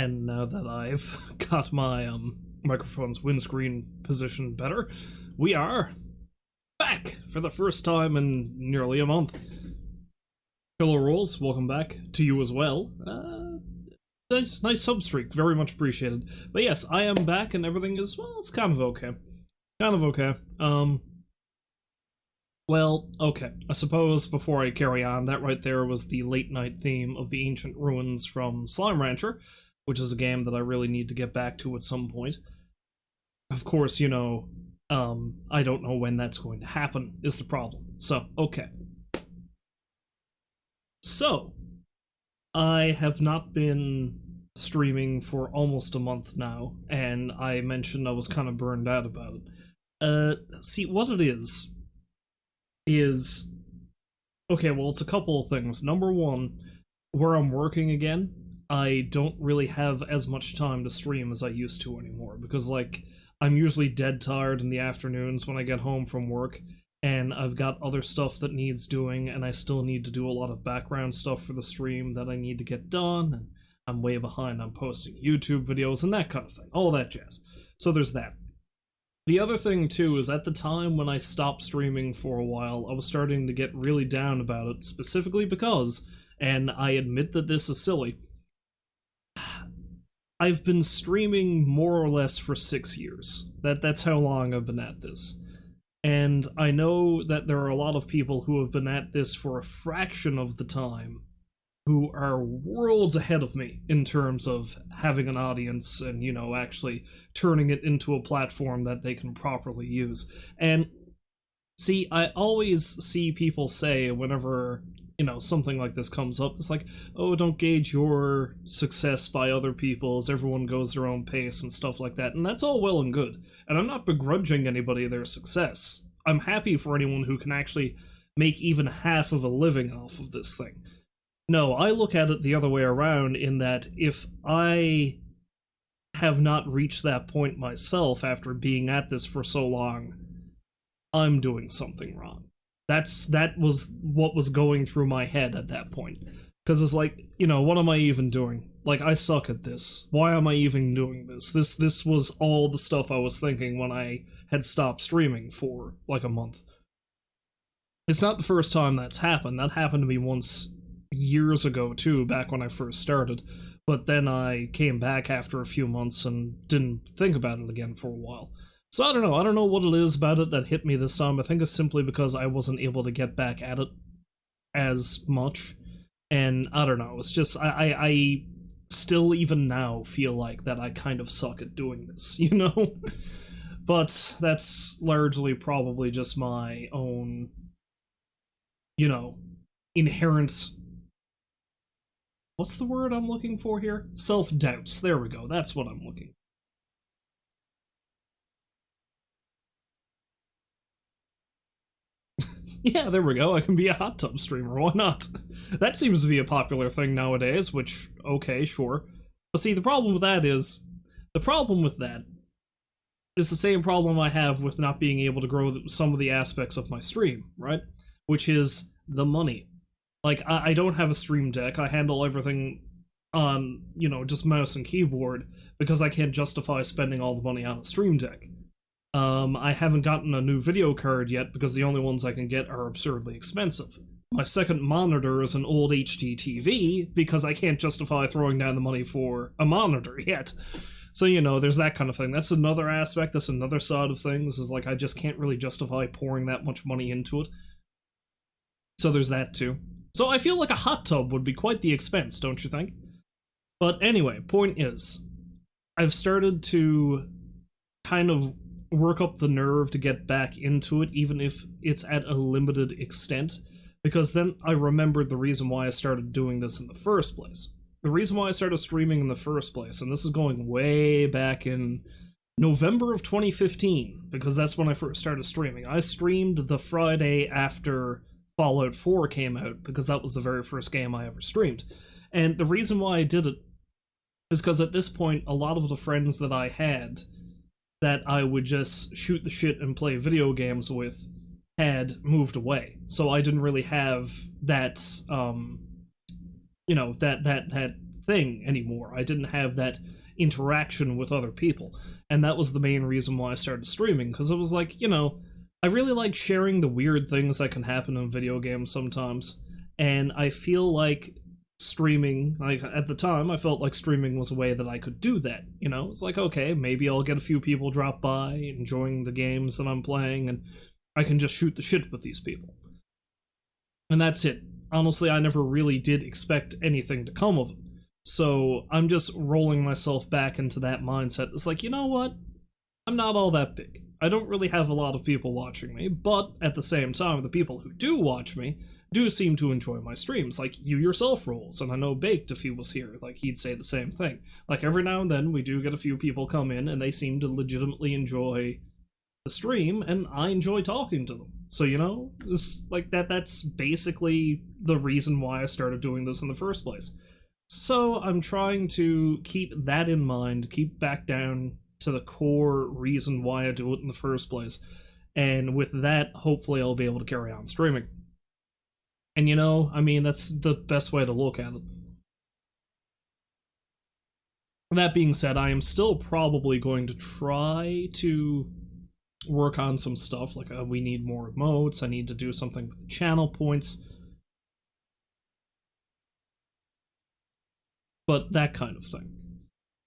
And now that I've got my microphone's windscreen positioned better, we are back for the first time in nearly a month. Hello Rolls, welcome back to you as well. Nice substreak, very much appreciated. But yes, I am back and everything is, well, it's kind of okay. Well, okay. I suppose before I carry on, that right there was the late night theme of the Ancient Ruins from Slime Rancher, which is a game that I really need to get back to at some point. Of course, you know, I don't know when that's going to happen, is the problem. So, okay. So, I have not been streaming for almost a month now, and I mentioned I was kind of burned out about it. See, what it is, okay, well, it's a couple of things. Number one, where I'm working again, I don't really have as much time to stream as I used to anymore, because, like, I'm usually dead tired in the afternoons when I get home from work, and I've got other stuff that needs doing, and I still need to do a lot of background stuff for the stream that I need to get done, and I'm way behind on posting YouTube videos and that kind of thing, all that jazz. So there's that. The other thing, too, is at the time when I stopped streaming for a while, I was starting to get really down about it, specifically because, and I admit that this is silly, I've been streaming more or less for 6 years. That's how long I've been at this. And I know that there are a lot of people who have been at this for a fraction of the time who are worlds ahead of me in terms of having an audience and, you know, actually turning it into a platform that they can properly use. And see, I always see people say whenever, you know, something like this comes up, it's like, oh, don't gauge your success by other people's, everyone goes their own pace and stuff like that, and that's all well and good. And I'm not begrudging anybody their success. I'm happy for anyone who can actually make even half of a living off of this thing. No, I look at it the other way around in that if I have not reached that point myself after being at this for so long, I'm doing something wrong. That was what was going through my head at that point. Because it's like, you know, what am I even doing? Like, I suck at this. Why am I even doing this? This was all the stuff I was thinking when I had stopped streaming for, like, a month. It's not the first time that's happened. That happened to me once years ago, too, back when I first started. But then I came back after a few months and didn't think about it again for a while. So I don't know what it is about it that hit me this time. I think it's simply because I wasn't able to get back at it as much. And I don't know, it's just, I still even now feel like that I kind of suck at doing this, you know? But that's largely probably just my own, you know, inherent, what's the word I'm looking for here? Self-doubts, there we go, that's what I'm looking for. Yeah, there we go, I can be a hot tub streamer, why not? That seems to be a popular thing nowadays, which, okay, sure. But see, the problem with that is the same problem I have with not being able to grow some of the aspects of my stream, right? Which is the money. Like, I don't have a stream deck, I handle everything on, you know, just mouse and keyboard, because I can't justify spending all the money on a stream deck. I haven't gotten a new video card yet because the only ones I can get are absurdly expensive. My second monitor is an old HD TV because I can't justify throwing down the money for a monitor yet. So, you know, there's that kind of thing. That's another aspect, that's another side of things, is like I just can't really justify pouring that much money into it. So there's that too. So I feel like a hot tub would be quite the expense, don't you think? But anyway, point is, I've started to kind of work up the nerve to get back into it, even if it's at a limited extent, because then I remembered the reason why I started doing this in the first place. The reason why I started streaming in the first place, and this is going way back in November of 2015, because that's when I first started streaming. I streamed the Friday after Fallout 4 came out, because that was the very first game I ever streamed. And the reason why I did it is because at this point, a lot of the friends that I had that I would just shoot the shit and play video games with had moved away. So I didn't really have that, you know, that thing anymore. I didn't have that interaction with other people. And that was the main reason why I started streaming, because it was like, you know, I really like sharing the weird things that can happen in video games sometimes. And I feel like streaming, like at the time, I felt like streaming was a way that I could do that. You know, it's like, okay, maybe I'll get a few people drop by enjoying the games that I'm playing, and I can just shoot the shit with these people. And that's it. Honestly, I never really did expect anything to come of it. So I'm just rolling myself back into that mindset. It's like, you know what? I'm not all that big. I don't really have a lot of people watching me, but at the same time, the people who do watch me do seem to enjoy my streams. Like, you yourself, Rolls, and I know Baked, if he was here, like, he'd say the same thing. Like, every now and then, we do get a few people come in, and they seem to legitimately enjoy the stream, and I enjoy talking to them. So, you know, it's like that's basically the reason why I started doing this in the first place. So I'm trying to keep that in mind, keep back down to the core reason why I do it in the first place. And with that, hopefully I'll be able to carry on streaming. And you know, I mean, that's the best way to look at it. That being said, I am still probably going to try to work on some stuff, like we need more emotes, I need to do something with the channel points. But that kind of thing.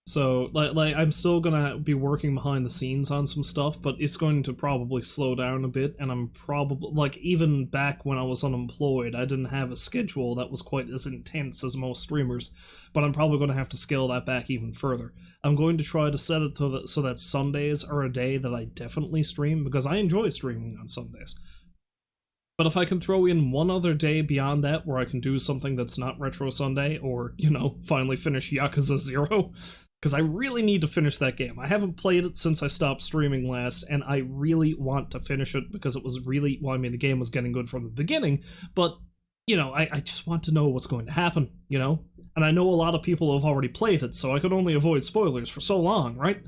So, like I'm still gonna be working behind the scenes on some stuff, but it's going to probably slow down a bit, and I'm probably, like, even back when I was unemployed, I didn't have a schedule that was quite as intense as most streamers, but I'm probably going to have to scale that back even further. I'm going to try to set it so that Sundays are a day that I definitely stream, because I enjoy streaming on Sundays. But if I can throw in one other day beyond that where I can do something that's not Retro Sunday, or, you know, finally finish Yakuza 0, because I really need to finish that game. I haven't played it since I stopped streaming last, and I really want to finish it because it was really, well, I mean, the game was getting good from the beginning, but, you know, I just want to know what's going to happen, you know? And I know a lot of people have already played it, so I could only avoid spoilers for so long, right?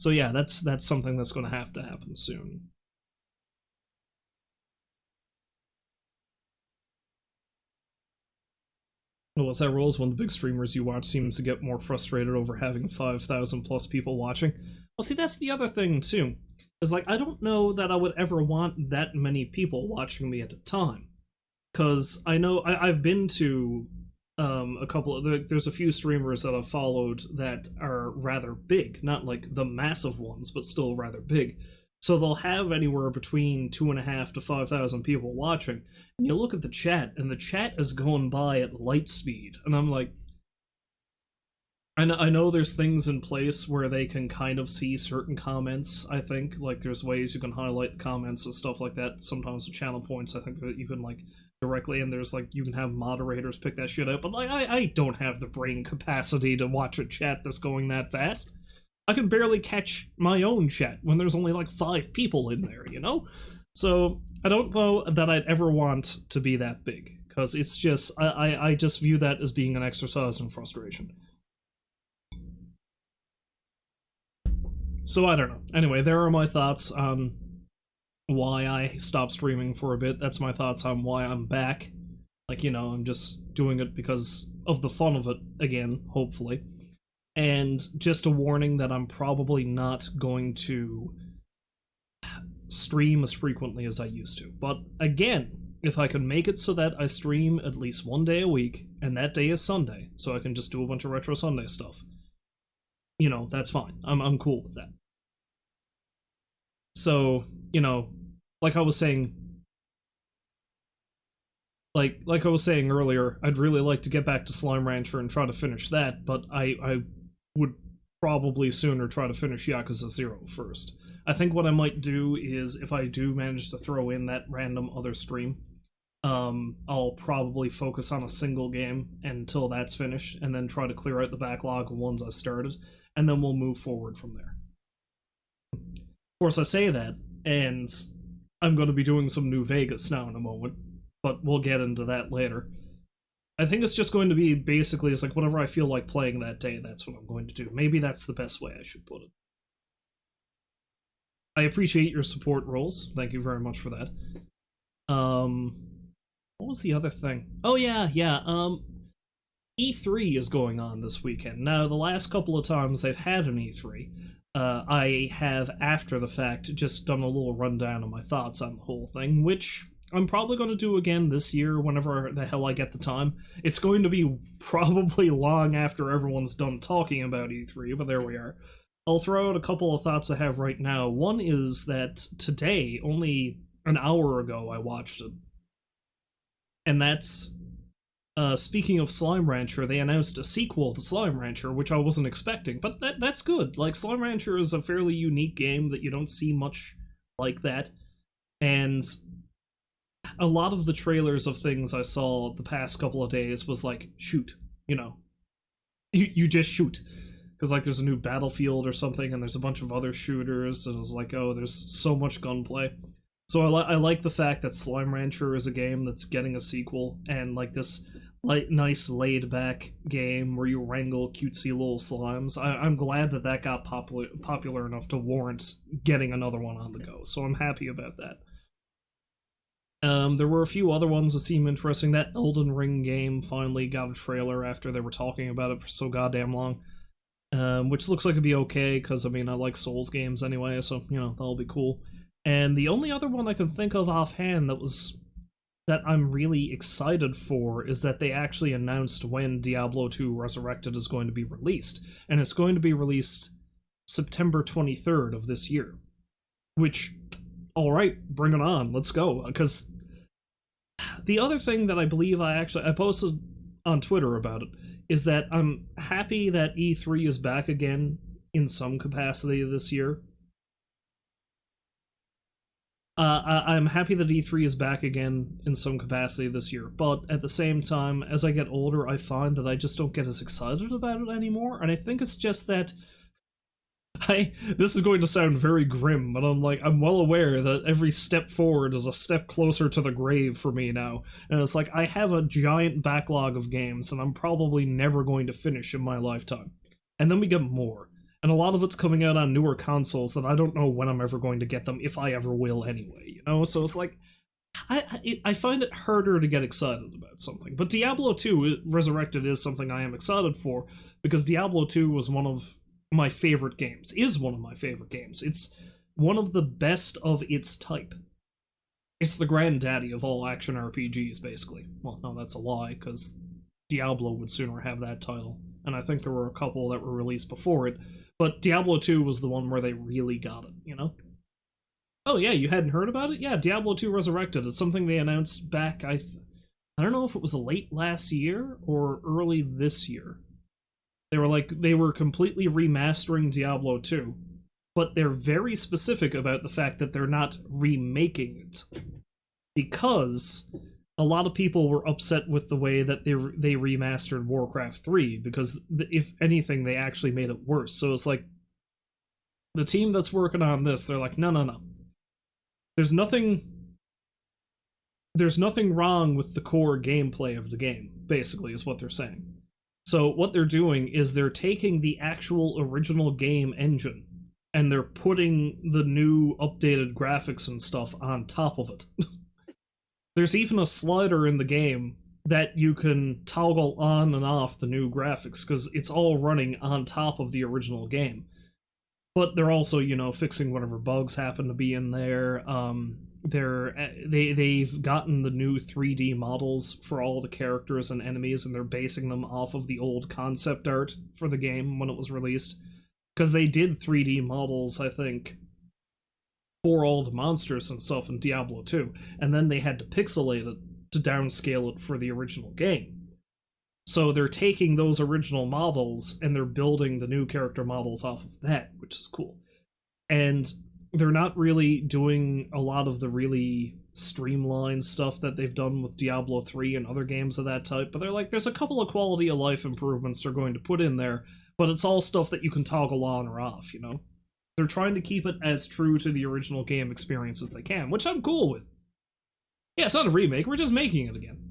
So yeah, that's something that's going to happen soon. What's that, Rolls? One of the big streamers you watch seems to get more frustrated over having 5,000 plus people watching. Well, see, that's the other thing, too. Is, like, I don't know that I would ever want that many people watching me at a time. Because I know I've been to a couple of... There's a few streamers that I've followed that are rather big. Not, like, the massive ones, but still rather big. So they'll have anywhere between 2,500 to 5,000 people watching. And you look at the chat, and the chat is going by at light speed. And I'm like... I know there's things in place where they can kind of see certain comments, I think. Like, there's ways you can highlight the comments and stuff like that. Sometimes with channel points, I think that you can, like, directly, and there's, like, you can have moderators pick that shit up. But, like, I don't have the brain capacity to watch a chat that's going that fast. I can barely catch my own chat when there's only like 5 people in there, you know? So I don't know that I'd ever want to be that big, because it's just, I just view that as being an exercise in frustration. So I don't know. Anyway, there are my thoughts on why I stopped streaming for a bit. That's my thoughts on why I'm back. Like, you know, I'm just doing it because of the fun of it again, hopefully. And just a warning that I'm probably not going to stream as frequently as I used to. But again, if I can make it so that I stream at least one day a week, and that day is Sunday, so I can just do a bunch of Retro Sunday stuff, you know, that's fine. I'm cool with that. So, you know, like I was saying... Like I was saying earlier, I'd really like to get back to Slime Rancher and try to finish that, but I would probably sooner try to finish Yakuza 0 first. I think what I might do is, if I do manage to throw in that random other stream, I'll probably focus on a single game until that's finished, and then try to clear out the backlog of ones I started, and then we'll move forward from there. Of course, I say that, and I'm going to be doing some New Vegas now in a moment, but we'll get into that later. I think it's just going to be basically, it's like whatever I feel like playing that day, that's what I'm going to do. Maybe that's the best way I should put it. I appreciate your support, Rolls. Thank you very much for that. What was the other thing? Oh yeah. E3 is going on this weekend. Now, the last couple of times they've had an E3, I have, after the fact, just done a little rundown of my thoughts on the whole thing, which I'm probably going to do again this year whenever the hell I get the time. It's going to be probably long after everyone's done talking about E3, but there we are. I'll throw out a couple of thoughts I have right now. One is that today, only an hour ago, I watched it. And that's, speaking of Slime Rancher, they announced a sequel to Slime Rancher, which I wasn't expecting, but that's good. Like, Slime Rancher is a fairly unique game that you don't see much like that, and a lot of the trailers of things I saw the past couple of days was like, shoot, you know. You just shoot. Because, like, there's a new Battlefield or something, and there's a bunch of other shooters, and it was like, oh, there's so much gunplay. So I like the fact that Slime Rancher is a game that's getting a sequel, and, like, this nice laid-back game where you wrangle cutesy little slimes. I'm glad that got popular enough to warrant getting another one on the go, so I'm happy about that. There were a few other ones that seem interesting. That Elden Ring game finally got a trailer after they were talking about it for so goddamn long. Which looks like it'd be okay, because, I mean, I like Souls games anyway, so, you know, that'll be cool. And the only other one I can think of offhand that I'm really excited for is that they actually announced when Diablo 2 Resurrected is going to be released. And it's going to be released September 23rd of this year. Which, alright, bring it on, let's go. Because the other thing that I believe I posted on Twitter about it, is that I'm happy that E3 is back again in some capacity this year. I'm happy that E3 is back again in some capacity this year, but at the same time, as I get older, I find that I just don't get as excited about it anymore, and I think it's just that this is going to sound very grim, but I'm well aware that every step forward is a step closer to the grave for me now. And it's like, I have a giant backlog of games, and I'm probably never going to finish in my lifetime. And then we get more. And a lot of it's coming out on newer consoles that I don't know when I'm ever going to get them, if I ever will anyway, you know? So it's like, I find it harder to get excited about something. But Diablo 2 Resurrected is something I am excited for, because Diablo 2 was one of my favorite games. It's one of the best of its type. It's the granddaddy of all action RPGs, basically. Well, no, that's a lie, because Diablo would sooner have that title, and I think there were a couple that were released before it, but Diablo 2 was the one where they really got it, you know? Oh yeah, you hadn't heard about it? Yeah, Diablo 2 Resurrected. It's something they announced back, I don't know if it was late last year or early this year. They were completely remastering Diablo 2, but they're very specific about the fact that they're not remaking it, because a lot of people were upset with the way that they remastered Warcraft 3, because if anything, they actually made it worse. So it's like, the team that's working on this, they're like, no. There's nothing wrong with the core gameplay of the game, basically, is what they're saying. So what they're doing is they're taking the actual original game engine, and they're putting the new updated graphics and stuff on top of it. There's even a slider in the game that you can toggle on and off the new graphics, because it's all running on top of the original game. But they're also, you know, fixing whatever bugs happen to be in there. They've gotten the new 3D models for all the characters and enemies, and they're basing them off of the old concept art for the game when it was released. Because they did 3D models, I think, for all the monsters and stuff in Diablo 2, and then they had to pixelate it to downscale it for the original game. So they're taking those original models and they're building the new character models off of that, which is cool. And they're not really doing a lot of the really streamlined stuff that they've done with Diablo 3 and other games of that type, but they're like, there's a couple of quality of life improvements they're going to put in there, but it's all stuff that you can toggle on or off, you know? They're trying to keep it as true to the original game experience as they can, which I'm cool with. Yeah, it's not a remake, we're just making it again.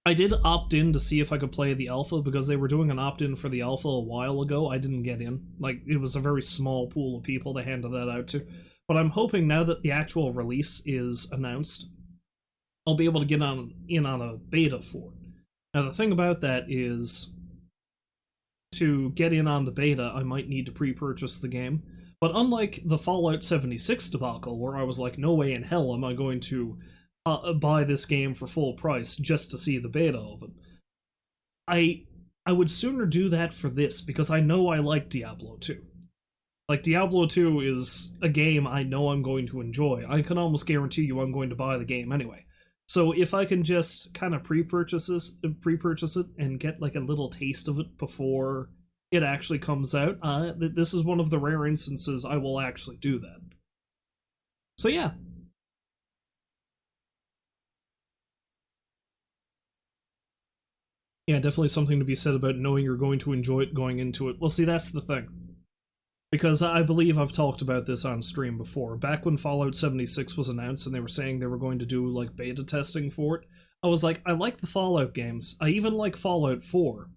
I did opt in to see if I could play the alpha, because they were doing an opt-in for the alpha a while ago. I didn't get in. Like, it was a very small pool of people they handed that out to. But I'm hoping now that the actual release is announced, I'll be able to get in on a beta for it. Now the thing about that is, to get in on the beta, I might need to pre-purchase the game. But unlike the Fallout 76 debacle, where I was like, no way in hell am I going to buy this game for full price just to see the beta of it, I would sooner do that for this, because I know I like Diablo 2. Like, Diablo 2 is a game I know I'm going to enjoy. I can almost guarantee you I'm going to buy the game anyway. So if I can just kind of pre-purchase it and get like a little taste of it before it actually comes out, this is one of the rare instances I will actually do that. So yeah. Yeah, definitely something to be said about knowing you're going to enjoy it going into it. Well, see, that's the thing. Because I believe I've talked about this on stream before. Back when Fallout 76 was announced and they were saying they were going to do, like, beta testing for it, I was like, I like the Fallout games. I even like Fallout 4.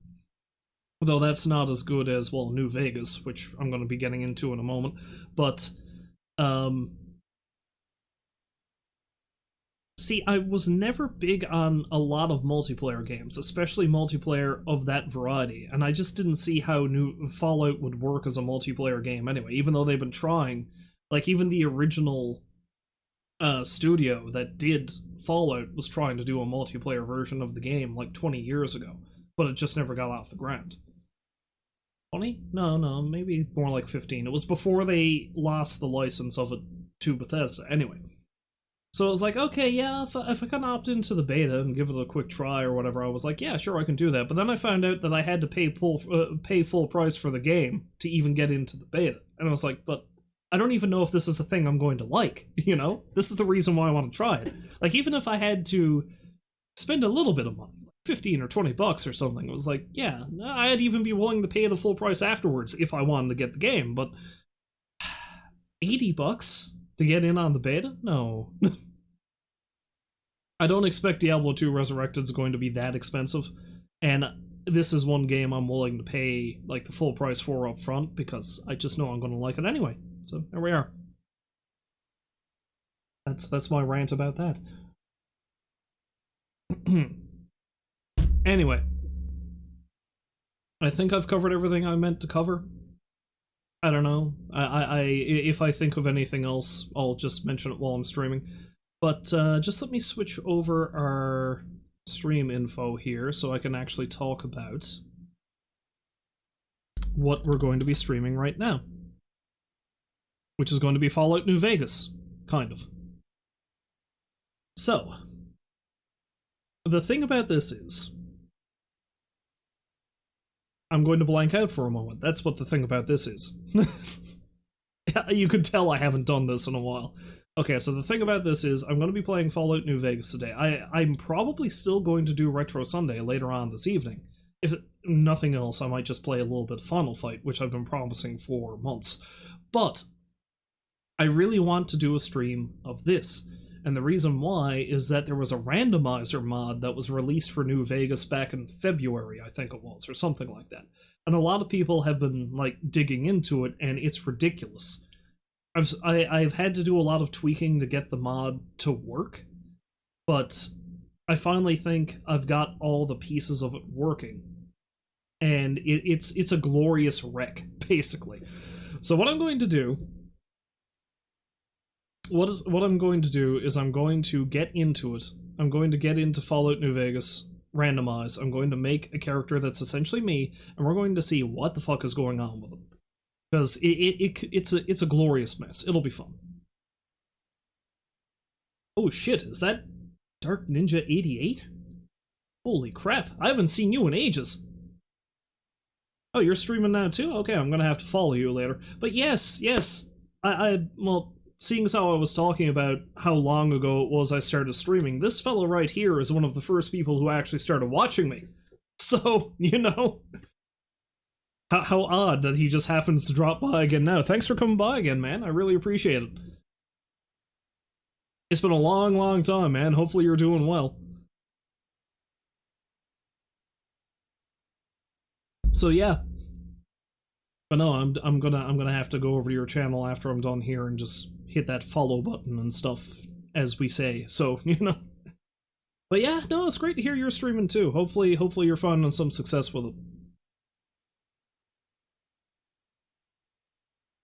Though that's not as good as, well, New Vegas, which I'm going to be getting into in a moment. But, see, I was never big on a lot of multiplayer games, especially multiplayer of that variety, and I just didn't see how new Fallout would work as a multiplayer game anyway, even though they've been trying. Like, even the original studio that did Fallout was trying to do a multiplayer version of the game like 20 years ago, but it just never got off the ground. 20? No, maybe more like 15. It was before they lost the license of it to Bethesda. Anyway. So I was like, okay, yeah, if I can opt into the beta and give it a quick try or whatever, I was like, yeah, sure, I can do that. But then I found out that I had to pay full price for the game to even get into the beta. And I was like, but I don't even know if this is a thing I'm going to like, you know? This is the reason why I want to try it. Like, even if I had to spend a little bit of money, like 15 or 20 bucks or something, it was like, yeah, I'd even be willing to pay the full price afterwards if I wanted to get the game, but 80 bucks to get in on the beta? No. I don't expect Diablo 2 Resurrected is going to be that expensive, and this is one game I'm willing to pay like the full price for up front, because I just know I'm going to like it anyway. So there we are. That's my rant about that. Anyway, I think I've covered everything I meant to cover. I don't know. If I think of anything else, I'll just mention it while I'm streaming. But just let me switch over our stream info here so I can actually talk about what we're going to be streaming right now. Which is going to be Fallout New Vegas, kind of. So, the thing about this is, I'm going to blank out for a moment. That's what the thing about this is. You could tell I haven't done this in a while. Okay, so the thing about this is, I'm going to be playing Fallout New Vegas today. I'm probably still going to do Retro Sunday later on this evening. If nothing else, I might just play a little bit of Final Fight, which I've been promising for months. But I really want to do a stream of this. And the reason why is that there was a randomizer mod that was released for New Vegas back in February, I think it was, or something like that. And a lot of people have been, like, digging into it, and it's ridiculous. I've had to do a lot of tweaking to get the mod to work, but I finally think I've got all the pieces of it working. And it's a glorious wreck, basically. So what I'm going to do... What I'm going to do is I'm going to get into it. I'm going to get into Fallout New Vegas, randomize. I'm going to make a character that's essentially me, and we're going to see what the fuck is going on with it. Because it's a glorious mess. It'll be fun. Oh shit, is that Dark Ninja 88? Holy crap, I haven't seen you in ages. Oh, you're streaming now too? Okay, I'm gonna have to follow you later. But yes, well, seeing as how I was talking about how long ago it was I started streaming, this fellow right here is one of the first people who actually started watching me. So, you know, how odd that he just happens to drop by again now. Thanks for coming by again, man. I really appreciate it. It's been a long, long time, man. Hopefully you're doing well. So yeah. But no, I'm gonna have to go over to your channel after I'm done here and just hit that follow button and stuff, as we say. So, you know, But yeah, no, it's great to hear you're streaming too. Hopefully you're finding some success with it.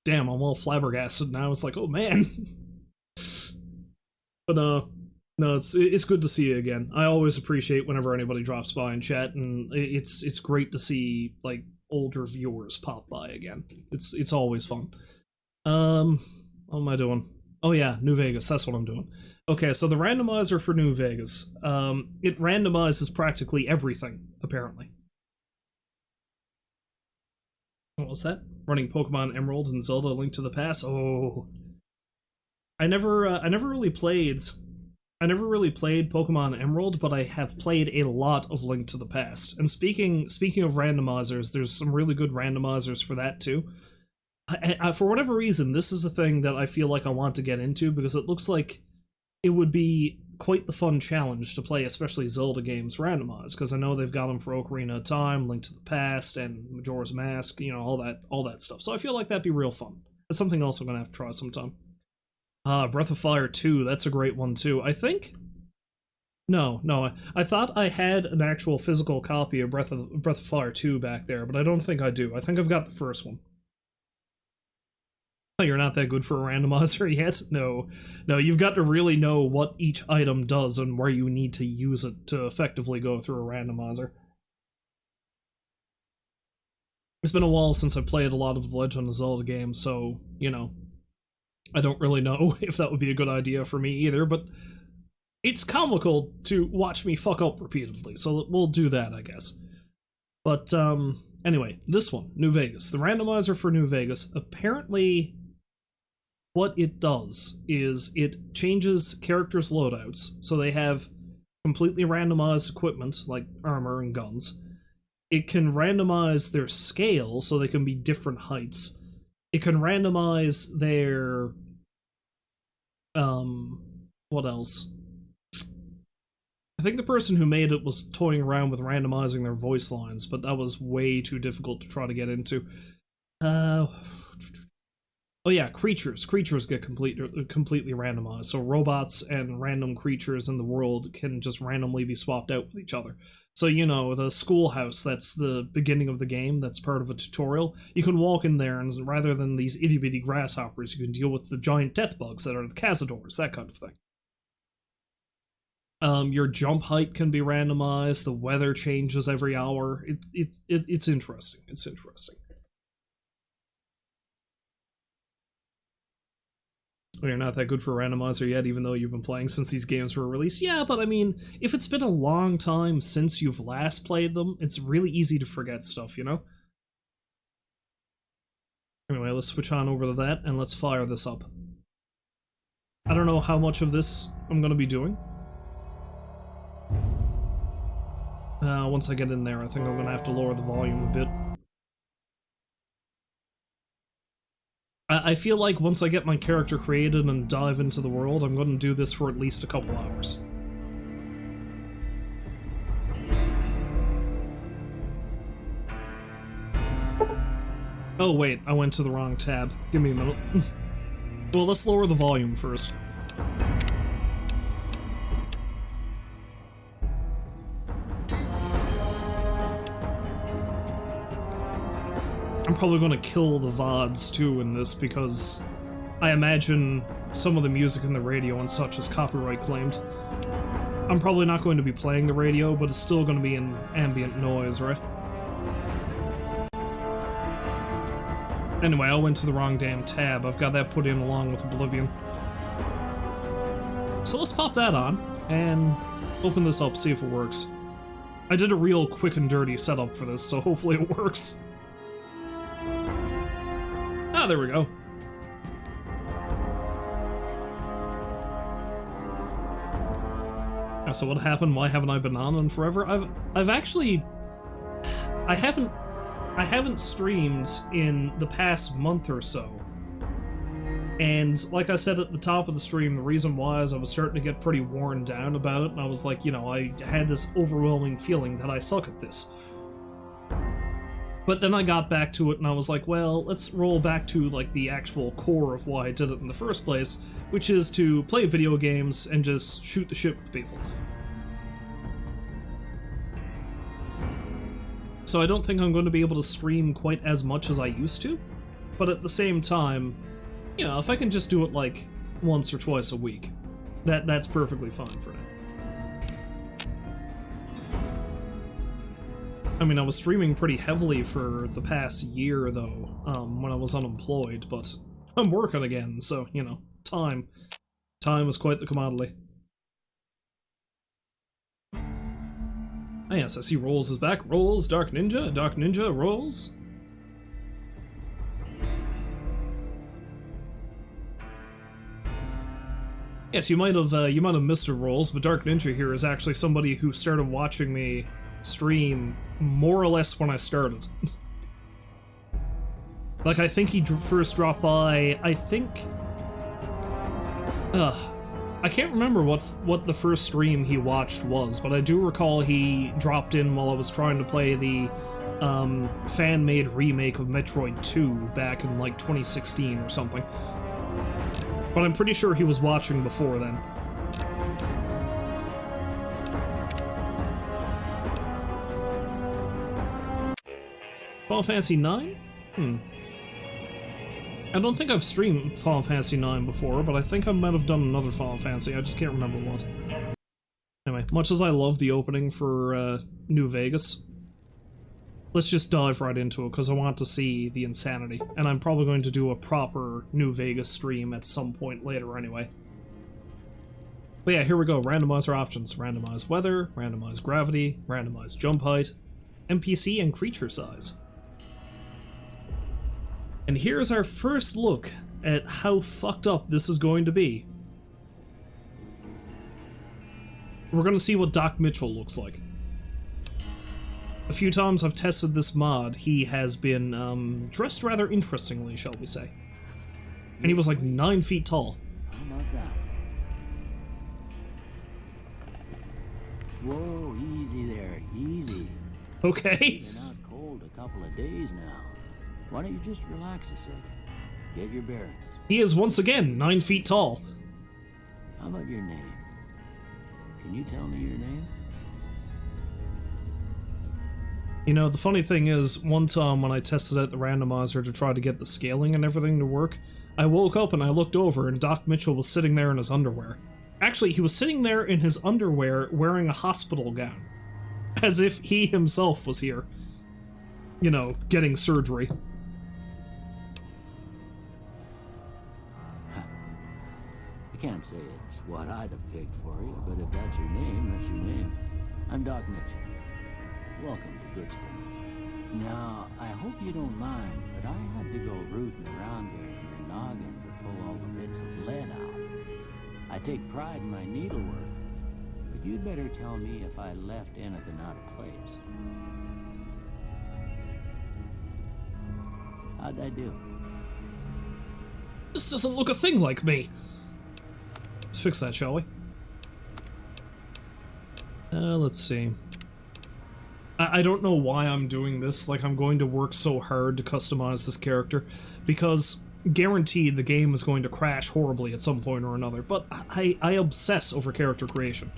Damn, I'm all flabbergasted now. It's like, oh man. But no, it's good to see you again. I always appreciate whenever anybody drops by in chat, and it's great to see like older viewers pop by again. It's always fun. What am I doing? Oh yeah, New Vegas, that's what I'm doing. Okay, so the randomizer for New Vegas, it randomizes practically everything, apparently. What was that? Running Pokemon Emerald and Zelda Link to the Past? Oh. I never really played Pokemon Emerald, but I have played a lot of Link to the Past. And speaking of randomizers, there's some really good randomizers for that too. For whatever reason, this is a thing that I feel like I want to get into, because it looks like it would be quite the fun challenge to play, especially Zelda games randomized, because I know they've got them for Ocarina of Time, Link to the Past, and Majora's Mask, you know, all that stuff. So I feel like that'd be real fun. That's something else I'm gonna have to try sometime. Breath of Fire 2, that's a great one too. I think... No, I thought I had an actual physical copy of Breath of Fire 2 back there, but I don't think I do. I think I've got the first one. Oh, you're not that good for a randomizer yet? No, you've got to really know what each item does and where you need to use it to effectively go through a randomizer. It's been a while since I played a lot of the Legend of Zelda games, so, you know, I don't really know if that would be a good idea for me either, but it's comical to watch me fuck up repeatedly, so we'll do that, I guess. But, anyway, this one, New Vegas. The randomizer for New Vegas, apparently what it does is it changes characters' loadouts, so they have completely randomized equipment, like armor and guns. It can randomize their scale, so they can be different heights. It can randomize their... what else? I think the person who made it was toying around with randomizing their voice lines, but that was way too difficult to try to get into. Oh yeah, creatures. Creatures get completely randomized, so robots and random creatures in the world can just randomly be swapped out with each other. So, you know, the schoolhouse, that's the beginning of the game, that's part of a tutorial. You can walk in there, and rather than these itty-bitty grasshoppers, you can deal with the giant death bugs that are the Cazadors, that kind of thing. Your jump height can be randomized, the weather changes every hour. It's interesting. It's interesting. Well, you're not that good for a randomizer yet, even though you've been playing since these games were released. Yeah, but I mean, if it's been a long time since you've last played them, it's really easy to forget stuff, you know? Anyway, let's switch on over to that, and let's fire this up. I don't know how much of this I'm going to be doing. Once I get in there, I think I'm going to have to lower the volume a bit. I feel like once I get my character created and dive into the world, I'm going to do this for at least a couple hours. Oh wait, I went to the wrong tab. Give me a minute. Well, let's lower the volume first. I'm probably going to kill the VODs too in this, because I imagine some of the music in the radio and such is copyright claimed. I'm probably not going to be playing the radio, but it's still going to be an ambient noise, right? Anyway, I went to the wrong damn tab. I've got that put in along with Oblivion. So let's pop that on and open this up, see if it works. I did a real quick and dirty setup for this, so hopefully it works. Ah, there we go. So what happened? Why haven't I been on in forever? I haven't streamed in the past month or so. And like I said at the top of the stream, the reason why is I was starting to get pretty worn down about it, and I was like, you know, I had this overwhelming feeling that I suck at this. But then I got back to it and I was like, well, let's roll back to like the actual core of why I did it in the first place, which is to play video games and just shoot the shit with people. so I don't think I'm going to be able to stream quite as much as I used to, but at the same time, you know, if I can just do it like once or twice a week, that's perfectly fine for now. I mean, I was streaming pretty heavily for the past year, though, when I was unemployed, but I'm working again, so, you know, time is quite the commodity. Ah yes, I see Rolls is back. Rolls, Dark Ninja, Rolls. Yes, you might have missed a Rolls, but Dark Ninja here is actually somebody who started watching me stream more or less when I started. Like, I think he first dropped by, I think... I can't remember what the first stream he watched was, but I do recall he dropped in while I was trying to play the fan-made remake of Metroid 2 back in, like, 2016 or something. But I'm pretty sure he was watching before then. Final Fantasy 9? I don't think I've streamed Final Fantasy 9 before, but I think I might have done another Final Fantasy, I just can't remember what. Anyway, much as I love the opening for New Vegas, let's just dive right into it, because I want to see the insanity. And I'm probably going to do a proper New Vegas stream at some point later anyway. But yeah, here we go. Randomize our options. Randomize weather, randomize gravity, randomize jump height, NPC and creature size. And here's our first look at how fucked up this is going to be. We're gonna see what Doc Mitchell looks like. A few times I've tested this mod, he has been dressed rather interestingly, shall we say. And he was like 9 feet tall. How about that? Whoa, easy there, easy. Okay. Been out cold a couple of days now. Why don't you just relax a second? Get your bearings. He is once again 9 feet tall. How about your name? Can you tell me your name? You know, the funny thing is, one time when I tested out the randomizer to try to get the scaling and everything to work, I woke up and I looked over and Doc Mitchell was sitting there in his underwear. Actually, he was sitting there in his underwear wearing a hospital gown. As if he himself was here. You know, getting surgery. I can't say it's what I'd have picked for you, but if that's your name, that's your name. I'm Doc Mitchell. Welcome to Goodsprings. Now, I hope you don't mind, but I had to go rooting around there in your noggin to pull all the bits of lead out. I take pride in my needlework, but you'd better tell me if I left anything out of place. How'd I do? This doesn't look a thing like me. Let's fix that, shall we? Let's see. I don't know why I'm doing this, like I'm going to work so hard to customize this character, because guaranteed the game is going to crash horribly at some point or another, but I obsess over character creation.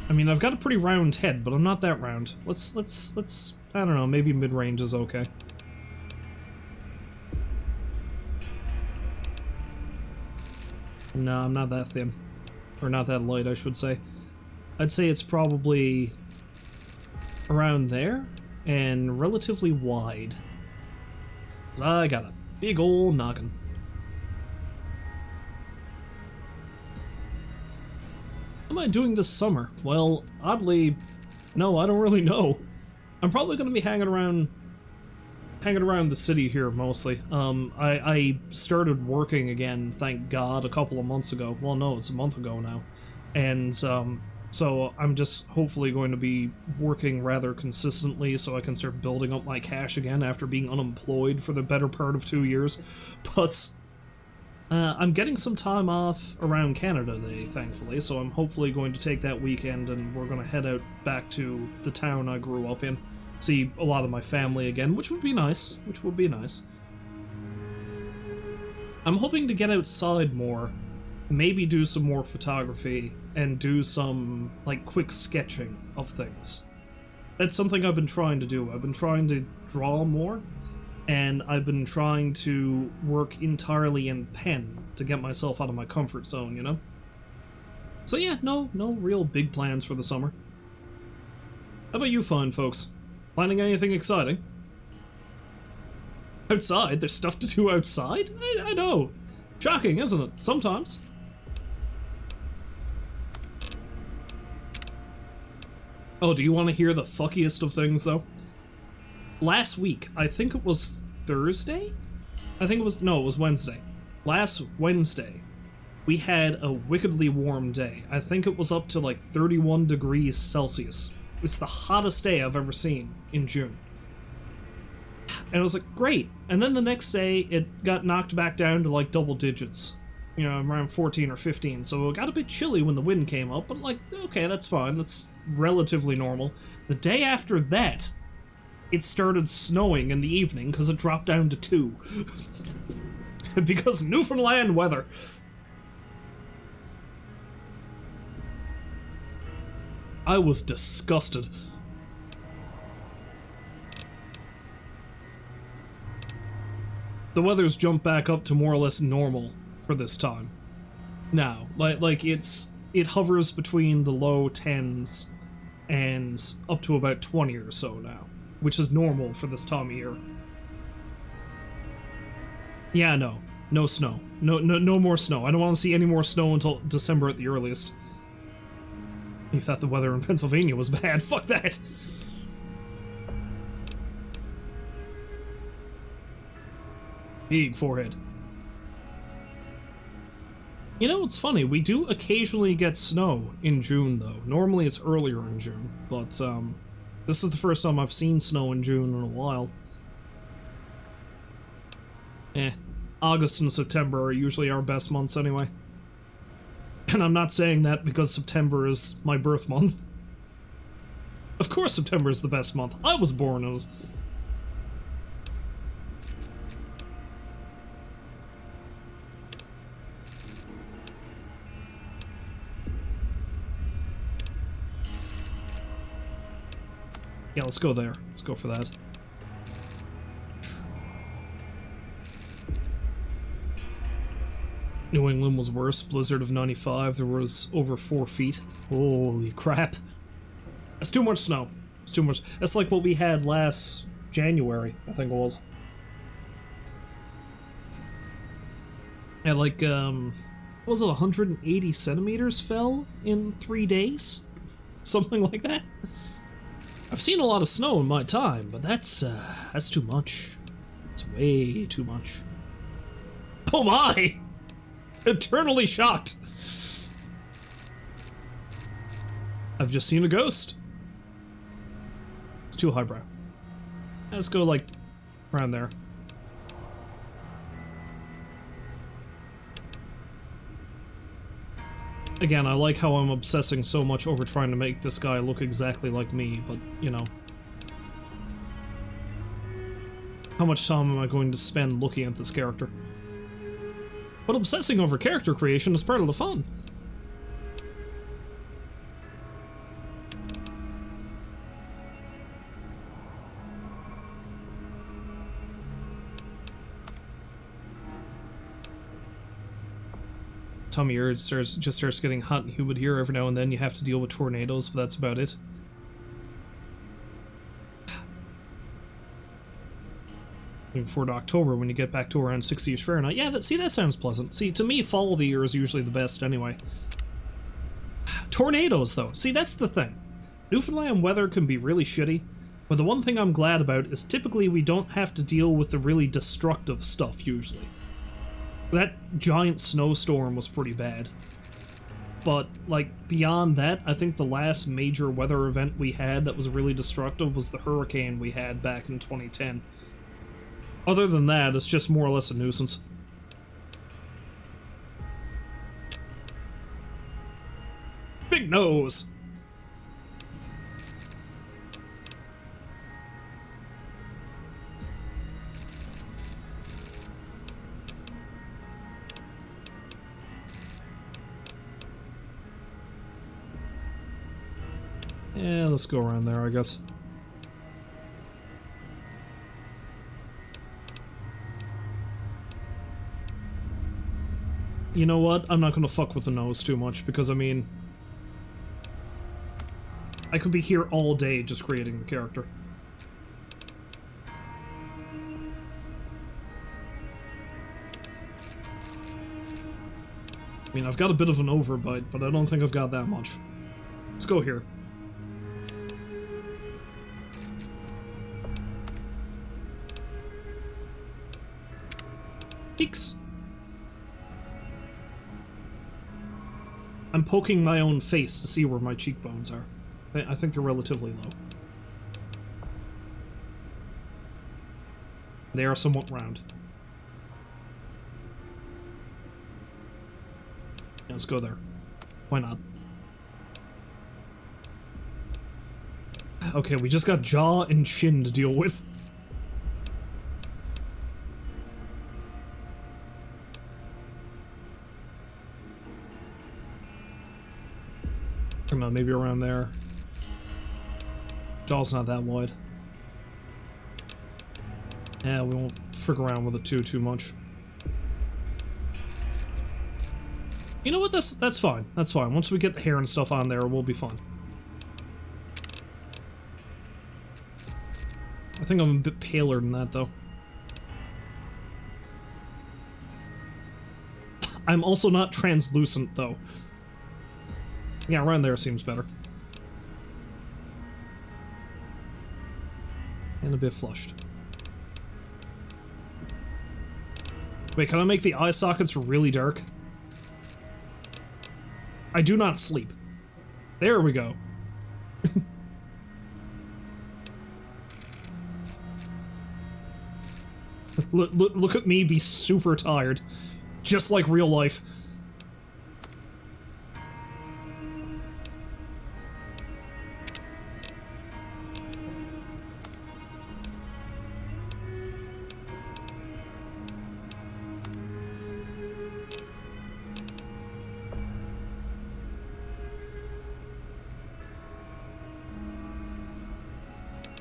I mean, I've got a pretty round head, but I'm not that round. Let's, I don't know, maybe mid-range is okay. No, I'm not that thin. Or not that light, I should say. I'd say it's probably around there, and relatively wide. 'Cause I got a big ol' noggin. What am I doing this summer? Well, oddly, no, I don't really know. I'm probably going to be hanging around the city here mostly. I started working again, thank God, a couple of months ago. Well, no, it's a month ago now. And so I'm just hopefully going to be working rather consistently so I can start building up my cash again after being unemployed for the better part of 2 years. But I'm getting some time off around Canada Day, thankfully, so I'm hopefully going to take that weekend and we're going to head out back to the town I grew up in. See a lot of my family again, which would be nice. I'm hoping to get outside more, maybe do some more photography, and do some, like, quick sketching of things. That's something I've been trying to do. I've been trying to draw more, and I've been trying to work entirely in pen to get myself out of my comfort zone, you know? So yeah, no real big plans for the summer. How about you fine folks? Planning anything exciting? Outside? There's stuff to do outside? I know. Shocking, isn't it? Sometimes. Oh, do you want to hear the fuckiest of things, though? Last week, I think it was Thursday? No, it was Wednesday. Last Wednesday, we had a wickedly warm day. I think it was up to like 31 degrees Celsius. It's the hottest day I've ever seen in June. And I was like, great. And then the next day, it got knocked back down to like double digits. You know, around 14 or 15. So it got a bit chilly when the wind came up, but like, okay, that's fine. That's relatively normal. The day after that, it started snowing in the evening because it dropped down to 2. Because Newfoundland weather. I was disgusted. The weather's jumped back up to more or less normal for this time. Now, like it hovers between the low 10s and up to about 20 or so now, which is normal for this time of year. Yeah, no snow. No more snow. I don't want to see any more snow until December at the earliest. You thought the weather in Pennsylvania was bad. Fuck that! Big forehead. You know, it's funny, we do occasionally get snow in June, though. Normally it's earlier in June, but, this is the first time I've seen snow in June in a while. August and September are usually our best months anyway. And I'm not saying that because September is my birth month. Of course September is the best month. I was born as... Yeah, let's go there. Let's go for that. New England was worse. Blizzard of 95. There was over 4 feet. Holy crap. That's too much snow. It's too much. That's like what we had last January, I think it was. Yeah, like, what was it, 180 centimeters fell in 3 days? Something like that? I've seen a lot of snow in my time, but that's too much. It's way too much. Oh my! Eternally shocked! I've just seen a ghost. It's too highbrow. Let's go, like, around there. Again, I like how I'm obsessing so much over trying to make this guy look exactly like me, but, you know. How much time am I going to spend looking at this character? But obsessing over character creation is part of the fun. Time of year, it just starts getting hot and humid here. Every now and then you have to deal with tornadoes, but that's about it. Looking forward to October when you get back to around 60 Fahrenheit. Yeah, that sounds pleasant. See, to me, fall of the year is usually the best anyway. Tornadoes, though. See, that's the thing. Newfoundland weather can be really shitty, but the one thing I'm glad about is typically we don't have to deal with the really destructive stuff, usually. That giant snowstorm was pretty bad. But, like, beyond that, I think the last major weather event we had that was really destructive was the hurricane we had back in 2010. Other than that, it's just more or less a nuisance. Big nose! Yeah, let's go around there, I guess. You know what? I'm not gonna fuck with the nose too much, because, I mean... I could be here all day just creating the character. I mean, I've got a bit of an overbite, but I don't think I've got that much. Let's go here. Peeks. I'm poking my own face to see where my cheekbones are. I think they're relatively low. They are somewhat round. Yeah, let's go there. Why not? Okay, we just got jaw and chin to deal with. I don't know, maybe around there. Jaw's not that wide. Yeah, we won't frick around with it too much. You know what? That's fine. That's fine. Once we get the hair and stuff on there, we'll be fine. I think I'm a bit paler than that, though. I'm also not translucent, though. Yeah, around there seems better. And a bit flushed. Wait, can I make the eye sockets really dark? I do not sleep. There we go. Look at me be super tired. Just like real life.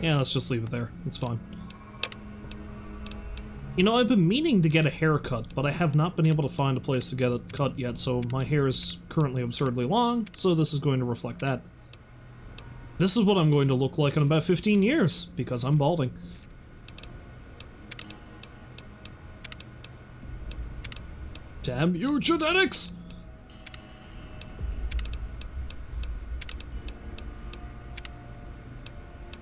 Yeah, let's just leave it there. It's fine. You know, I've been meaning to get a haircut, but I have not been able to find a place to get it cut yet, so my hair is currently absurdly long, so this is going to reflect that. This is what I'm going to look like in about 15 years, because I'm balding. Damn you, genetics!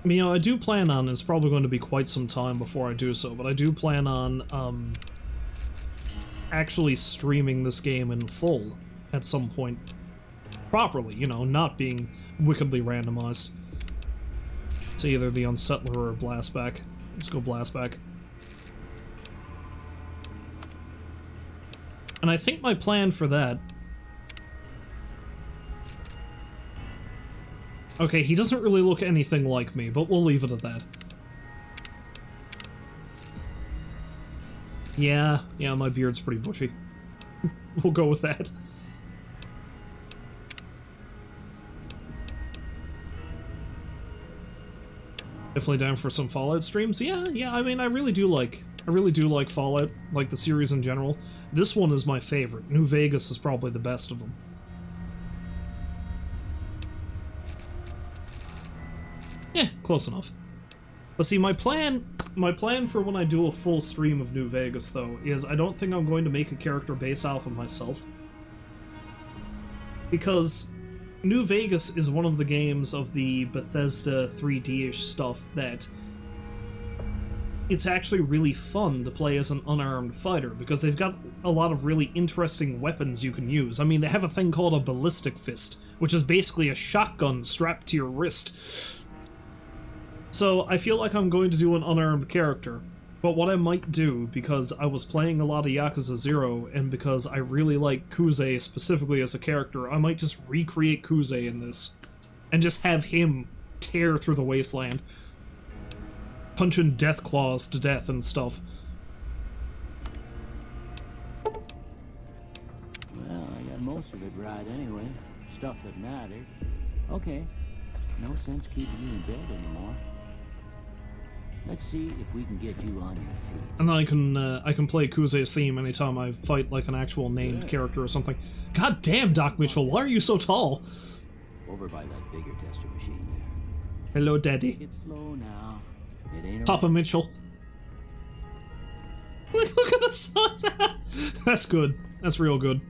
You know, I do plan on, it's probably going to be quite some time before I do so, but I do plan on, actually streaming this game in full at some point. Properly, you know, not being wickedly randomized. It's either the Unsettler or Blastback. Let's go Blastback. And I think my plan for that... Okay, he doesn't really look anything like me, but we'll leave it at that. Yeah, my beard's pretty bushy. We'll go with that. Definitely down for some Fallout streams. Yeah, I mean, I really do like Fallout, like the series in general. This one is my favorite. New Vegas is probably the best of them. Yeah, close enough. But see, my plan for when I do a full stream of New Vegas, though, is I don't think I'm going to make a character based off of myself. Because New Vegas is one of the games of the Bethesda 3D-ish stuff that it's actually really fun to play as an unarmed fighter, because they've got a lot of really interesting weapons you can use. I mean, they have a thing called a ballistic fist, which is basically a shotgun strapped to your wrist. So I feel like I'm going to do an unarmed character, but what I might do, because I was playing a lot of Yakuza 0, and because I really like Kuze specifically as a character, I might just recreate Kuze in this, and just have him tear through the wasteland, punching death claws to death and stuff. Well, I got most of it right anyway. Stuff that mattered. Okay. No sense keeping you in bed anymore. Let's see if we can get you on your feet. And then I can play Kuze's theme anytime I fight like an actual named character or something. God damn, Doc Mitchell, why are you so tall? Over by that bigger tester machine there. Hello, Daddy. It's slow now. It ain't Papa Mitchell. Look at the size. That's good. That's real good.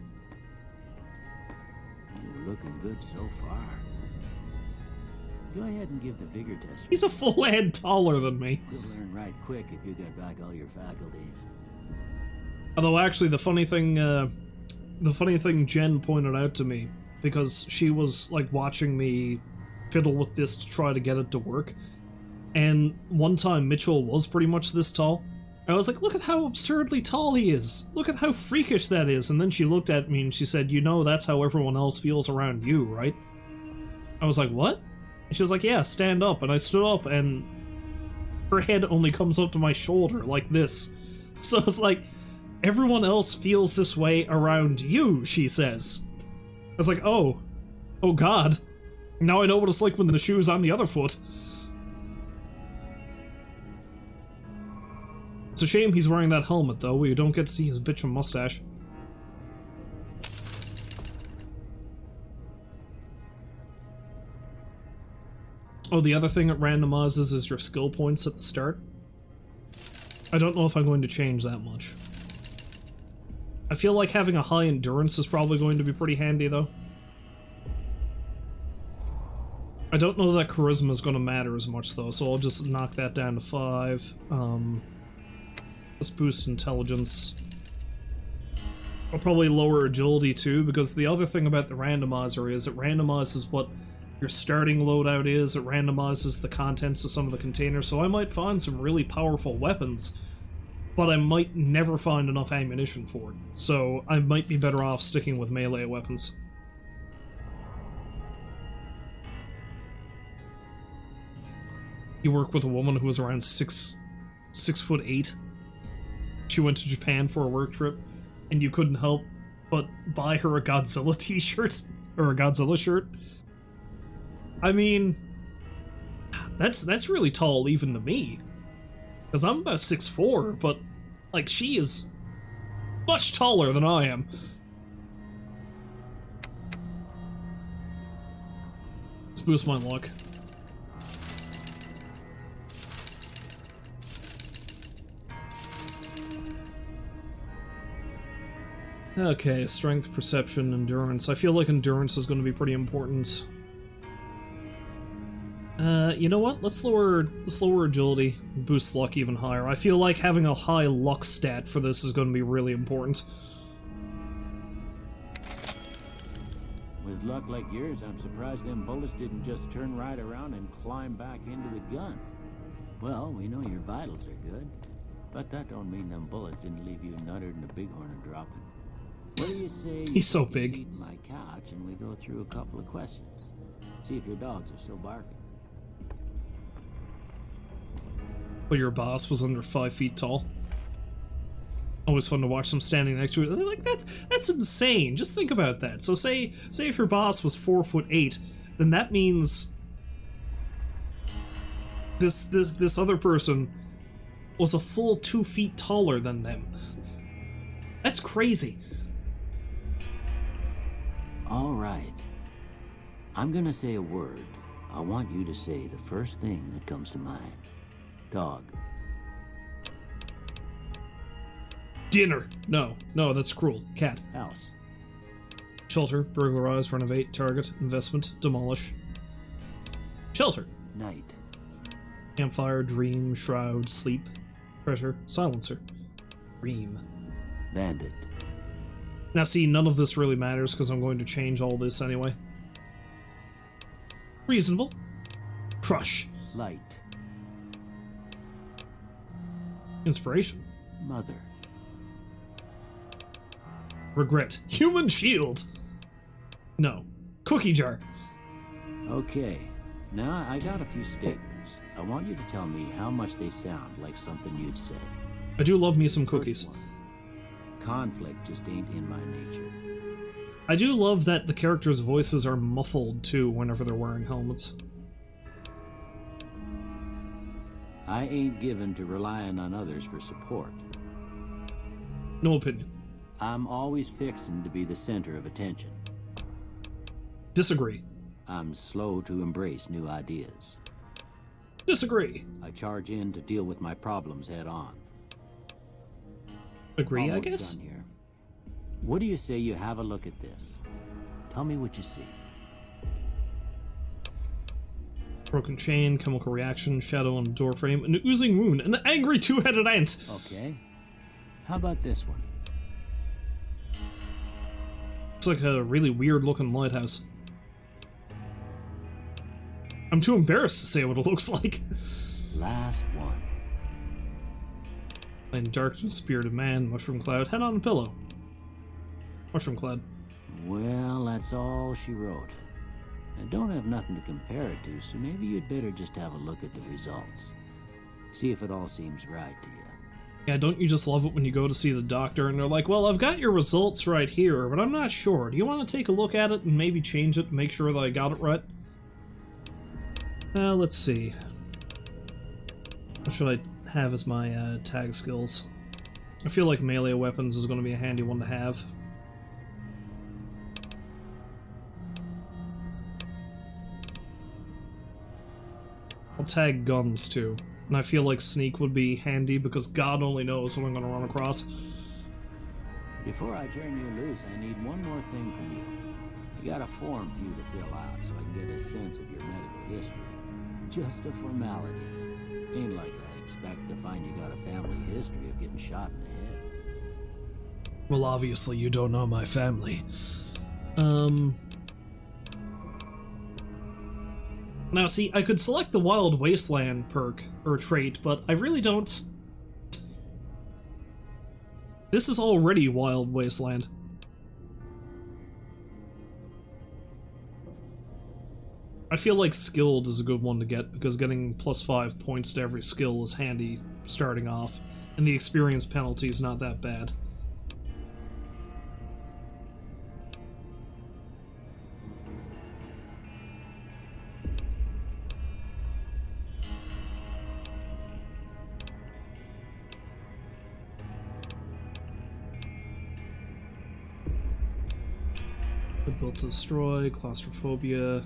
You're looking good so far. Go ahead and give the vigor test. He's a full head taller than me. You'll learn right quick if you get back all your faculties. Although actually the funny thing Jen pointed out to me, because she was like watching me fiddle with this to try to get it to work, and one time Mitchell was pretty much this tall. I was like, look at how absurdly tall he is. Look at how freakish that is. And then she looked at me and she said, you know that's how everyone else feels around you, right? I was like, what? And she was like, yeah, stand up. And I stood up and her head only comes up to my shoulder like this. So it's like, everyone else feels this way around you, she says. I was like, oh God. Now I know what it's like when the shoe's on the other foot. It's a shame he's wearing that helmet, though. We don't get to see his bitchin' mustache. Oh, the other thing it randomizes is your skill points at the start. I don't know if I'm going to change that much. I feel like having a high endurance is probably going to be pretty handy, though. I don't know that charisma is going to matter as much, though, so I'll just knock that down to 5. Let's boost intelligence. I'll probably lower agility, too, because the other thing about the randomizer is it randomizes what your starting loadout is, it randomizes the contents of some of the containers, so I might find some really powerful weapons, but I might never find enough ammunition for it, so I might be better off sticking with melee weapons. You work with a woman who was around 6'8". She went to Japan for a work trip, and you couldn't help but buy her a Godzilla t-shirt, or a Godzilla shirt. I mean, that's really tall even to me, because I'm about 6'4", but, like, she is much taller than I am. Let's boost my luck. Okay, strength, perception, endurance. I feel like endurance is going to be pretty important. You know what? Let's lower agility, boost luck even higher. I feel like having a high luck stat for this is going to be really important. With luck like yours, I'm surprised them bullets didn't just turn right around and climb back into the gun. Well, we know your vitals are good, but that don't mean them bullets didn't leave you nuttered in the bighorn and dropping. What do you say? He's so big. You seat in my couch and we go through a couple of questions. See if your dogs are still barking. Well, your boss was under 5 feet tall. Always fun to watch them standing next to it. Like that's insane. Just think about that. So say if your boss was 4'8", then that means this other person was a full 2 feet taller than them. That's crazy. All right. I'm gonna say a word. I want you to say the first thing that comes to mind. Dog. Dinner. No, that's cruel. Cat. House. Shelter, burglarize, renovate, target, investment, demolish. Shelter. Night. Campfire, dream, shroud, sleep, treasure, silencer. Dream. Bandit. Now see, none of this really matters because I'm going to change all this anyway. Reasonable. Crush. Light. Inspiration. Mother. Regret. Human shield. No. Cookie jar. Okay. Now I got a few statements. I want you to tell me how much they sound like something you'd say. I do love me some cookies. First one. Conflict just ain't in my nature. I do love that the characters' voices are muffled too whenever they're wearing helmets. I ain't given to relying on others for support. No opinion. I'm always fixing to be the center of attention. Disagree. I'm slow to embrace new ideas. Disagree. I charge in to deal with my problems head on. Agree, Almost I guess. done here. What do you say you have a look at this? Tell me what you see. Broken chain, chemical reaction, shadow on the door frame, an oozing wound, an angry two-headed ant! Okay. How about this one? Looks like a really weird-looking lighthouse. I'm too embarrassed to say what it looks like. Last one. In darkness, spirited man, mushroom cloud, head on a pillow. Mushroom cloud. Well, that's all she wrote. I don't have nothing to compare it to, so maybe you'd better just have a look at the results. See if it all seems right to you. Yeah, don't you just love it when you go to see the doctor and they're like, well, I've got your results right here, but I'm not sure. Do you want to take a look at it and maybe change it and make sure that I got it right? Let's see. What should I have as my tag skills? I feel like melee weapons is going to be a handy one to have. I'll tag guns too. And I feel like sneak would be handy because God only knows what I'm going to run across. Before I turn you loose, I need one more thing from you. You got a form for you to fill out so I can get a sense of your medical history. Just a formality. Ain't like I expect to find you got a family history of getting shot in the head. Well, obviously you don't know my family. Now, see, I could select the Wild Wasteland perk, or trait, but I really don't. This is already Wild Wasteland. I feel like Skilled is a good one to get, because getting +5 points to every skill is handy starting off, and the experience penalty is not that bad. Built to destroy, claustrophobia.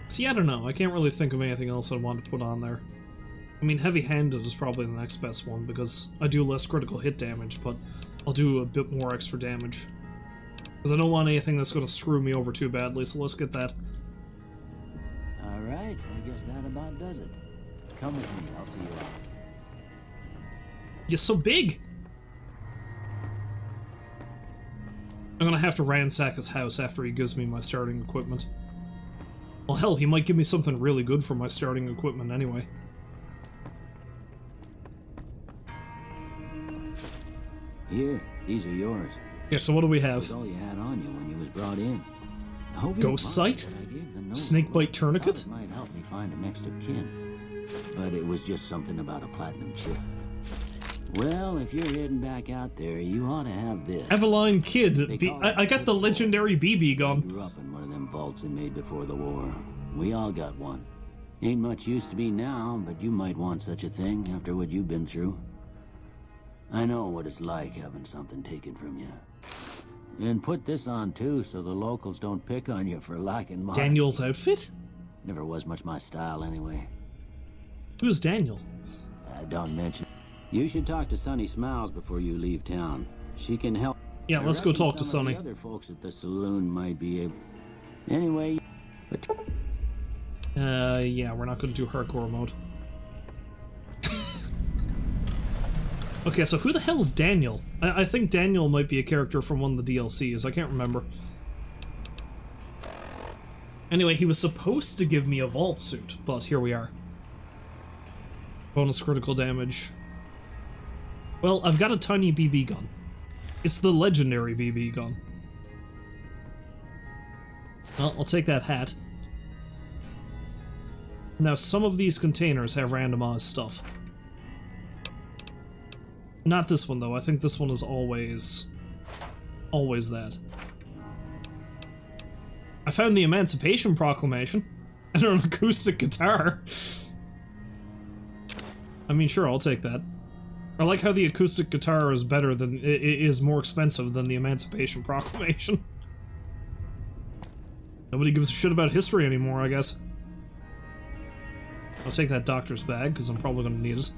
See, I don't know. I can't really think of anything else I want to put on there. I mean, heavy-handed is probably the next best one, because I do less critical hit damage, but I'll do a bit more extra damage. Because I don't want anything that's going to screw me over too badly, so let's get that. Alright, I guess that about does it. Come with me, I'll see you out. You're so big! I'm gonna have to ransack his house after he gives me my starting equipment. Well, hell, he might give me something really good for my starting equipment anyway. Here, these are yours. Yeah, so what do we have? That's all you had on you when you was brought in. I hope you Ghost don't mind sight? that I gave the note. Snakebite tourniquet? Thought it might help me find a next of kin. But it was just something about a platinum chip. Well, if you're heading back out there, you ought to have this. Eveline Kid. I got the Kid legendary BB I gun. grew up in one of them vaults they made before the war. We all got one. Ain't much use to me now, but you might want such a thing after what you've been through. I know what it's like having something taken from you. And put this on too, so the locals don't pick on you for lacking modesty. Daniel's outfit? Never was much my style anyway. Who's Daniel? Don't mention. You should talk to Sunny Smiles before you leave town. She can help. Yeah, let's go talk to Sunny. The other folks at the saloon might be able. Anyway, but yeah, we're not gonna do hardcore mode. Okay, so who the hell is Daniel? I think Daniel might be a character from one of the DLCs, I can't remember. Anyway, he was supposed to give me a vault suit, but here we are. Bonus critical damage. Well, I've got a tiny BB gun. It's the legendary BB gun. Well, I'll take that hat. Now, some of these containers have randomized stuff. Not this one, though. I think this one is always Always that. I found the Emancipation Proclamation and an acoustic guitar. I mean, sure, I'll take that. I like how the acoustic guitar is better than is more expensive than the Emancipation Proclamation. Nobody gives a shit about history anymore, I guess. I'll take that doctor's bag because I'm probably going to need it.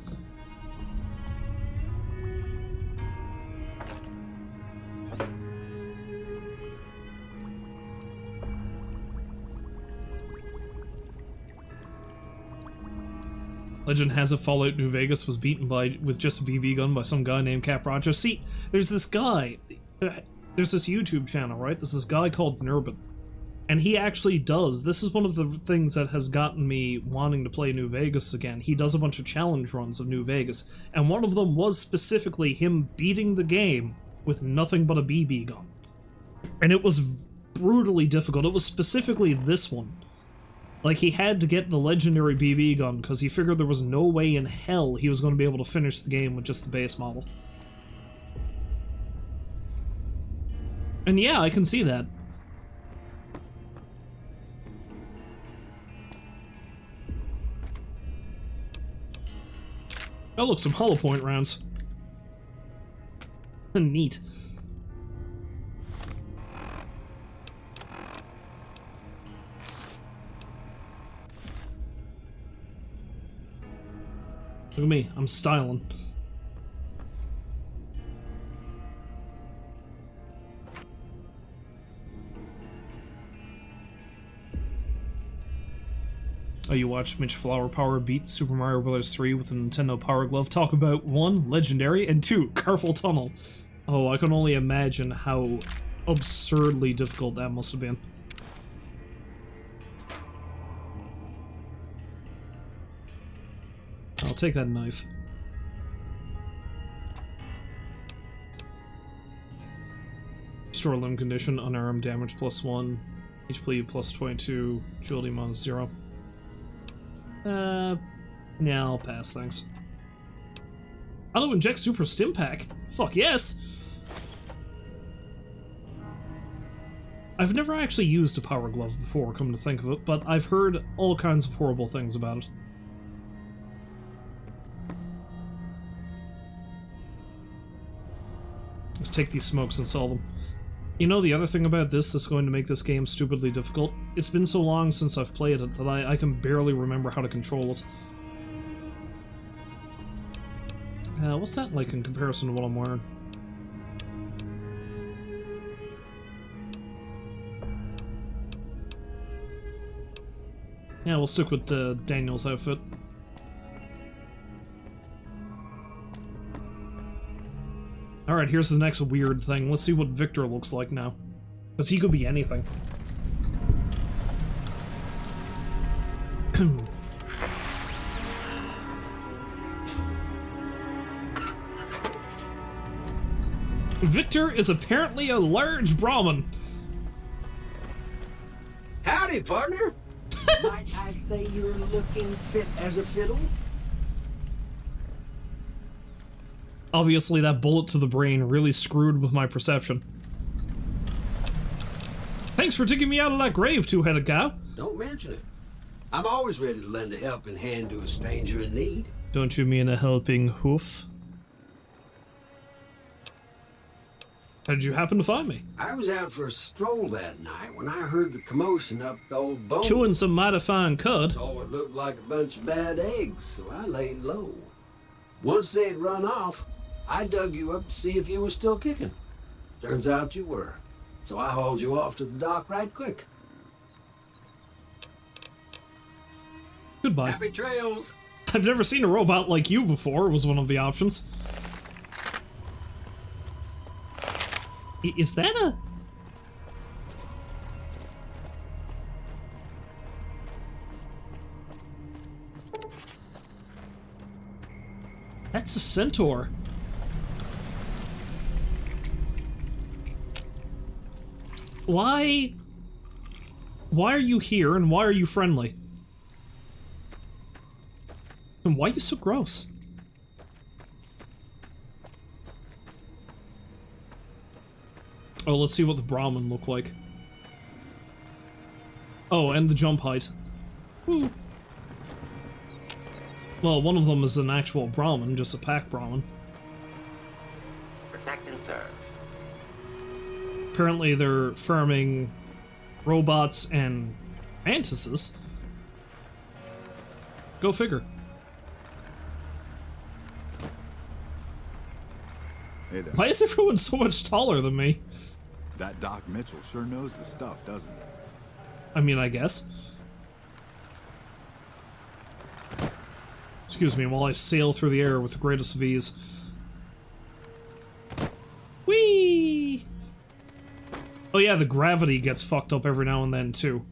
Legend has it Fallout New Vegas was beaten with just a BB gun by some guy named Cap Roger. See, there's this guy, there's this YouTube channel, right? There's this guy called Nurbin, and he actually does, this is one of the things that has gotten me wanting to play New Vegas again. He does a bunch of challenge runs of New Vegas, and one of them was specifically him beating the game with nothing but a BB gun. And it was brutally difficult. It was specifically this one. Like, he had to get the legendary BB gun because he figured there was no way in hell he was going to be able to finish the game with just the base model. And yeah, I can see that. Oh look, some hollow point rounds. Neat. Look at me, I'm styling. Oh, you watched Mitch Flower Power beat Super Mario Bros. 3 with a Nintendo Power Glove. Talk about 1, legendary, and 2, carpal tunnel. Oh, I can only imagine how absurdly difficult that must have been. I'll take that knife. Restore limb condition, unarmed, damage +1, HP +22, agility -0. Yeah, I'll pass, thanks. Auto inject super stim pack? Fuck yes! I've never actually used a power glove before, come to think of it, but I've heard all kinds of horrible things about it. Let's take these smokes and sell them. You know, the other thing about this that's going to make this game stupidly difficult? It's been so long since I've played it that I can barely remember how to control it. What's that like in comparison to what I'm wearing? Yeah, we'll stick with Daniel's outfit. Alright, here's the next weird thing. Let's see what Victor looks like now. Because he could be anything. Victor is apparently a large Brahmin. Howdy, partner. Might I say you're looking fit as a fiddle? Obviously, that bullet to the brain really screwed with my perception. Thanks for taking me out of that grave, two-headed cow. Don't mention it. I'm always ready to lend a helping hand to a stranger in need. Don't you mean a helping hoof? How did you happen to find me? I was out for a stroll that night when I heard the commotion up the old bone. Chewing some mighty fine cud. Saw what looked like a bunch of bad eggs, so I laid low. Once they'd run off, I dug you up to see if you were still kicking. Turns out you were. So I hauled you off to the dock right quick. Goodbye. Happy trails. I've never seen a robot like you before, was one of the options. Is that a... That's a centaur. Why are you here and why are you friendly? And why are you so gross? Oh, let's see what the Brahmin look like. Oh, and the jump height. Woo. Well, one of them is an actual Brahmin, just a pack Brahmin. Protect and serve. Apparently they're farming robots and mantises. Go figure. Hey there. Why is everyone so much taller than me? That Doc Mitchell sure knows his stuff, doesn't he? I mean, I guess. Excuse me while I sail through the air with the greatest of ease. Whee! Oh yeah, the gravity gets fucked up every now and then, too.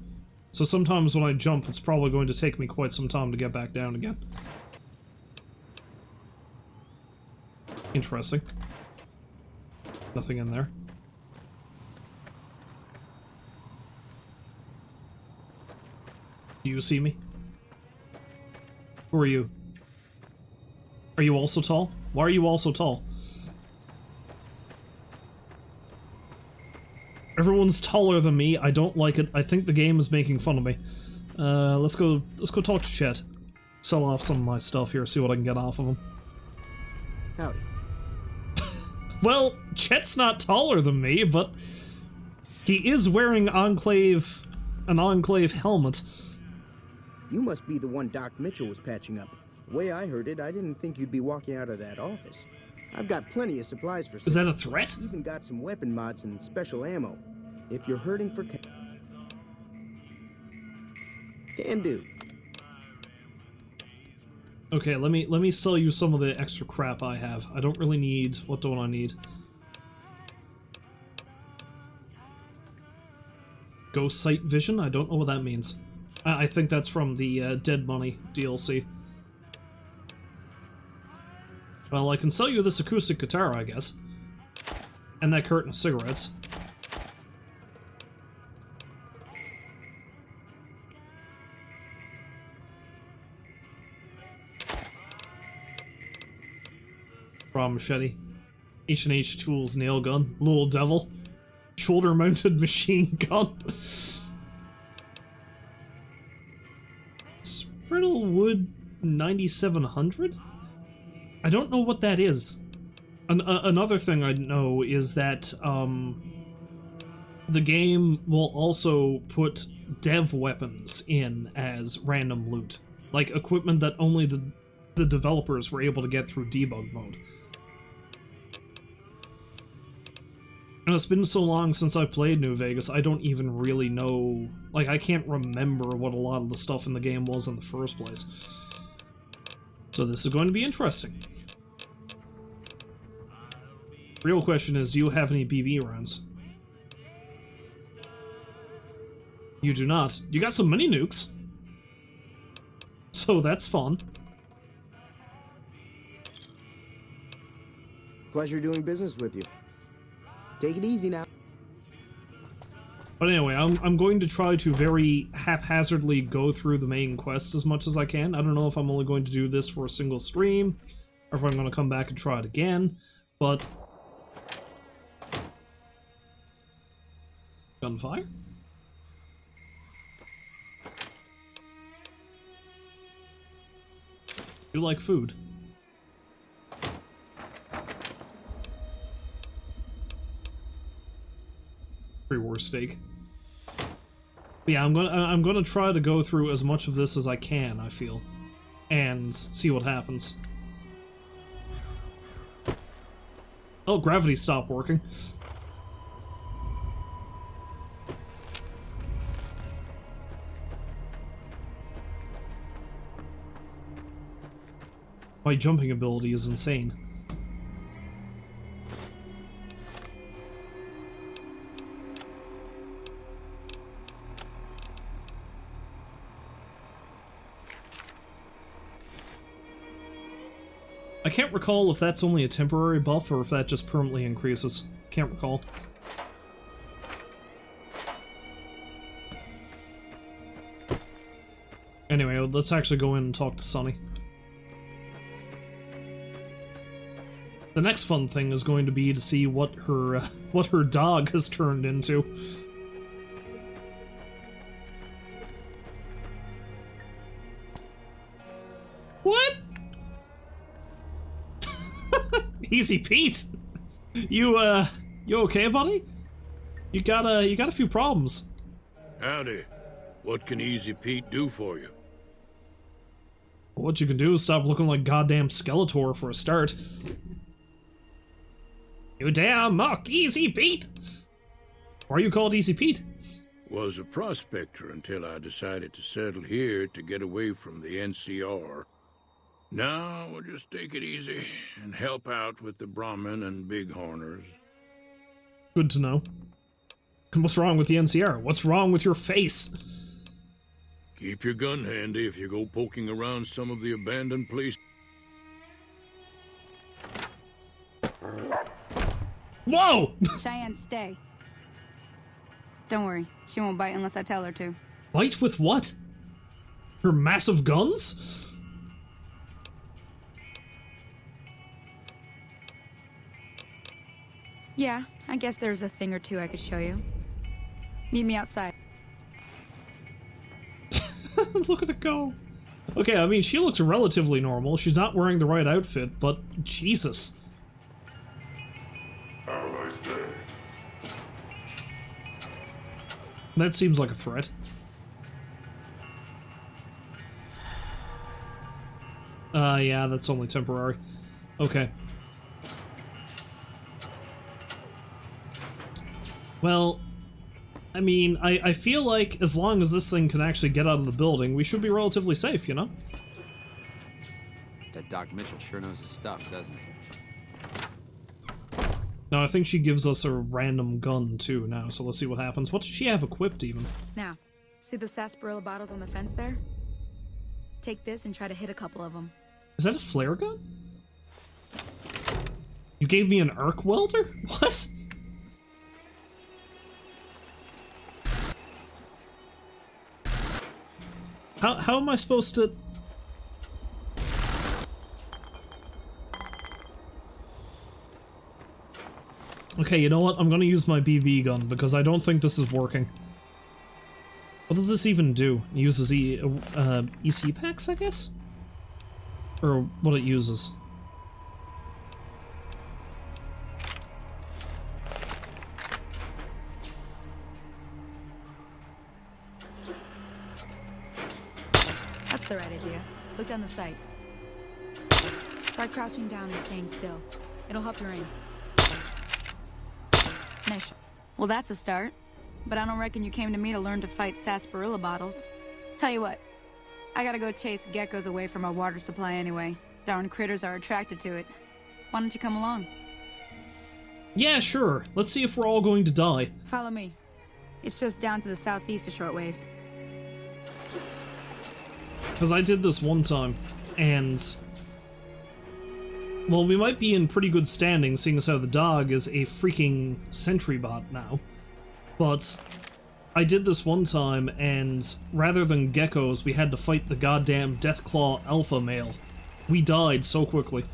So sometimes when I jump, it's probably going to take me quite some time to get back down again. Interesting. Nothing in there. Do you see me? Who are you? Are you also tall? Why are you also tall? Everyone's taller than me. I don't like it. I think the game is making fun of me. Let's go talk to Chet. Sell off some of my stuff here, see what I can get off of him. Howdy. Well, Chet's not taller than me, but he is wearing an Enclave helmet. You must be the one Doc Mitchell was patching up. The way I heard it, I didn't think you'd be walking out of that office. I've got plenty of supplies for Is that a threat? Even got some weapon mods and special ammo. If you're hurting for can do. Okay, let me sell you some of the extra crap I have. I don't really need... What don't I need? Ghost Sight Vision? I don't know what that means. I think that's from the Dead Money DLC. Well, I can sell you this acoustic guitar, I guess. And that carton of cigarettes. Raw machete. H&H Tools nail gun. Little devil. Shoulder-mounted machine gun. Spriddlewood 9700? I don't know what that is. Another thing I know is that the game will also put dev weapons in as random loot. Like equipment that only the developers were able to get through debug mode. And it's been so long since I played New Vegas, I don't even really know... Like, I can't remember what a lot of the stuff in the game was in the first place. So this is going to be interesting. Real question is, do you have any BB rounds? You do not. You got some mini nukes. So that's fun. Pleasure doing business with you. Take it easy now. But anyway, I'm going to try to very haphazardly go through the main quest as much as I can. I don't know if I'm only going to do this for a single stream, or if I'm going to come back and try it again, but... Gunfire? You like food. Pre-war steak. But yeah, I'm gonna try to go through as much of this as I can, I feel, and see what happens. Oh, gravity stopped working. My jumping ability is insane. I can't recall if that's only a temporary buff or if that just permanently increases. Can't recall. Anyway, let's actually go in and talk to Sonny. The next fun thing is going to be to see what her dog has turned into. What? Easy Pete. You okay, buddy? You got a few problems. Howdy. What can Easy Pete do for you? What you can do is stop looking like goddamn Skeletor for a start. You damn muck, Easy Pete! Why are you called Easy Pete? Was a prospector until I decided to settle here to get away from the NCR. Now we'll just take it easy and help out with the Brahmin and Bighorners. Good to know. What's wrong with the NCR? What's wrong with your face? Keep your gun handy if you go poking around some of the abandoned places. Whoa! Cheyenne, stay. Don't worry, she won't bite unless I tell her to. Bite with what? Her massive guns? Yeah, I guess there's a thing or two I could show you. Meet me outside. Look at it go. Okay, I mean, she looks relatively normal. She's not wearing the right outfit, but Jesus. That seems like a threat. Yeah, that's only temporary. Okay. Well, I mean, I feel like as long as this thing can actually get out of the building, we should be relatively safe, you know? That Doc Mitchell sure knows his stuff, doesn't he? Now, I think she gives us a random gun, too, now, so let's see what happens. What does she have equipped, even? Now, see the sarsaparilla bottles on the fence there? Take this and try to hit a couple of them. Is that a flare gun? You gave me an arc welder? What? How am I supposed to... Okay, you know what? I'm gonna use my BB gun, because I don't think this is working. What does this even do? It uses EC packs, I guess? Or what it uses. That's the right idea. Look down the sight. Try crouching down and staying still. It'll help your aim. Nice. Well, that's a start. But I don't reckon you came to me to learn to fight sarsaparilla bottles. Tell you what, I gotta go chase geckos away from our water supply anyway. Darn critters are attracted to it. Why don't you come along? Yeah, sure. Let's see if we're all going to die. Follow me. It's just down to the southeast a short ways. Because I did this one time, and... well, we might be in pretty good standing, seeing as how the dog is a freaking sentry bot now. But I did this one time, and rather than geckos, we had to fight the goddamn Deathclaw alpha male. We died so quickly.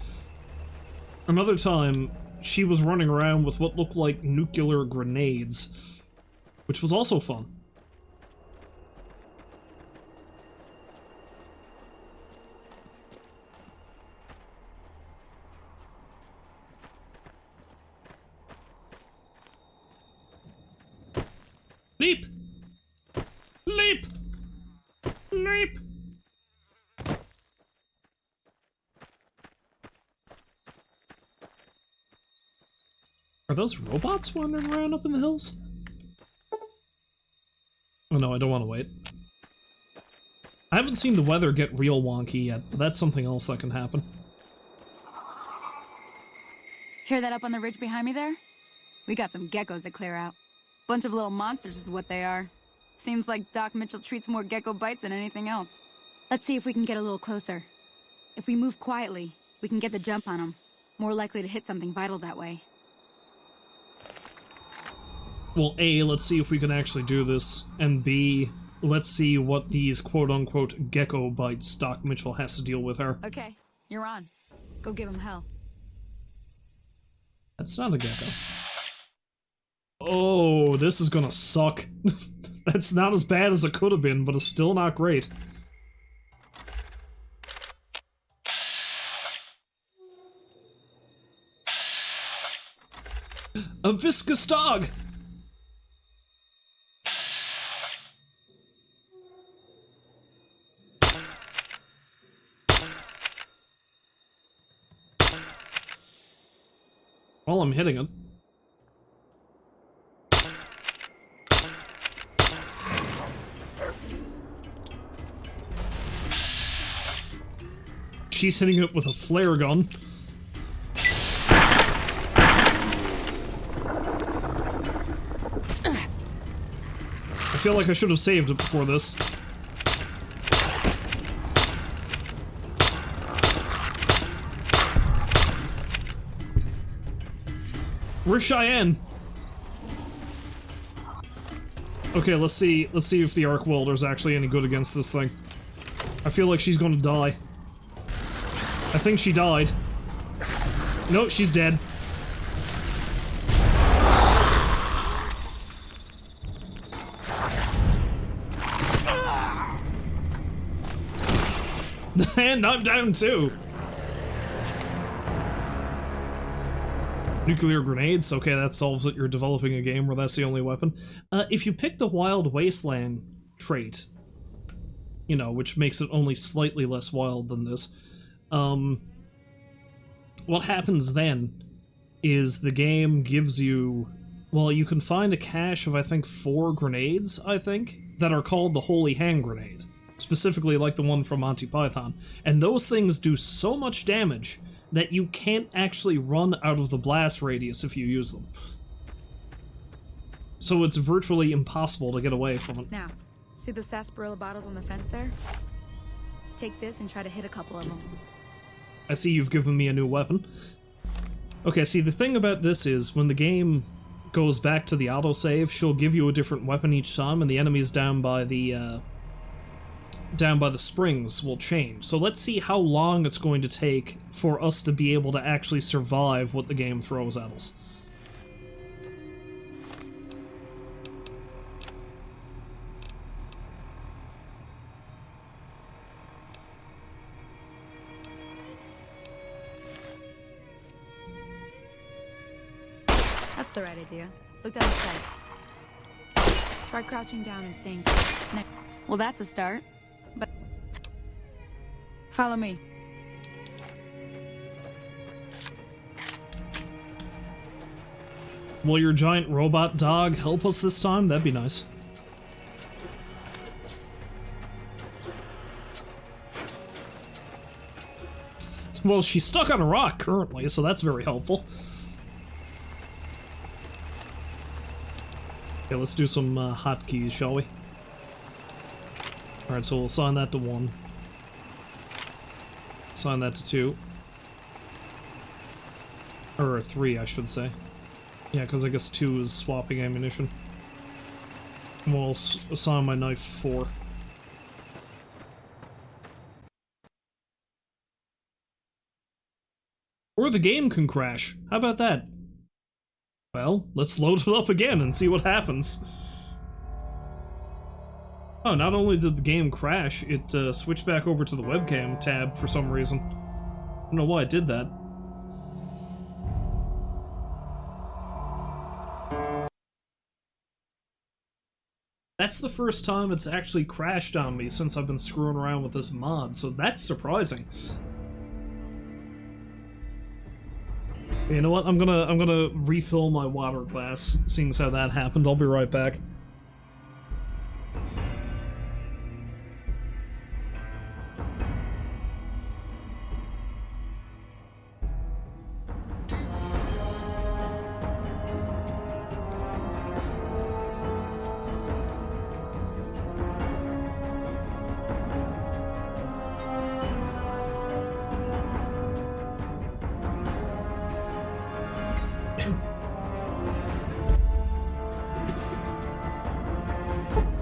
Another time, she was running around with what looked like nuclear grenades, which was also fun. Leap! Leap! Leap! Are those robots wandering around up in the hills? Oh no, I don't want to wait. I haven't seen the weather get real wonky yet, but that's something else that can happen. Hear that up on the ridge behind me there? We got some geckos to clear out. Bunch of little monsters is what they are. Seems like Doc Mitchell treats more gecko bites than anything else. Let's see if we can get a little closer. If we move quietly, we can get the jump on them. More likely to hit something vital that way. Well, A, let's see if we can actually do this, and B, let's see what these quote-unquote gecko bites Doc Mitchell has to deal with are. Okay, you're on. Go give him hell. That's not a gecko. Oh, this is gonna suck. That's not as bad as it could have been, but it's still not great. A viscous dog! Well, I'm hitting it. She's hitting it with a flare gun. I feel like I should have saved it before this. Where's Cheyenne? Okay, let's see if the arc welder's actually any good against this thing. I feel like she's gonna die. I think she died. Nope, she's dead. And I'm down too. Nuclear grenades? Okay, that solves it. You're developing a game where that's the only weapon. If you pick the Wild Wasteland trait, you know, which makes it only slightly less wild than this, what happens then is the game gives you, well, you can find a cache of, I think, 4 grenades, I think, that are called the Holy Hand Grenade. Specifically like the one from Monty Python. And those things do so much damage that you can't actually run out of the blast radius if you use them. So it's virtually impossible to get away from it. Now, see the sarsaparilla bottles on the fence there? Take this and try to hit a couple of them. I see you've given me a new weapon. Okay, see, the thing about this is, when the game goes back to the autosave, she'll give you a different weapon each time, and the enemies down by the springs will change. So let's see how long it's going to take for us to be able to actually survive what the game throws at us. That's the right idea. Look down the sight. Try crouching down and staying still. Well, that's a start. But follow me. Will your giant robot dog help us this time? That'd be nice. Well, she's stuck on a rock currently, so that's very helpful. Okay, let's do some hotkeys, shall we? Alright, so we'll assign that to 1. Assign that to 2. Or 3, I should say. Yeah, because I guess 2 is swapping ammunition. And we'll assign my knife to 4. Or the game can crash. How about that? Well, let's load it up again and see what happens. Oh, not only did the game crash, it switched back over to the webcam tab for some reason. I don't know why it did that. That's the first time it's actually crashed on me since I've been screwing around with this mod, so that's surprising. You know what? I'm gonna refill my water glass, seeing as how that happened. I'll be right back.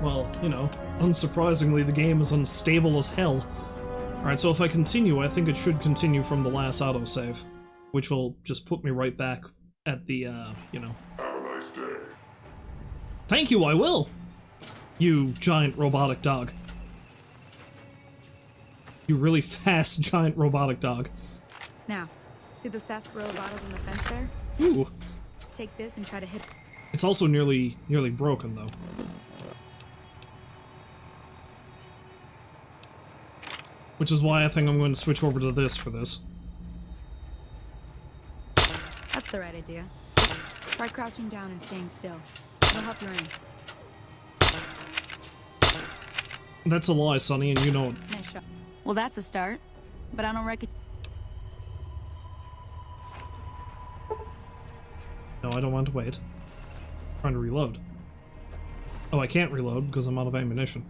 Well, you know, unsurprisingly, the game is unstable as hell. Alright, so if I continue, I think it should continue from the last autosave, which will just put me right back at the, you know. Thank you, I will! You giant robotic dog. You really fast giant robotic dog. Now, see the sarsaparilla bottles on the fence there? Ooh. Take this and try to hit... It's also nearly broken, though. Which is why I think I'm going to switch over to this for this. That's the right idea. Try crouching down and staying still. It'll help your aim. That's a lie, Sonny, and you know it. Nice shot. Well, that's a start. But I don't reckon... No, I don't want to wait. I'm trying to reload. Oh, I can't reload because I'm out of ammunition.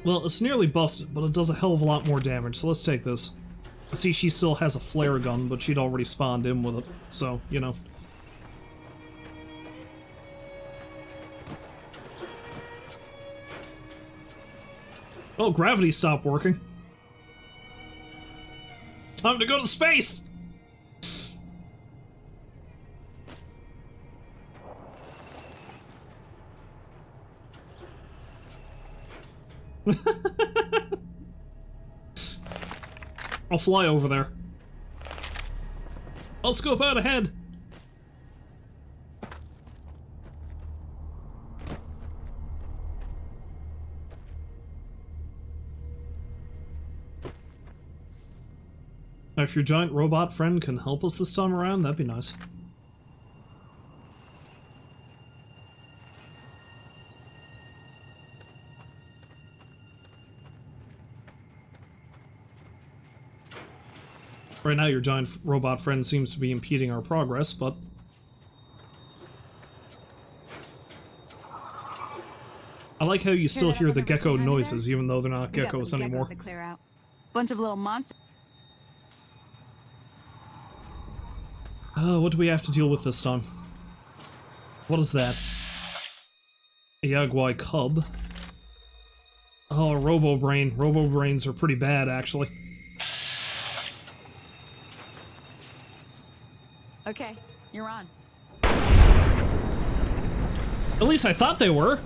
Well, it's nearly busted, but it does a hell of a lot more damage, so let's take this. I see she still has a flare gun, but she'd already spawned in with it, so, you know. Oh, gravity stopped working. Time to go to space! I'll fly over there. I'll scope out ahead. Now, if your giant robot friend can help us this time around, that'd be nice. Right now, your giant robot friend seems to be impeding our progress, but... I like how you still hear the gecko noises, even though they're not geckos anymore. To clear out. Bunch of little monsters. Oh, what do we have to deal with this time? What is that? A Yaguai cub. Oh, a Robo-Brain. Robo-Brains are pretty bad, actually. Okay, you're on. At least I thought they were.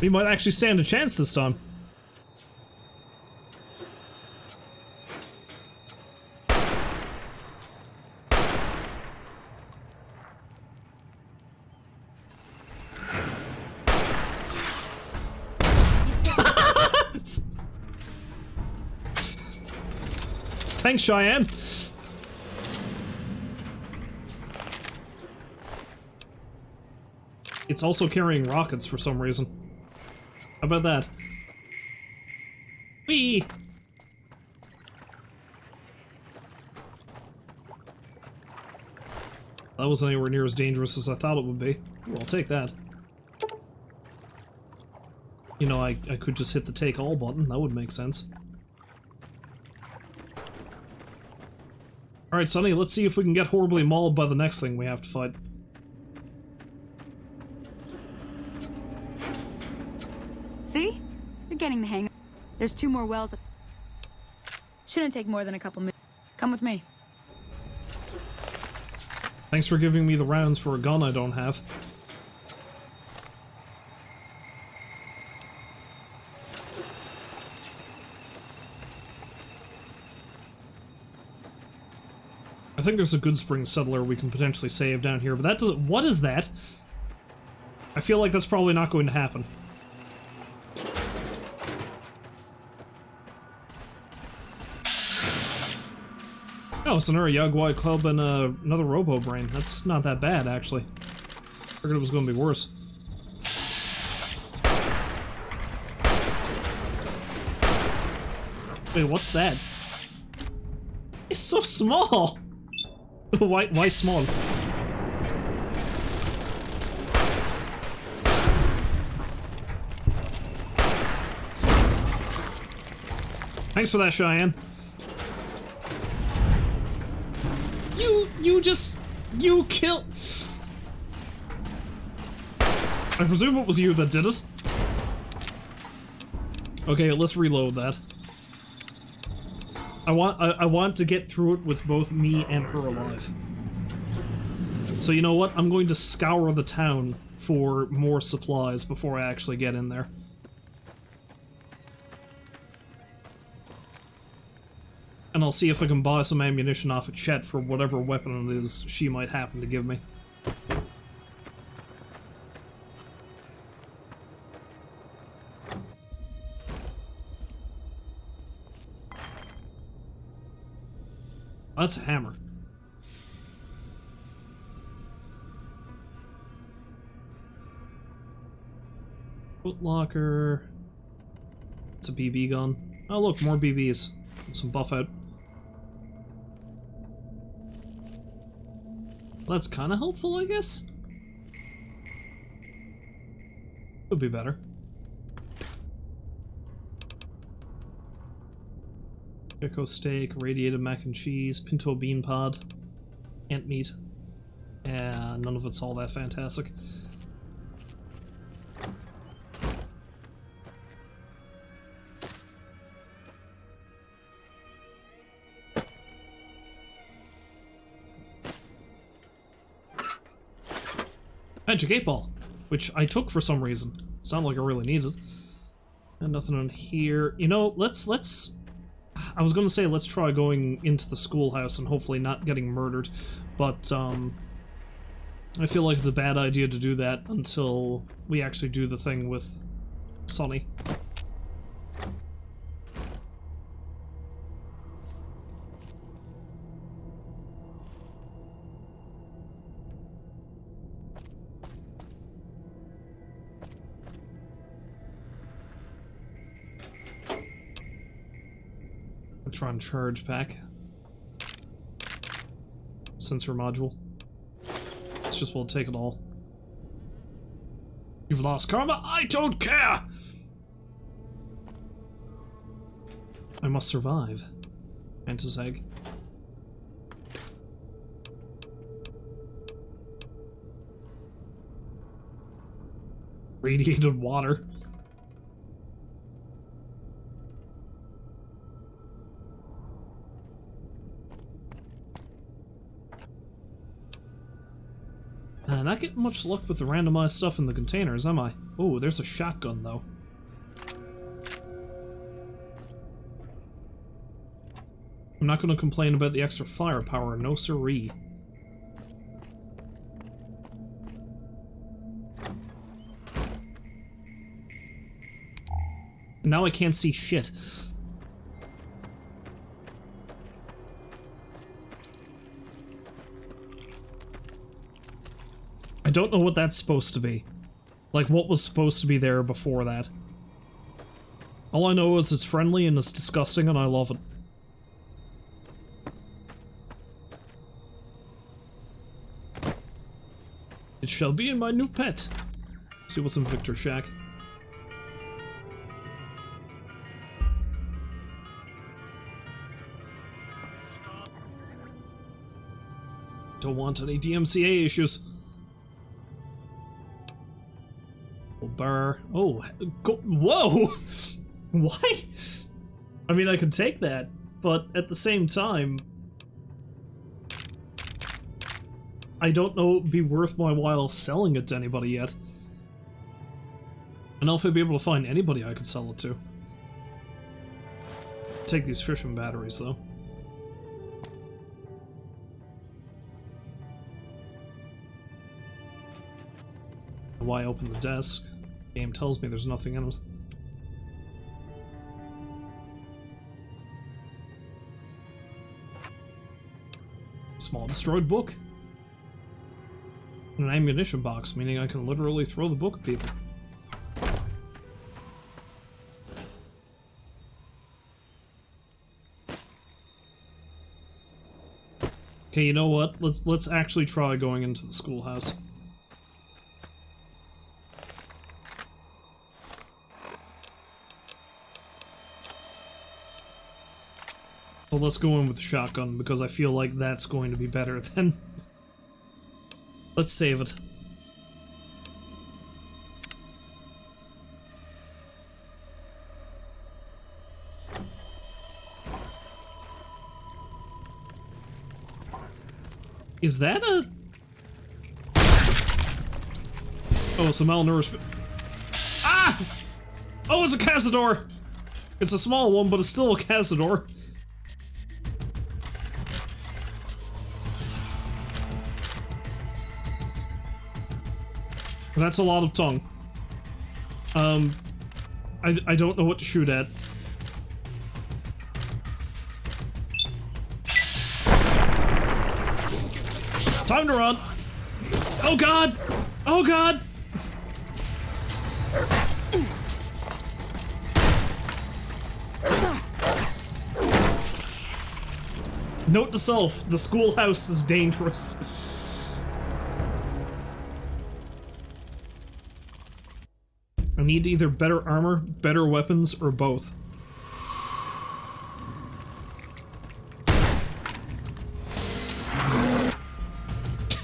We might actually stand a chance this time. Thanks, Cheyenne. It's also carrying rockets for some reason. How about that? Whee! That wasn't anywhere near as dangerous as I thought it would be. Well, I'll take that. You know, I could just hit the take all button. That would make sense. Alright, Sonny, let's see if we can get horribly mauled by the next thing we have to fight. See? You're getting the hang of it. There's 2 more wells. Shouldn't take more than a couple minutes. Come with me. Thanks for giving me the rounds for a gun I don't have. I think there's a Goodsprings settler we can potentially save down here, but that doesn't... What is that? I feel like that's probably not going to happen. Oh, it's another Yaguai Club and another Robo-Brain. That's not that bad, actually. I figured it was going to be worse. Wait, what's that? It's so small! Why small? Thanks for that, Cheyenne. You killed... I presume it was you that did it. Okay, let's reload that. I want to get through it with both me and her alive. So you know what? I'm going to scour the town for more supplies before I actually get in there. And I'll see if I can buy some ammunition off of Chet for whatever weapon it is she might happen to give me. That's a hammer. Footlocker. It's a BB gun. Oh look, more BBs. And some buff out. Well, that's kind of helpful, I guess. Could be better. Gecko steak, radiated mac and cheese, pinto bean pod, ant meat. Yeah, none of it's all that fantastic. Magic 8 Ball, which I took for some reason. Sounded like I really needed. And nothing in here. You know, let's I was gonna say let's try going into the schoolhouse and hopefully not getting murdered, but I feel like it's a bad idea to do that until we actually do the thing with Sonny. Securitron charge pack. Sensor module. It's just we'll take it all. You've lost karma? I don't care! I must survive. Mantis egg. Radiated water. Not getting much luck with the randomized stuff in the containers, am I? Oh, there's a shotgun, though. I'm not going to complain about the extra firepower, no siree. And now I can't see shit. I don't know what that's supposed to be. Like, what was supposed to be there before that. All I know is it's friendly and it's disgusting and I love it. It shall be in my new pet. Let's see what's in Victor's shack. Don't want any DMCA issues. Bar. Oh, whoa! Why? I mean, I could take that, but at the same time, I don't know it'd be worth my while selling it to anybody yet. I don't know if I'd be able to find anybody I could sell it to. Take these fission batteries, though. Why open the desk? Game tells me there's nothing in it. Small destroyed book. And an ammunition box, meaning I can literally throw the book at people. Okay, you know what? Let's actually try going into the schoolhouse. Well, let's go in with the shotgun, because I feel like that's going to be better than... Let's save it. Is that a... Oh, it's a malnourishment. Ah! Oh, it's a Cazador! It's a small one, but it's still a Cazador. That's a lot of tongue. I don't know what to shoot at. Time to run! Oh god! Oh god! Note to self, the schoolhouse is dangerous. I need either better armor, better weapons, or both.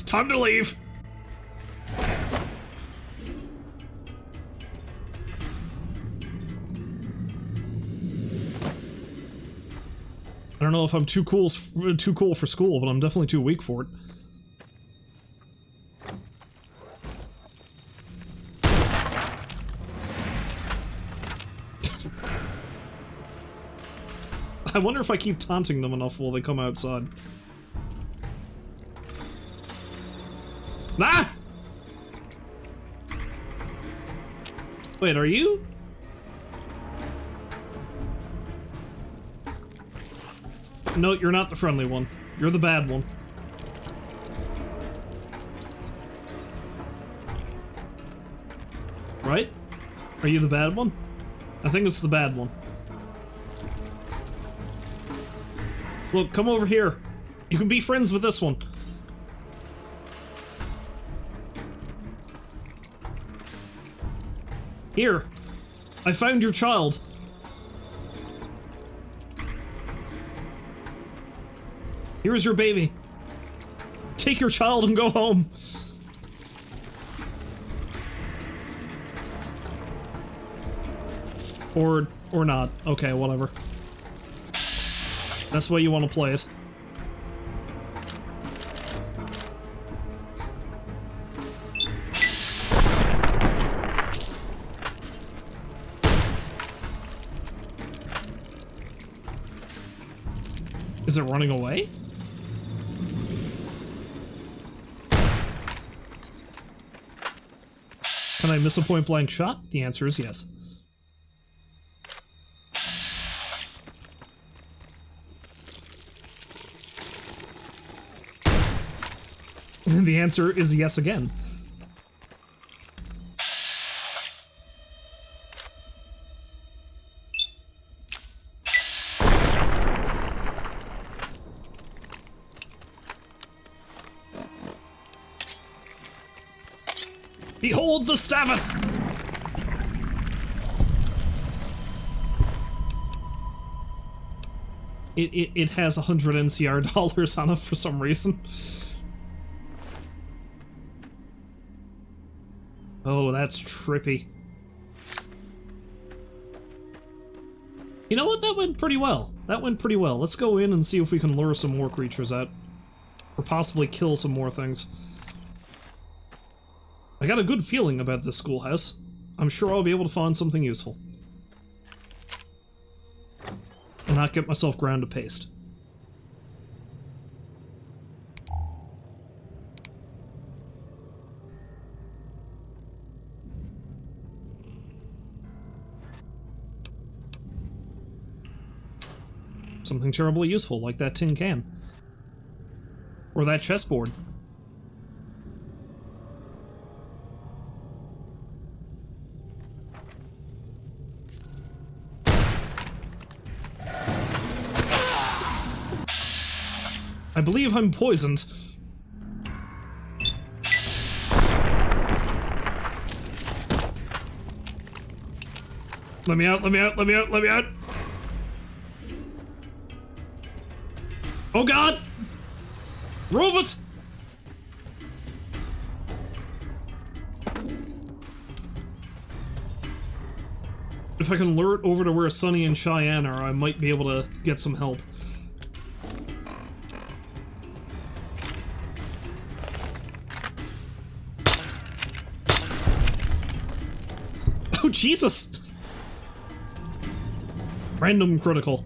Time to leave! I don't know if I'm too cool for school, but I'm definitely too weak for it. I wonder if I keep taunting them enough while they come outside. Ah! Wait, are you? No, you're not the friendly one. You're the bad one. Right? Are you the bad one? I think it's the bad one. Look, come over here. You can be friends with this one. Here. I found your child. Here's your baby. Take your child and go home. Or not. Okay, whatever. That's the way you want to play it. Is it running away? Can I miss a point-blank shot? The answer is yes. The answer is yes again. Behold the Stabbeth! It has 100 NCR dollars on it for some reason. Oh, that's trippy. You know what? That went pretty well. That went pretty well. Let's go in and see if we can lure some more creatures out. Or possibly kill some more things. I got a good feeling about this schoolhouse. I'm sure I'll be able to find something useful. And not get myself ground to paste. Something terribly useful, like that tin can. Or that chessboard. I believe I'm poisoned. Let me out, let me out, let me out, let me out! Oh god! Robot! If I can lure it over to where Sunny and Cheyenne are, I might be able to get some help. Oh, Jesus! Random critical.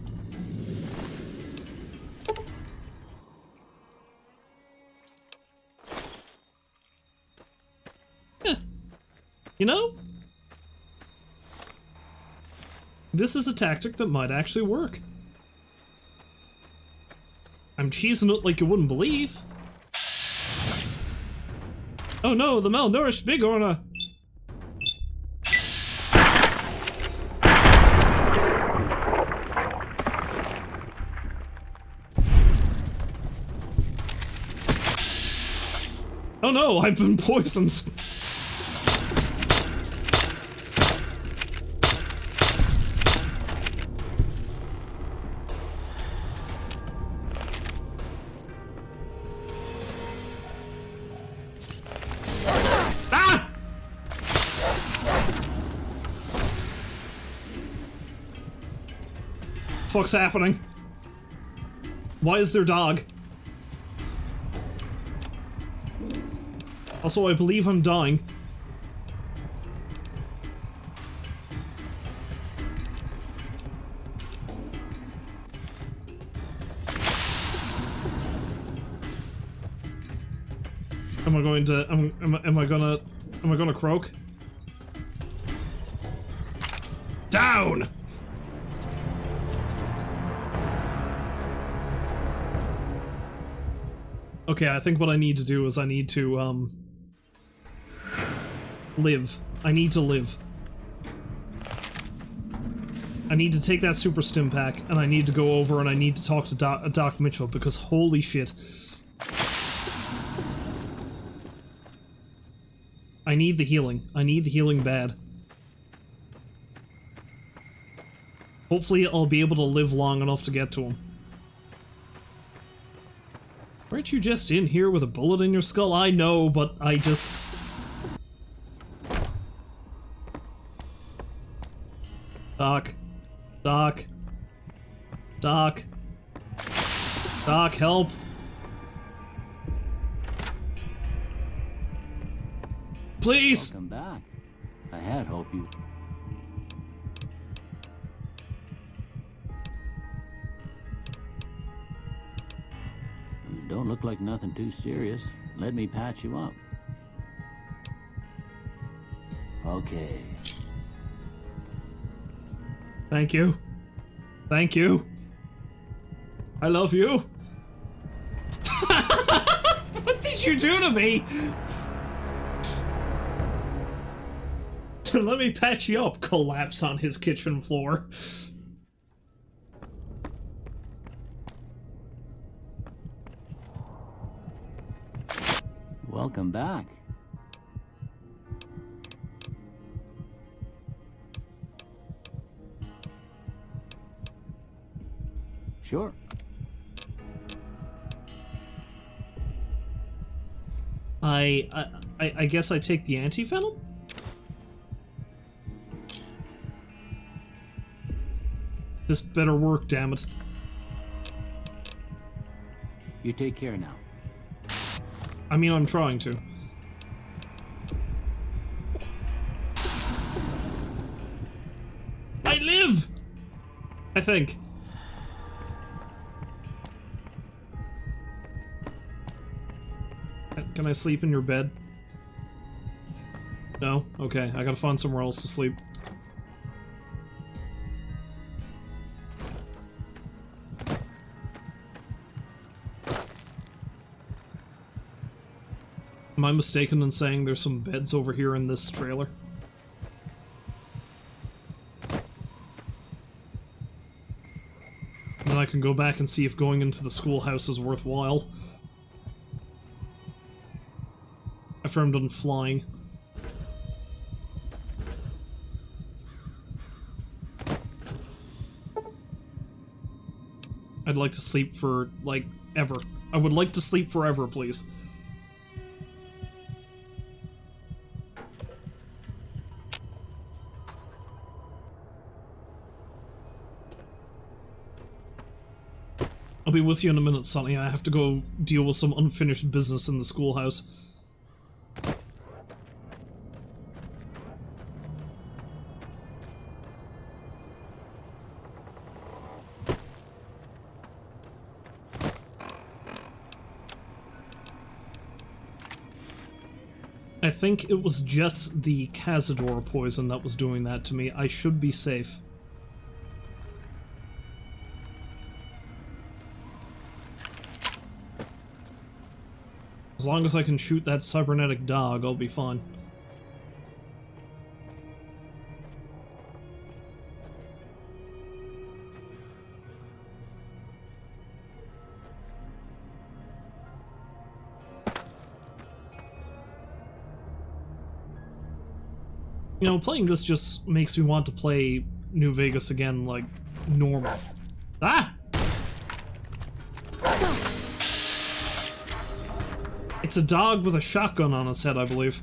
Yeah. You know? This is a tactic that might actually work. I'm cheesing it like you wouldn't believe. Oh no, the malnourished bigorna! Oh no, I've been poisoned! Ah! Fuck's happening? Why is there dog? Also, I believe I'm dying. Am I going to? Am I gonna croak? Down. Okay, I think what I need to do is I need to live. I need to live. I need to take that super stim pack, and I need to go over and I need to talk to Doc Mitchell, because holy shit. I need the healing. I need the healing bad. Hopefully I'll be able to live long enough to get to him. Weren't you just in here with a bullet in your skull? I know, but I just... Doc. Doc. Doc. Doc, help. Please! Welcome back. I had hoped you... You don't look like nothing too serious. Let me patch you up. Okay. Thank you. Thank you. I love you. What did you do to me? Let me patch you up. Collapse on his kitchen floor. Welcome back. Sure. I guess I take the anti-venom? This better work, damn it. You take care now. I mean, I'm trying to. I live! I think. Can I sleep in your bed? No? Okay, I gotta find somewhere else to sleep. Am I mistaken in saying there's some beds over here in this trailer? Then I can go back and see if going into the schoolhouse is worthwhile. After I'm done flying. I'd like to sleep for, like, ever. I would like to sleep forever, please. I'll be with you in a minute, Sonny. I have to go deal with some unfinished business in the schoolhouse. I think it was just the Cazador poison that was doing that to me. I should be safe. As long as I can shoot that cybernetic dog, I'll be fine. You know, playing this just makes me want to play New Vegas again, like, normal. Ah! It's a dog with a shotgun on its head, I believe.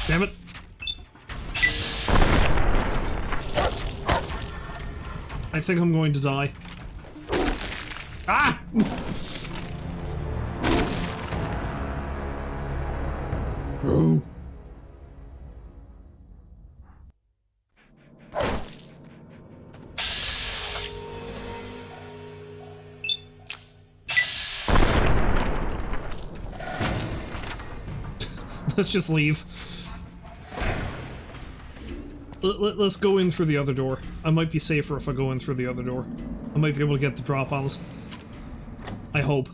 Damn it. I think I'm going to die. Ah! Oh. Let's just leave. Let's go in through the other door. I might be safer if I go in through the other door. I might be able to get the drop on us. I hope.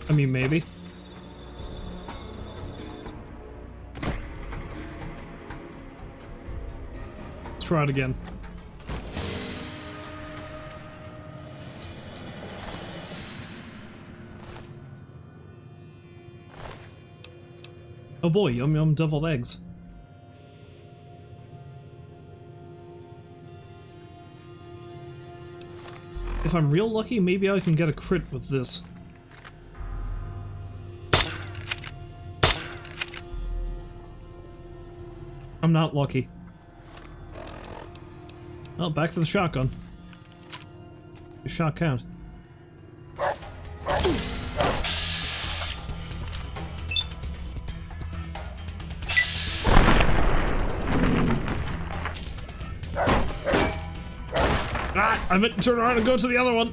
I mean, maybe. Let's try it again. Oh boy, yum yum deviled eggs. If I'm real lucky, maybe I can get a crit with this. I'm not lucky. Well, back to the shotgun. The shot count. Ah! I meant to turn around and go to the other one.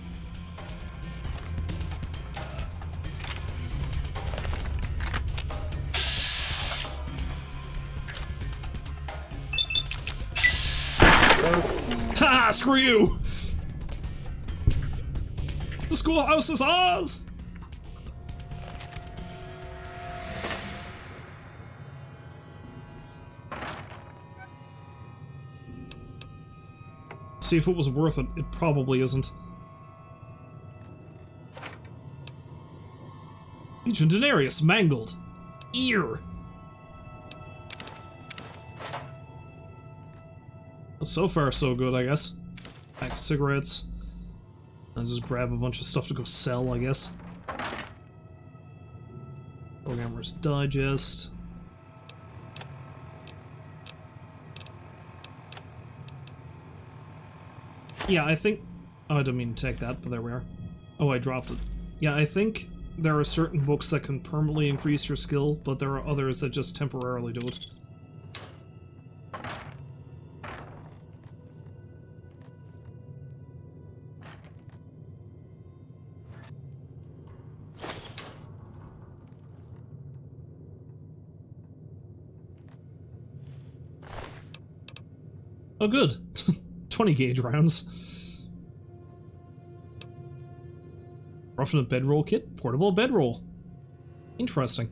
Ha! Screw you! The schoolhouse is ours! See, if it was worth it, it probably isn't. Ancient Denarius, mangled. Ear! So far, so good, I guess. Pack of cigarettes. I'll just grab a bunch of stuff to go sell, I guess. Programmer's Digest. Yeah, I think... Oh, I didn't mean to take that, but there we are. Oh, I dropped it. Yeah, I think there are certain books that can permanently increase your skill, but there are others that just temporarily do it. Oh, good. 20 gauge rounds. Roughen a bedroll kit? Portable bedroll. Interesting.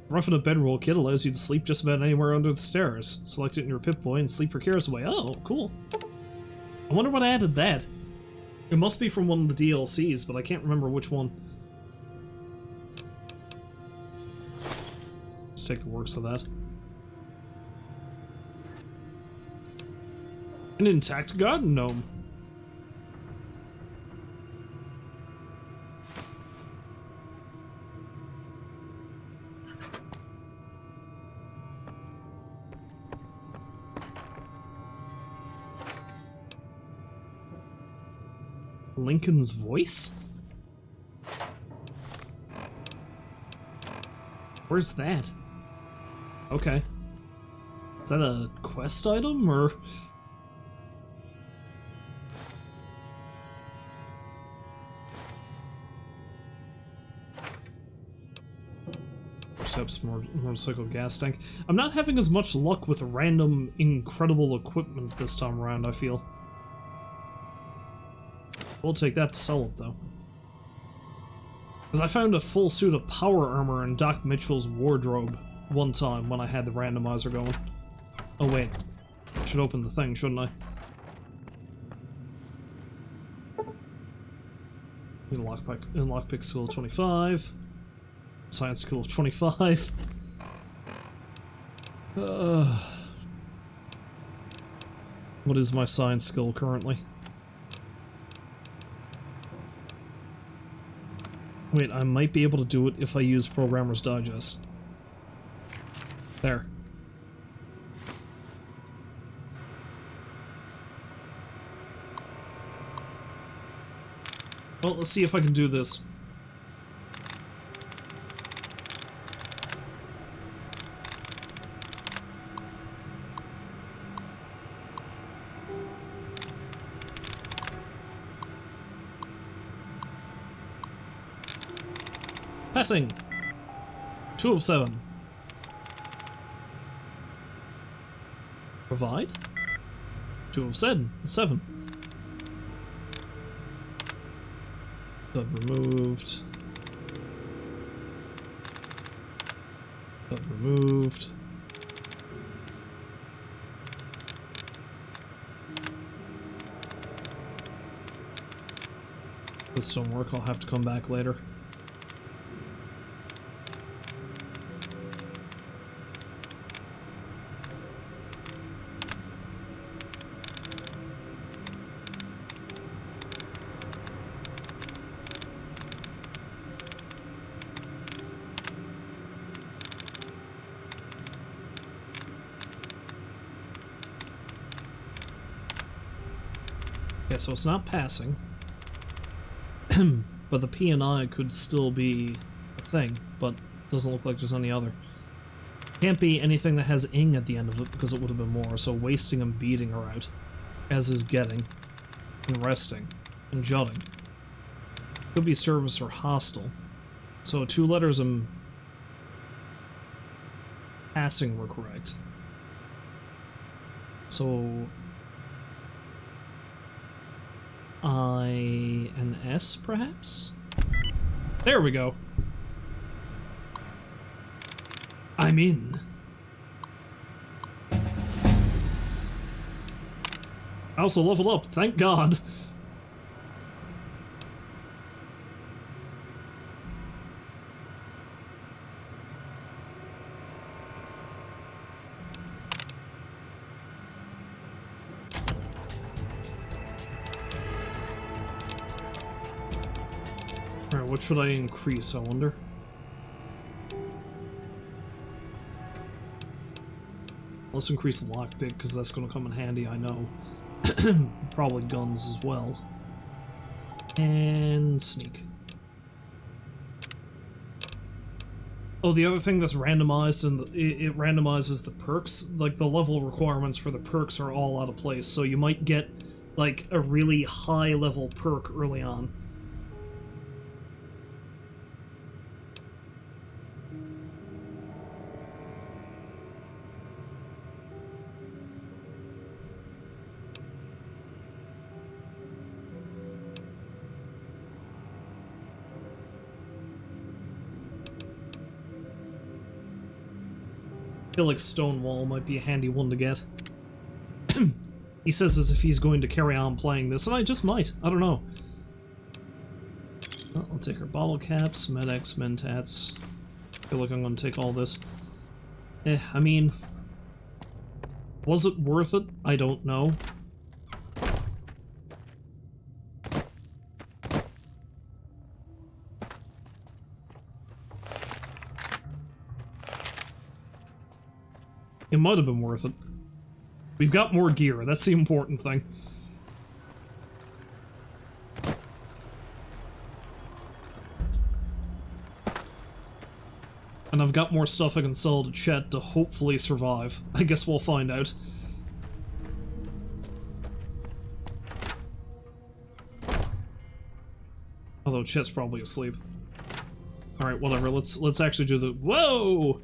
Roughen a bedroll kit allows you to sleep just about anywhere under the stairs. Select it in your Pip-Boy and sleep your cares away. Oh, cool. I wonder what added that. It must be from one of the DLCs, but I can't remember which one. Let's take the works of that. An intact garden gnome. Lincoln's voice? Where's that? Okay. Is that a quest item, or...? Steps, motorcycle gas tank. I'm not having as much luck with random incredible equipment this time around, I feel. We'll take that to sell it, though. Because I found a full suit of power armor in Doc Mitchell's wardrobe one time when I had the randomizer going. Oh wait, I should open the thing, shouldn't I? Lockpick skill 25. Science skill of 25. What is my science skill currently? Wait, I might be able to do it if I use Programmer's Digest. There. Well, let's see if I can do this. Passing! 2 of 7. Provide? 2 of 7. 7. Sub removed. Sub removed. This don't work, I'll have to come back later. Okay, so it's not passing. But the P&I could still be a thing, but doesn't look like there's any other. Can't be anything that has ing at the end of it, because it would have been more, so wasting and beating her out. As is getting. And resting. And jutting. Could be service or hostile. So 2 letters and passing were correct. So... I and S, perhaps? There we go. I'm in. I also leveled up, thank God. Alright, what should I increase, I wonder? Let's increase lockpick, because that's going to come in handy, I know. Probably guns as well. And sneak. Oh, the other thing that's randomized, and it randomizes the perks. Like, the level requirements for the perks are all out of place, so you might get, like, a really high-level perk early on. I feel like Stonewall might be a handy one to get. He says as if he's going to carry on playing this, and I just might. I don't know. Well, I'll take our bottle caps, Med-X, Mentats. I feel like I'm going to take all this. I mean... Was it worth it? I don't know. It might have been worth it. We've got more gear, that's the important thing. And I've got more stuff I can sell to Chet to hopefully survive. I guess we'll find out. Although Chet's probably asleep. Alright, whatever, let's actually do the— whoa!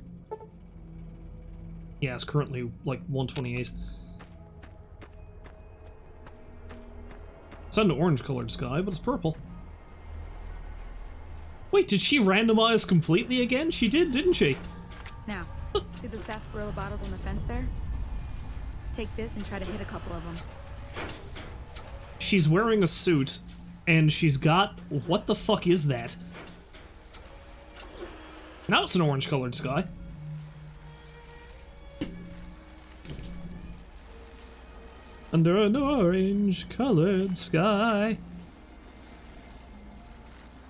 Yeah, it's currently like 128. It's an orange-colored sky, but it's purple. Wait, did she randomize completely again? She did, didn't she? Now, see the sarsaparilla bottles on the fence there? Take this and try to hit a couple of them. She's wearing a suit, and she's got— what the fuck is that? Now it's an orange-colored sky. Under an orange-colored sky.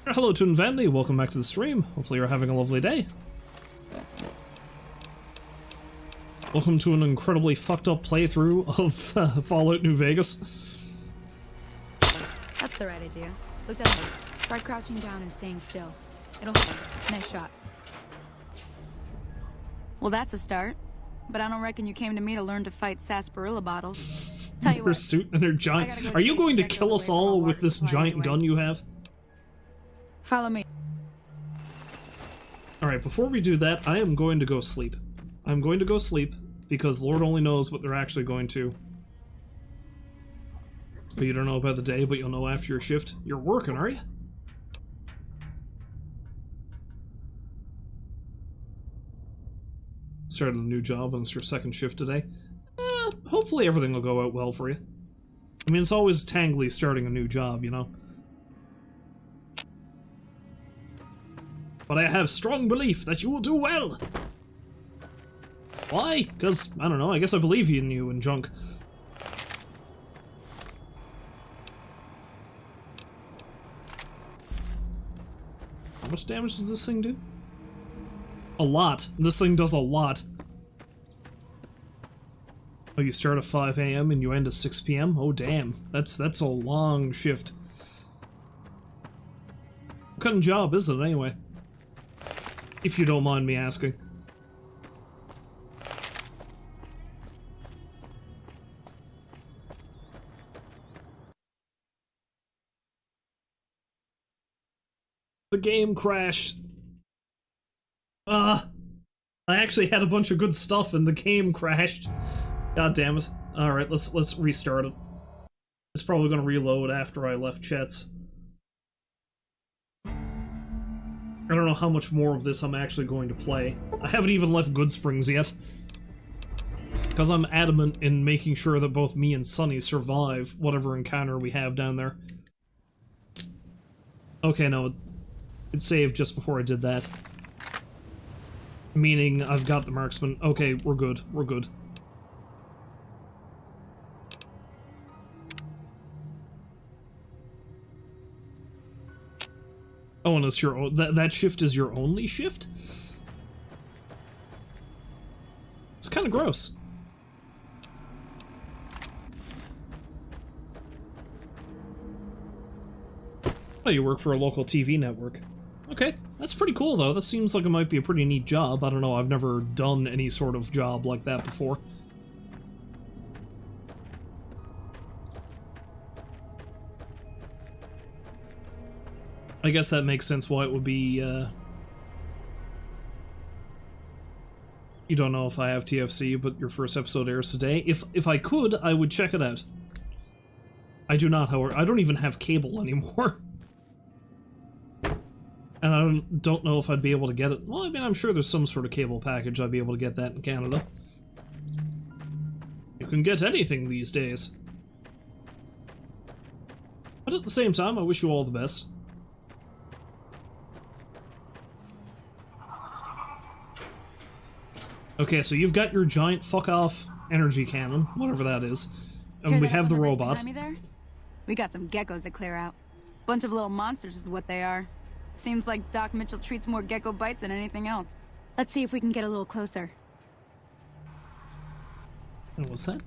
Hello, Toon Vandy. Welcome back to the stream. Hopefully you're having a lovely day. Welcome to an incredibly fucked up playthrough of Fallout New Vegas. That's the right idea. Look down there. Try crouching down and staying still. It'll help. Nice shot. Well, that's a start. But I don't reckon you came to me to learn to fight sarsaparilla bottles. Tell you Her what, suit and her giant— go are you chase going to geckos kill us away from all our with water this supply giant anyway. gun you have? Follow me. Alright, before we do that, I am going to go sleep. I'm going to go sleep, because Lord only knows what they're actually going to. But you don't know about the day, but you'll know after your shift. You're working, are you? Started a new job, and it's your second shift today. Hopefully everything will go out well for you. I mean, it's always tangly starting a new job, you know? But I have strong belief that you will do well! Why? Because, I don't know, I guess I believe in you and junk. How much damage does this thing do? A lot. This thing does a lot. Oh, you start at 5 AM and you end at 6 PM? Oh, damn. That's a long shift. What kind of job is it, anyway? If you don't mind me asking. The game crashed. I actually had a bunch of good stuff and the game crashed. God damn it. Alright, let's restart it. It's probably gonna reload after I left Chet's. I don't know how much more of this I'm actually going to play. I haven't even left Goodsprings yet. Because I'm adamant in making sure that both me and Sunny survive whatever encounter we have down there. Okay, no. It saved just before I did that. Meaning, I've got the marksman. Okay, we're good. We're good. Oh, and it's your that shift is your only shift? It's kind of gross. Oh, you work for a local TV network. Okay, that's pretty cool though. That seems like it might be a pretty neat job. I don't know, I've never done any sort of job like that before. I guess that makes sense why it would be, you don't know if I have TFC, but your first episode airs today. If I could, I would check it out. I do not, however. I don't even have cable anymore. And I don't know if I'd be able to get it. Well, I mean, I'm sure there's some sort of cable package I'd be able to get that in Canada. You can get anything these days. But at the same time, I wish you all the best. Okay, so you've got your giant fuck-off energy cannon, whatever that is. And we have the robot. We got some geckos to clear out. Bunch of little monsters is what they are. Seems like Doc Mitchell treats more gecko bites than anything else. Let's see if we can get a little closer. What was that?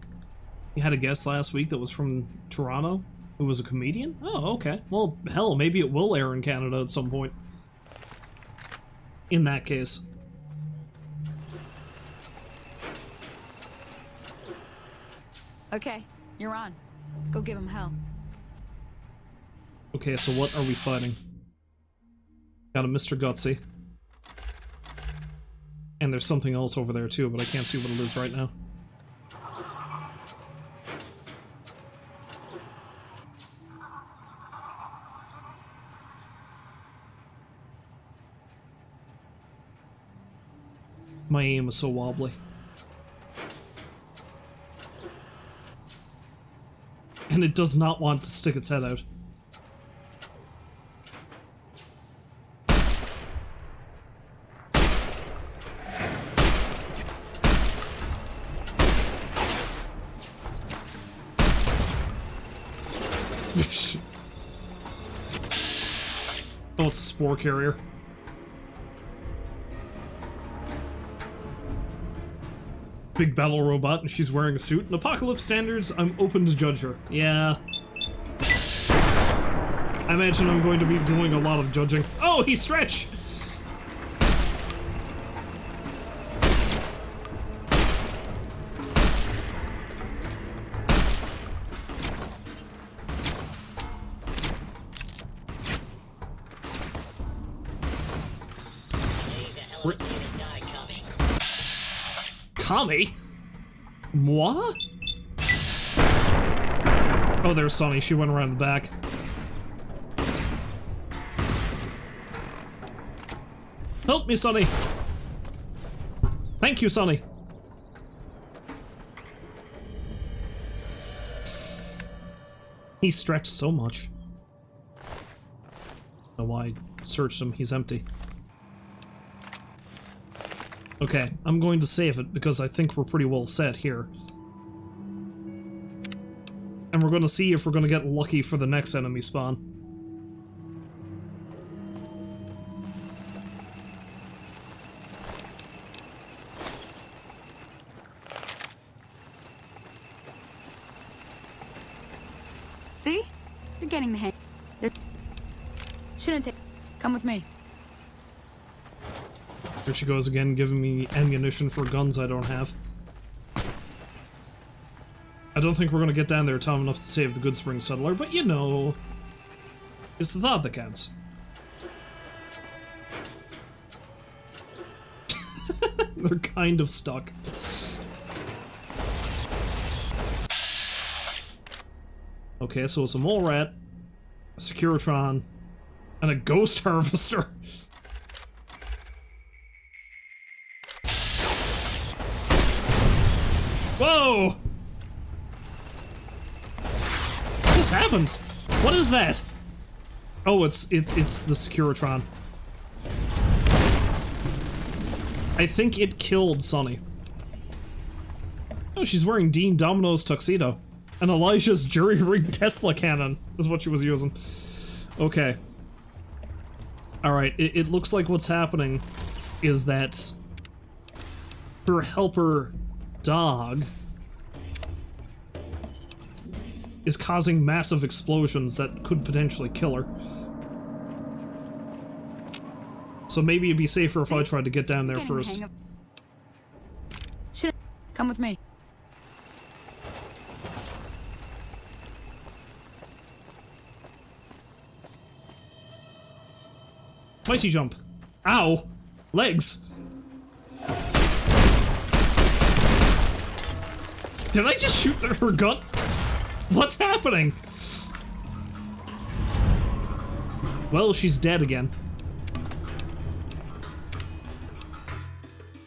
You had a guest last week that was from Toronto? Who was a comedian? Oh, okay. Well, hell, maybe it will air in Canada at some point. In that case. Okay, you're on. Go give him hell. Okay, so what are we fighting? Got a Mr. Gutsy. And there's something else over there too, but I can't see what it is right now. My aim is so wobbly. And it does not want to stick its head out. Oh, it's a spore carrier. Big battle robot, and she's wearing a suit. In Apocalypse standards, I'm open to judge her. Yeah. I imagine I'm going to be doing a lot of judging. Oh, he stretch! Kami? Moi? Oh, there's Sonny. She went around the back. Help me, Sonny! Thank you, Sonny! He stretched so much. Oh, I searched him. He's empty. Okay, I'm going to save it because I think we're pretty well set here. And we're going to see if we're going to get lucky for the next enemy spawn. See? You're getting the hang. Shouldn't take. Come with me. There she goes again, giving me ammunition for guns I don't have. I don't think we're gonna get down there time enough to save the Goodsprings settler, but you know, it's the thought that counts. They're kind of stuck. Okay, so it's a mole rat, a Securitron, and a ghost harvester. Whoa! What just happened? What is that? Oh, it's the Securitron. I think it killed Sonny. Oh, she's wearing Dean Domino's tuxedo. And Elijah's jury-rigged Tesla cannon is what she was using. Okay. Alright, it looks like what's happening is that her helper dog is causing massive explosions that could potentially kill her. So maybe it'd be safer if I tried to get down there first. Should come with me. Mighty jump. Ow! Legs! Did I just shoot her gun? What's happening? Well, she's dead again.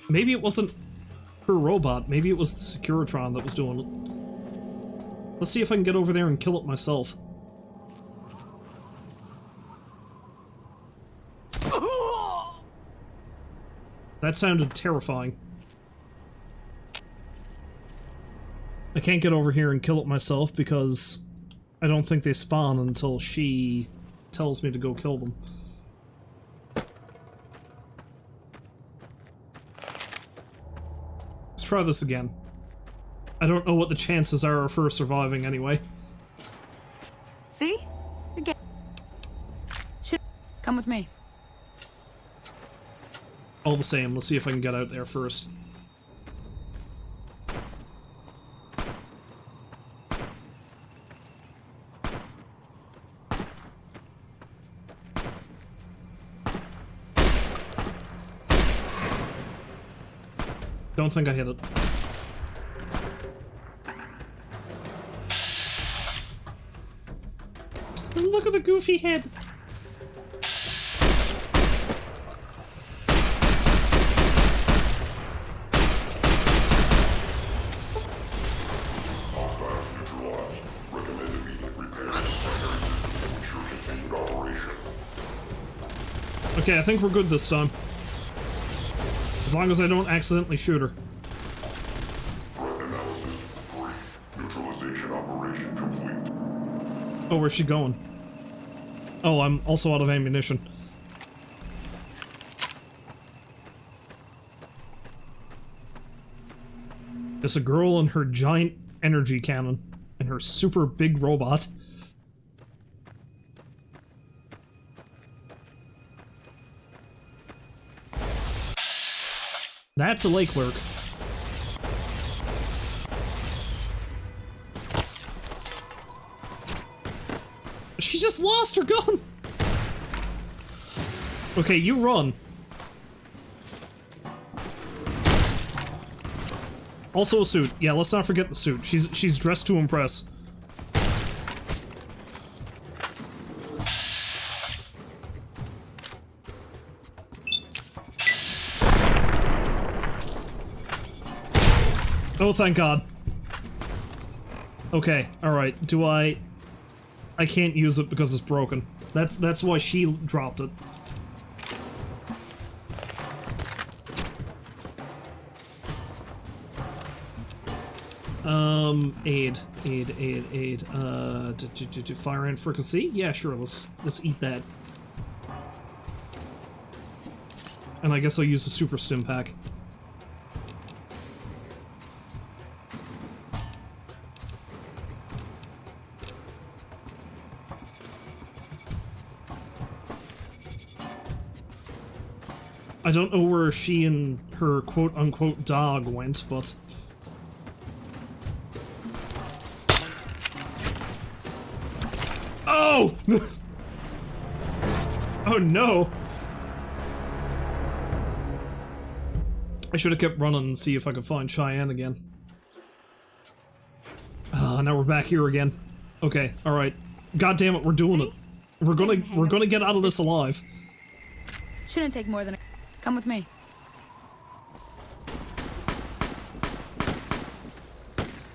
Maybe it wasn't her robot. Maybe it was the Securitron that was doing it. Let's see if I can get over there and kill it myself. That sounded terrifying. I can't get over here and kill it myself because I don't think they spawn until she tells me to go kill them. Let's try this again. I don't know what the chances are of her surviving anyway. See? Again. Should come with me. All the same, let's see if I can get out there first. Don't think I hit it. Look at the goofy head. Okay, I think we're good this time. As long as I don't accidentally shoot her. Oh, where's she going? Oh, I'm also out of ammunition. There's a girl and her giant energy cannon and her super big robot. That's a lake lurk. She just lost her gun! Okay, you run. Also a suit. Yeah, let's not forget the suit. She's dressed to impress. Oh, thank God. Okay, alright. Do I can't use it because it's broken. That's why she dropped it. Aid. Fire and fricassee? Yeah, sure, let's eat that. And I guess I'll use the super stim pack. I don't know where she and her quote-unquote dog went, but... Oh! Oh no! I should have kept running and see if I could find Cheyenne again. Now we're back here again. Okay, alright. God damn it, we're doing it. We're gonna get out of this alive. Shouldn't take more than a... Come with me.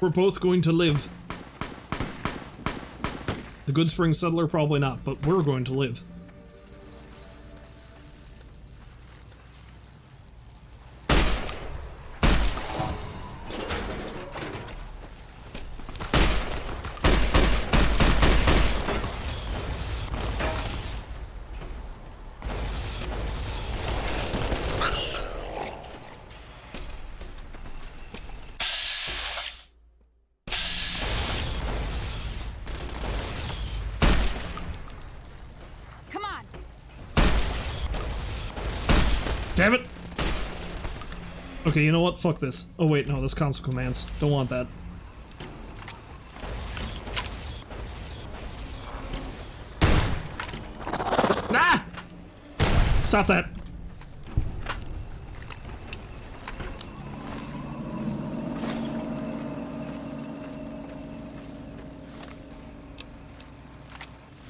We're both going to live. The Goodsprings settler probably not, but we're going to live. Damn it! Okay, you know what? Fuck this. Oh wait, no, this console commands. Don't want that. Ah! Stop that.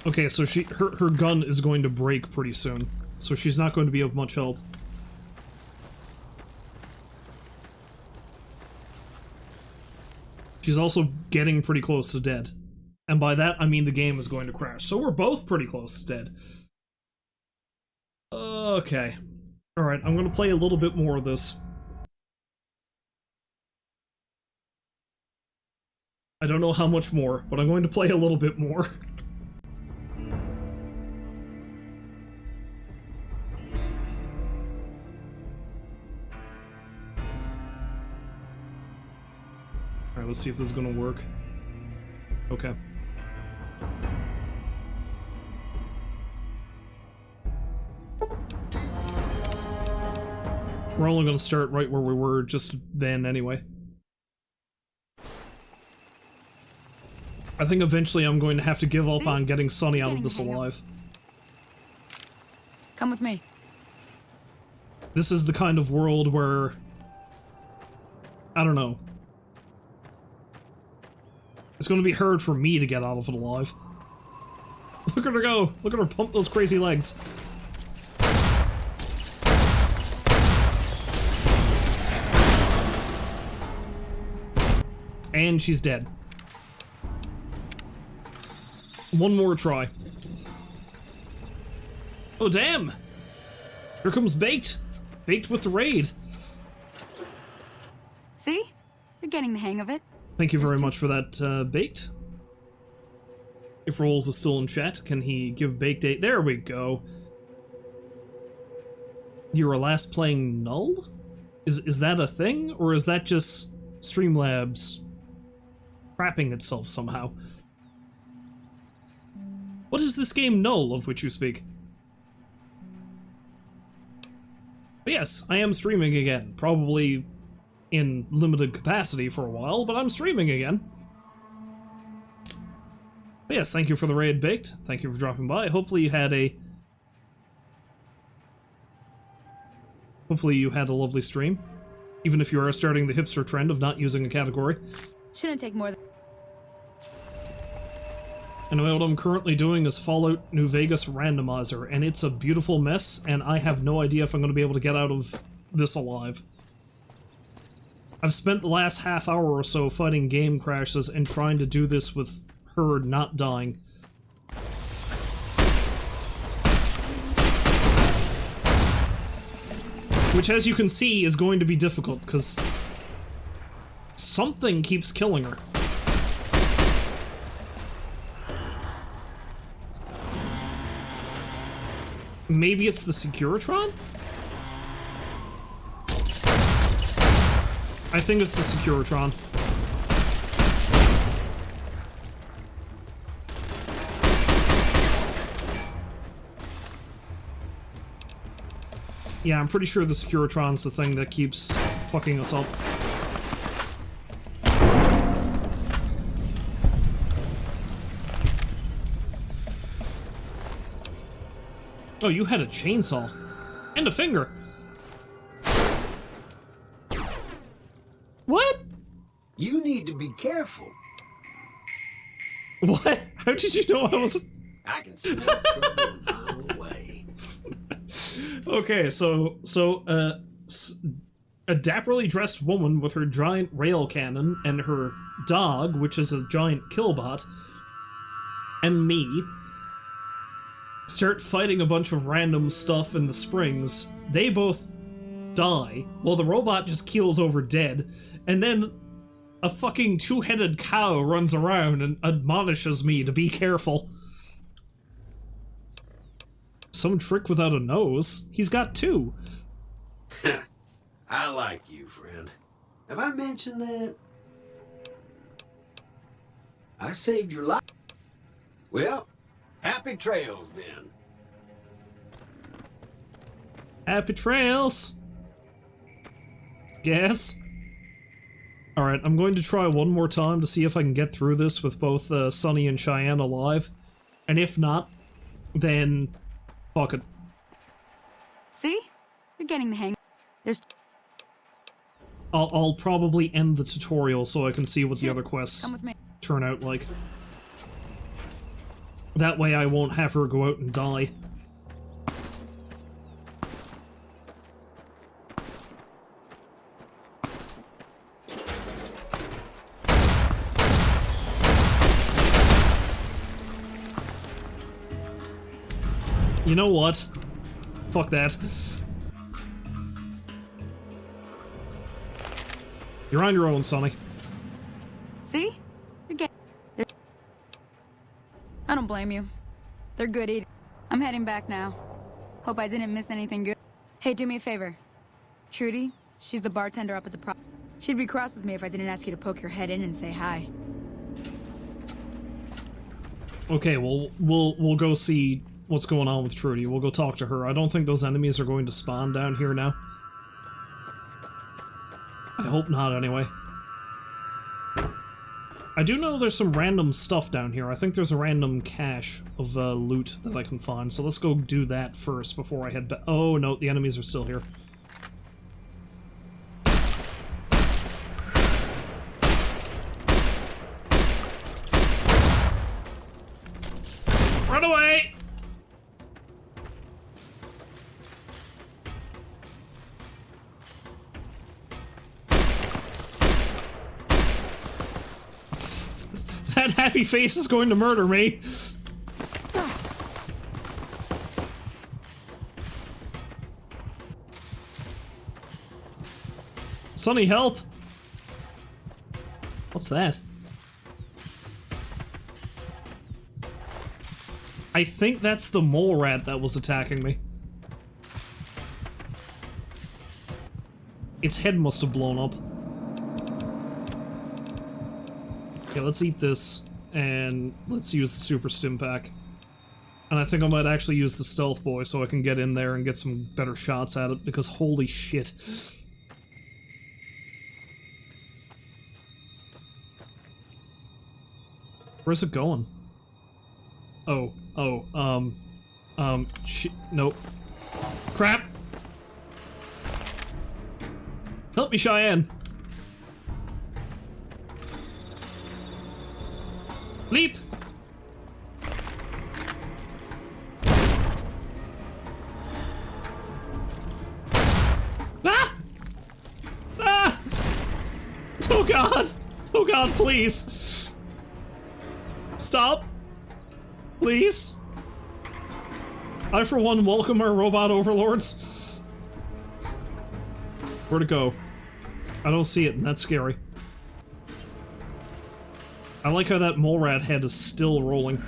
Okay, so her gun is going to break pretty soon. So she's not going to be of much help. She's also getting pretty close to dead. And by that, I mean the game is going to crash. So we're both pretty close to dead. Okay. Alright, I'm gonna play a little bit more of this. I don't know how much more, but I'm going to play a little bit more. Alright, let's see if this is gonna work. Okay. We're only gonna start right where we were just then anyway. I think eventually I'm going to have to give up on getting Sonny out of this alive. Come with me. This is the kind of world where I don't know. It's gonna be hard for me to get out of it alive. Look at her go! Look at her pump those crazy legs. And she's dead. One more try. Oh, damn! Here comes Baked! Baked with the raid. See? You're getting the hang of it. Thank you very much for that, Baked. If Rolls is still in chat, can he give Baked a... There we go. You were last playing Null? Is that a thing? Or is that just Streamlabs crapping itself somehow? What is this game Null of which you speak? But yes, I am streaming again. Probably in limited capacity for a while, but I'm streaming again. But yes, thank you for the raid, Baked. Thank you for dropping by. Hopefully you had a lovely stream. Even if you are starting the hipster trend of not using a category. Shouldn't take more than... Anyway, what I'm currently doing is Fallout New Vegas Randomizer, and it's a beautiful mess, and I have no idea if I'm going to be able to get out of this alive. I've spent the last half hour or so fighting game crashes and trying to do this with her not dying. Which, as you can see, is going to be difficult, because something keeps killing her. Maybe it's the Securitron? I think it's the Securitron. Yeah, I'm pretty sure the Securitron's the thing that keeps fucking us up. Oh, you had a chainsaw. And a finger. What? You need to be careful. What? How did you know I was... I can smell trouble a mile away. Okay, so a dapperly dressed woman with her giant rail cannon and her dog, which is a giant killbot, and me start fighting a bunch of random stuff in the springs. They both die, while the robot just keels over dead, and then a fucking two-headed cow runs around and admonishes me to be careful. Some trick without a nose? He's got two. I like you, friend. Have I mentioned that? I saved your life. Well, happy trails then. Happy trails! Guess. Alright, I'm going to try one more time to see if I can get through this with both Sunny and Cheyenne alive. And if not, then... fuck it. See? You're getting the hang. There's... I'll probably end the tutorial so I can see what the other quests Come with me. turn out like. That way I won't have her go out and die. You know what? Fuck that. You're on your own, Sonny. See? You're getting... I don't blame you. They're good eating. I'm heading back now. Hope I didn't miss anything good. Hey, do me a favor. Trudy, she's the bartender up at the She'd be cross with me if I didn't ask you to poke your head in and say hi. Okay, well, we'll go see what's going on with Trudy. We'll go talk to her. I don't think those enemies are going to spawn down here now. I hope not, anyway. I do know there's some random stuff down here. I think there's a random cache of loot that I can find, so let's go do that first before I head back. Oh, no, the enemies are still here. Run away! That happy face is going to murder me. Sonny, help! What's that? I think that's the mole rat that was attacking me. Its head must have blown up. Okay, let's eat this, and let's use the super stim pack. And I think I might actually use the stealth boy so I can get in there and get some better shots at it, because holy shit. Where's it going? Oh, shit, nope. Crap! Help me, Cheyenne! Leap! Ah! Ah! Oh god! Oh god, please! Stop! Please? I, for one, welcome our robot overlords. Where'd it go? I don't see it, and that's scary. I like how that mole rat head is still rolling.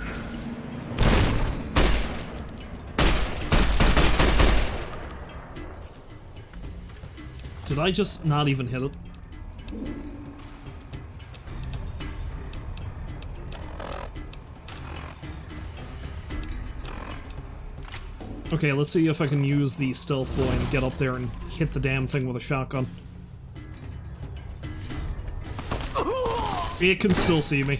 Did I just not even hit it? Okay, let's see if I can use the stealth boy and get up there and hit the damn thing with a shotgun. It can still see me.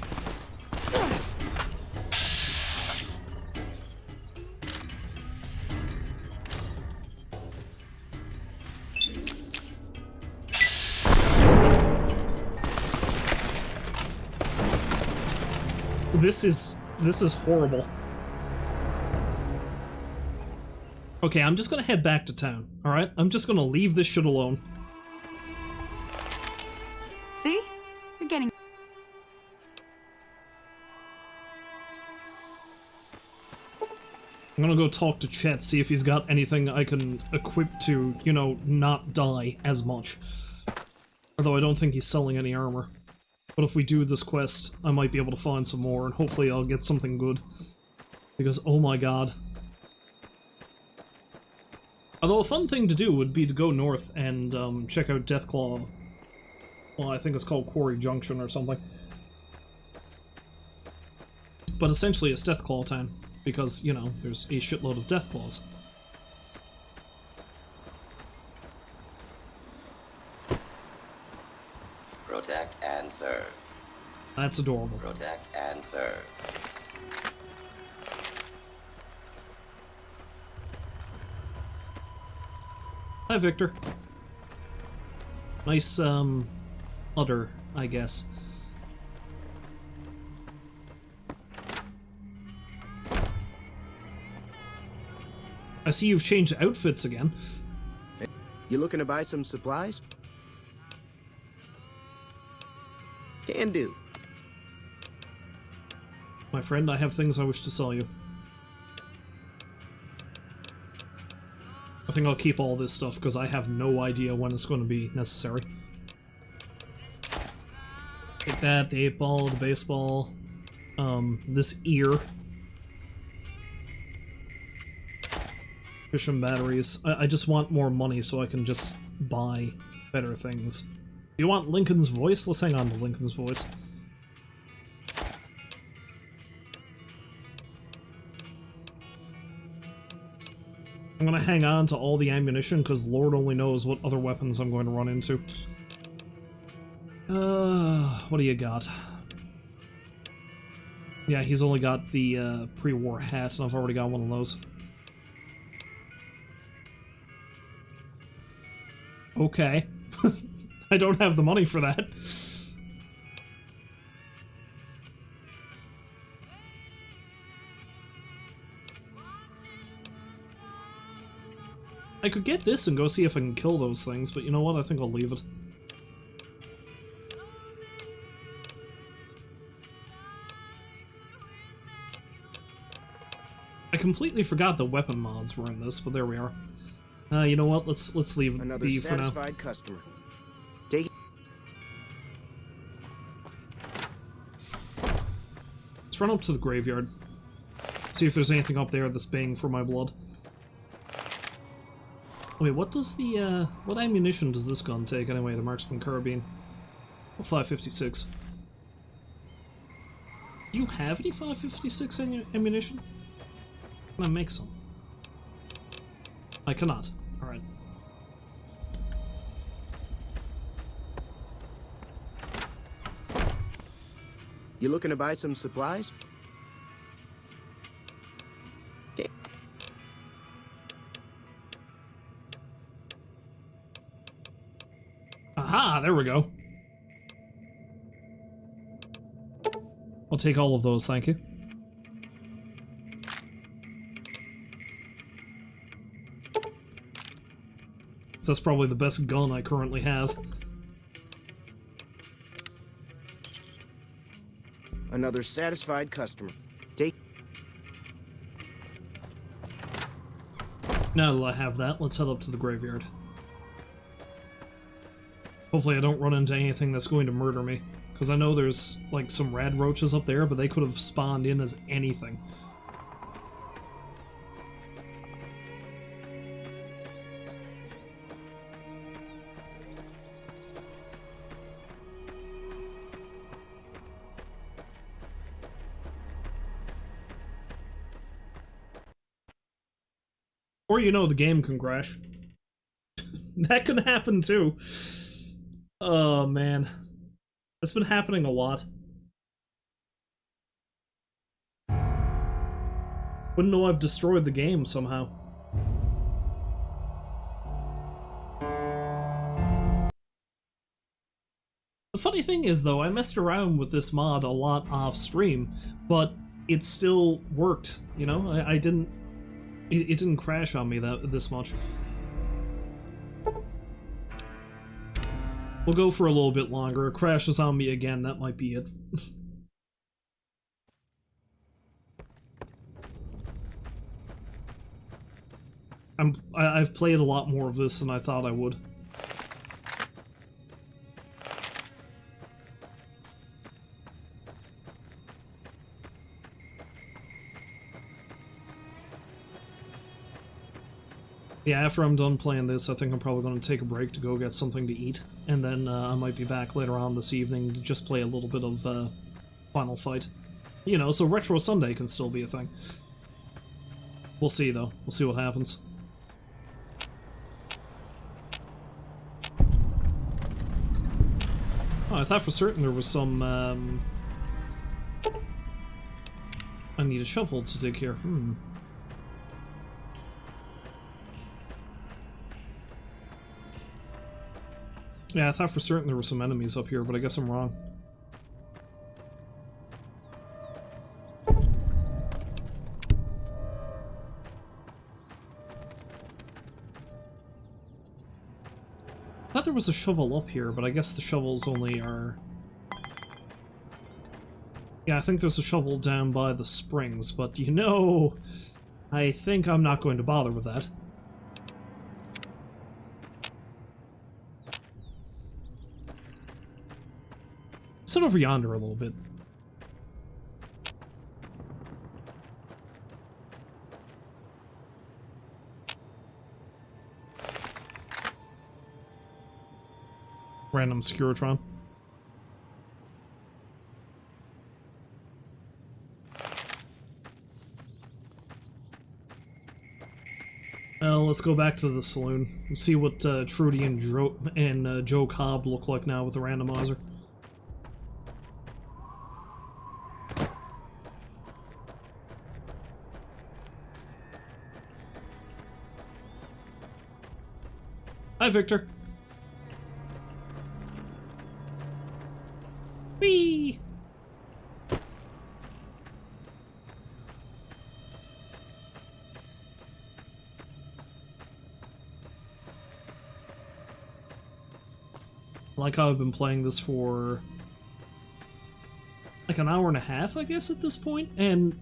This is horrible. Okay, I'm just gonna head back to town, alright? I'm just gonna leave this shit alone. See? You're getting... I'm gonna go talk to Chet, see if he's got anything I can equip to, you know, not die as much. Although I don't think he's selling any armor. But if we do this quest, I might be able to find some more, and hopefully I'll get something good. Because, oh my god. Although a fun thing to do would be to go north and check out Deathclaw. Well, I think it's called Quarry Junction or something. But essentially it's Deathclaw Town, because, you know, there's a shitload of Deathclaws. Protect and serve. That's adorable. Protect and serve. Hi, Victor. Nice, udder, I guess. I see you've changed outfits again. You looking to buy some supplies? Can do. My friend, I have things I wish to sell you. I think I'll keep all this stuff, because I have no idea when it's going to be necessary. Take that, the 8-ball, the baseball, this ear. Fission batteries. I just want more money so I can just buy better things. Do you want Lincoln's voice? Let's hang on to Lincoln's voice. I'm gonna hang on to all the ammunition, because Lord only knows what other weapons I'm going to run into. What do you got? Yeah, he's only got the pre-war hat, and I've already got one of those. Okay. I don't have the money for that. I could get this and go see if I can kill those things, but you know what? I think I'll leave it. I completely forgot the weapon mods were in this, but there we are. You know what? Let's leave it Another be for now. satisfied customer. Take it. Let's run up to the graveyard. See if there's anything up there that's baying for my blood. Wait, what does the, what ammunition does this gun take anyway, the marksman carbine? Oh, 556. Do you have any 556 ammunition? Can I make some? I cannot. Alright. You looking to buy some supplies? Aha, there we go. I'll take all of those, thank you. That's probably the best gun I currently have. Another satisfied customer. Take. Now that I have that, let's head up to the graveyard. Hopefully I don't run into anything that's going to murder me. Because I know there's, like, some rad roaches up there, but they could have spawned in as anything. Or, you know, the game can crash. That can happen, too. Oh, man. That's been happening a lot. Wouldn't know I've destroyed the game somehow. The funny thing is, though, I messed around with this mod a lot off stream, but it still worked, you know? I didn't... It didn't crash on me this much. We'll go for a little bit longer. It crashes on me again, that might be it. I've played a lot more of this than I thought I would. Yeah, after I'm done playing this, I think I'm probably going to take a break to go get something to eat, and then I might be back later on this evening to just play a little bit of Final Fight. You know, so Retro Sunday can still be a thing. We'll see, though. We'll see what happens. Oh, I thought for certain there was some, I need a shovel to dig here. Yeah, I thought for certain there were some enemies up here, but I guess I'm wrong. I thought there was a shovel up here, but I guess the shovels only are... Yeah, I think there's a shovel down by the springs, but you know... I think I'm not going to bother with that. Sit over yonder a little bit. Random Securitron. Well, let's go back to the saloon and see what Trudy and Joe Cobb look like now with the randomizer. Hi, Victor. Whee! like how I've been playing this for like an hour and a half, I guess, at this point, and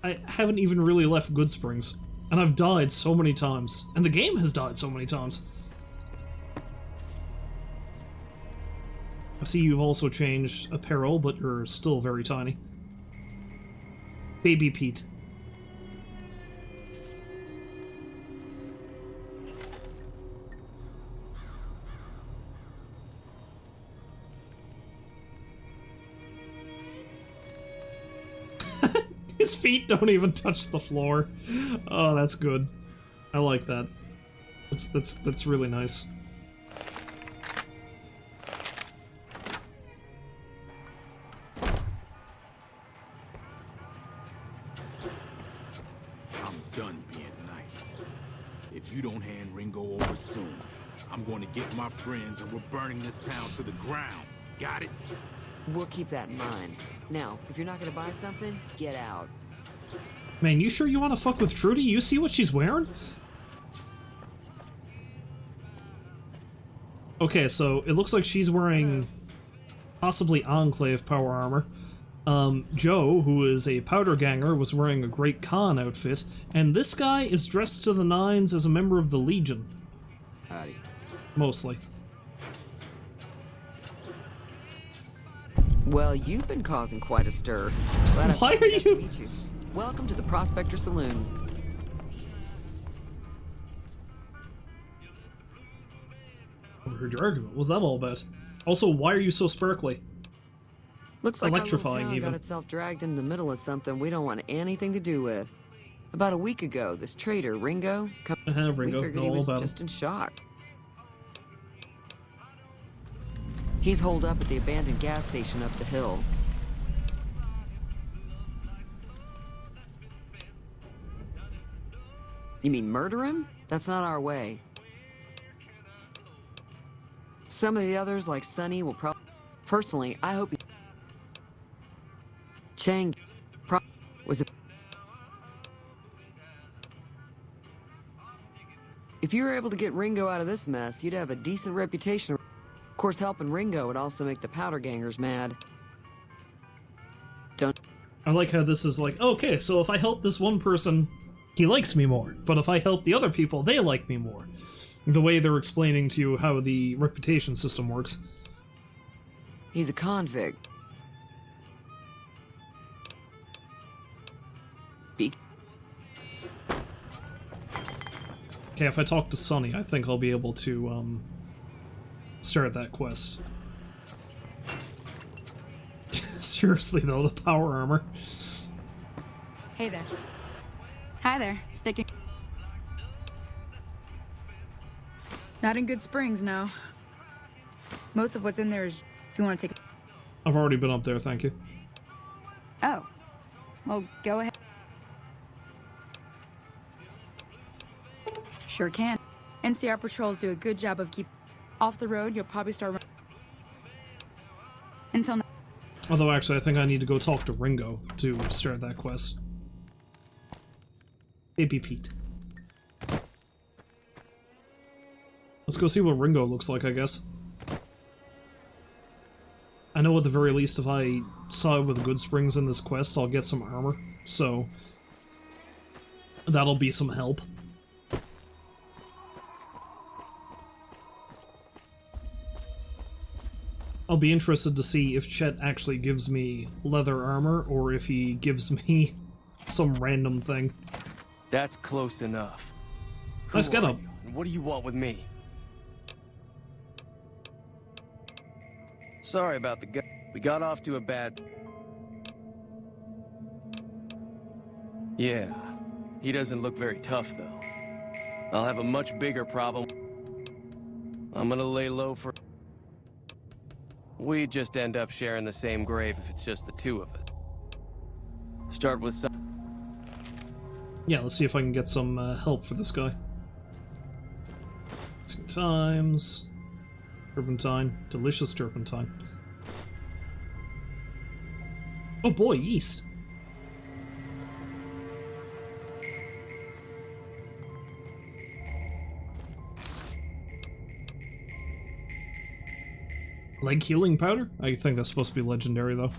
I haven't even really left Goodsprings. And I've died so many times. And the game has died so many times. I see you've also changed apparel, but you're still very tiny. Baby Pete. His feet don't even touch the floor. Oh, that's good. I like that. That's really nice. I'm done being nice. If you don't hand Ringo over soon, I'm going to get my friends and we're burning this town to the ground. Got it? We'll keep that in mind. Now, if you're not gonna buy something, get out. Man, you sure you want to fuck with Trudy? You see what she's wearing? Okay, so it looks like she's wearing possibly Enclave power armor. Joe, who is a powder ganger, was wearing a Great Khan outfit, and this guy is dressed to the nines as a member of the Legion. Howdy. Mostly. Well, you've been causing quite a stir. Why are you? Welcome to the Prospector Saloon. Overheard your argument. What's that all about? Also, why are you so sparkly? Looks like electrifying, our little town even. got itself dragged in the middle of something we don't want anything to do with. About a week ago, this traitor, Ringo, Ringo, we figured know he all was about just in shock. He's holed up at the abandoned gas station up the hill. You mean murder him? That's not our way. Some of the others, like Sonny, will probably... Personally, I hope he... Chang... was a... If you were able to get Ringo out of this mess, you'd have a decent reputation. Of course, helping Ringo would also make the powder gangers mad. Don't... I like how this is like, okay, so if I help this one person, he likes me more. But if I help the other people, they like me more. The way they're explaining to you how the reputation system works. He's a convict. Okay, if I talk to Sonny, I think I'll be able to, start that quest. Seriously, though, the power armor. Hey there. Hi there. Sticking. Not in Goodsprings, no. Most of what's in there is if you want to take. I've already been up there, thank you. Oh. Well, go ahead. Sure can. NCR patrols do a good job of keeping off the road. You'll probably start running. Until now. Although, actually, I think I need to go talk to Ringo to start that quest. Baby Pete. Let's go see what Ringo looks like, I guess. I know at the very least if I side with Goodsprings in this quest, I'll get some armor, so that'll be some help. I'll be interested to see if Chet actually gives me leather armor, or if he gives me some random thing. That's close enough. Nice get up. What do you want with me? Sorry about the guy. We got off to a bad... Yeah, he doesn't look very tough, though. I'll have a much bigger problem. I'm gonna lay low for... We just end up sharing the same grave if it's just the two of us. Start with some... Yeah, let's see if I can get some help for this guy. Times... Turpentine. Delicious turpentine. Oh boy, yeast! Leg healing powder? I think that's supposed to be legendary, though.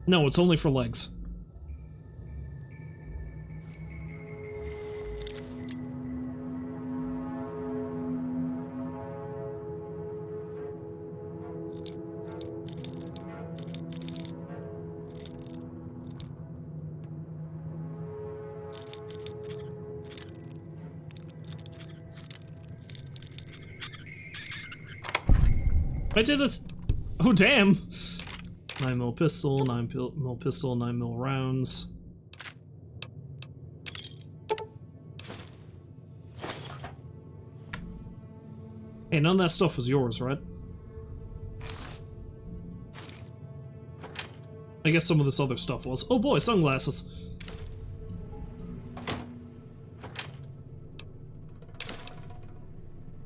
No, it's only for legs. I did it! Oh, damn! 9mm pistol, 9mm pistol, 9mm rounds. Hey, none of that stuff was yours, right? I guess some of this other stuff was. Oh boy, sunglasses!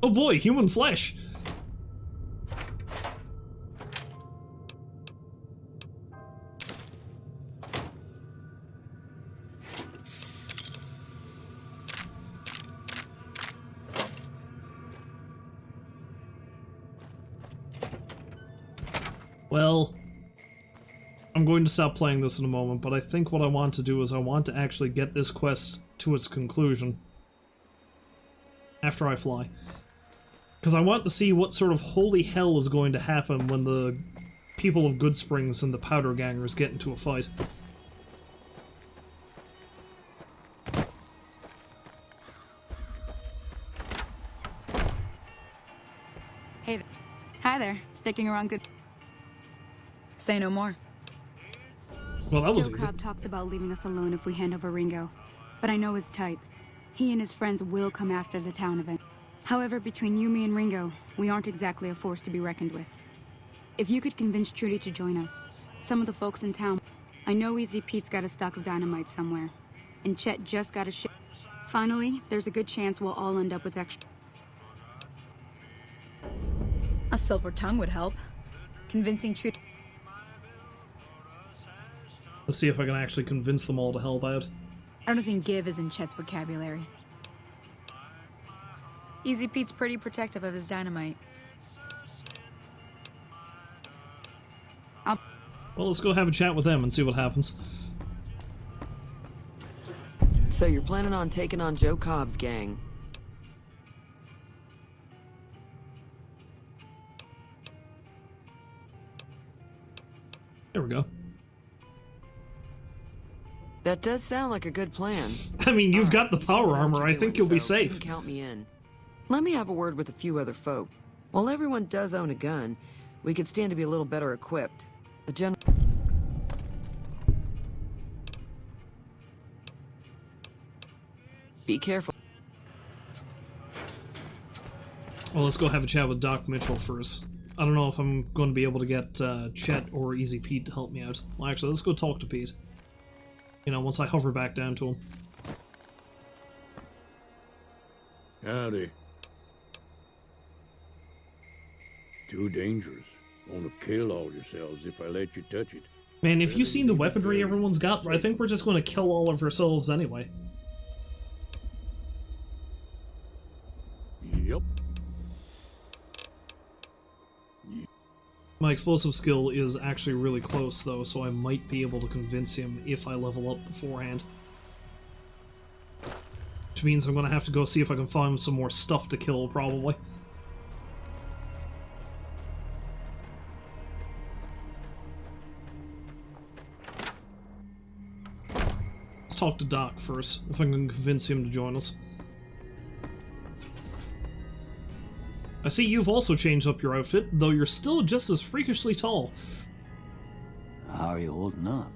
Oh boy, human flesh! Well, I'm going to stop playing this in a moment, but I think what I want to do is I want to actually get this quest to its conclusion after I fly. Because I want to see what sort of holy hell is going to happen when the people of Goodsprings and the Powder Gangers get into a fight. Hey there. Hi there. Sticking around good... Say no more. Well, that was Joe easy. Cobb talks about leaving us alone if we hand over Ringo, but I know his type. He and his friends will come after the town event. However, between you, me, and Ringo, we aren't exactly a force to be reckoned with. If you could convince Trudy to join us, some of the folks in town... I know Easy Pete's got a stock of dynamite somewhere, and Chet just got a ship. Finally, there's a good chance we'll all end up with extra... A silver tongue would help. Convincing Trudy... Let's see if I can actually convince them all to help out. I don't think give is in Chet's vocabulary. Easy Pete's pretty protective of his dynamite. Well, let's go have a chat with them and see what happens. So you're planning on taking on Joe Cobb's gang? There we go. That does sound like a good plan. I mean, you've got the power armor. I think you'll be safe. Count me in. Let me have a word with a few other folk. While everyone does own a gun, we could stand to be a little better equipped. A general... Be careful. Well, let's go have a chat with Doc Mitchell first. I don't know if I'm going to be able to get Chet or Easy Pete to help me out. Well, actually, let's go talk to Pete. You know, once I hover back down to him. Howdy. Too dangerous. Won't kill all yourselves if I let you touch it. Man, if you've seen the weaponry everyone's got, I think we're just going to kill all of ourselves anyway. Yep. My explosive skill is actually really close, though, so I might be able to convince him if I level up beforehand. Which means I'm going to have to go see if I can find some more stuff to kill, probably. Let's talk to Doc first, if I can convince him to join us. I see you've also changed up your outfit, though you're still just as freakishly tall. How are you holding up?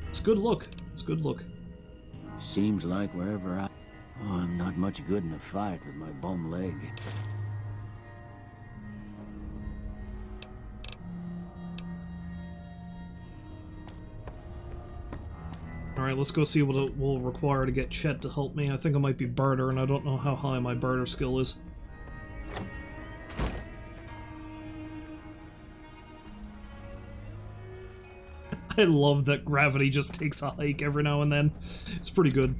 It's a good look. It's a good look. Seems like wherever I... Oh, I'm not much good in a fight with my bum leg. Alright, let's go see what it will require to get Chet to help me. I think it might be barter, and I don't know how high my barter skill is. I love that gravity just takes a hike every now and then. It's pretty good.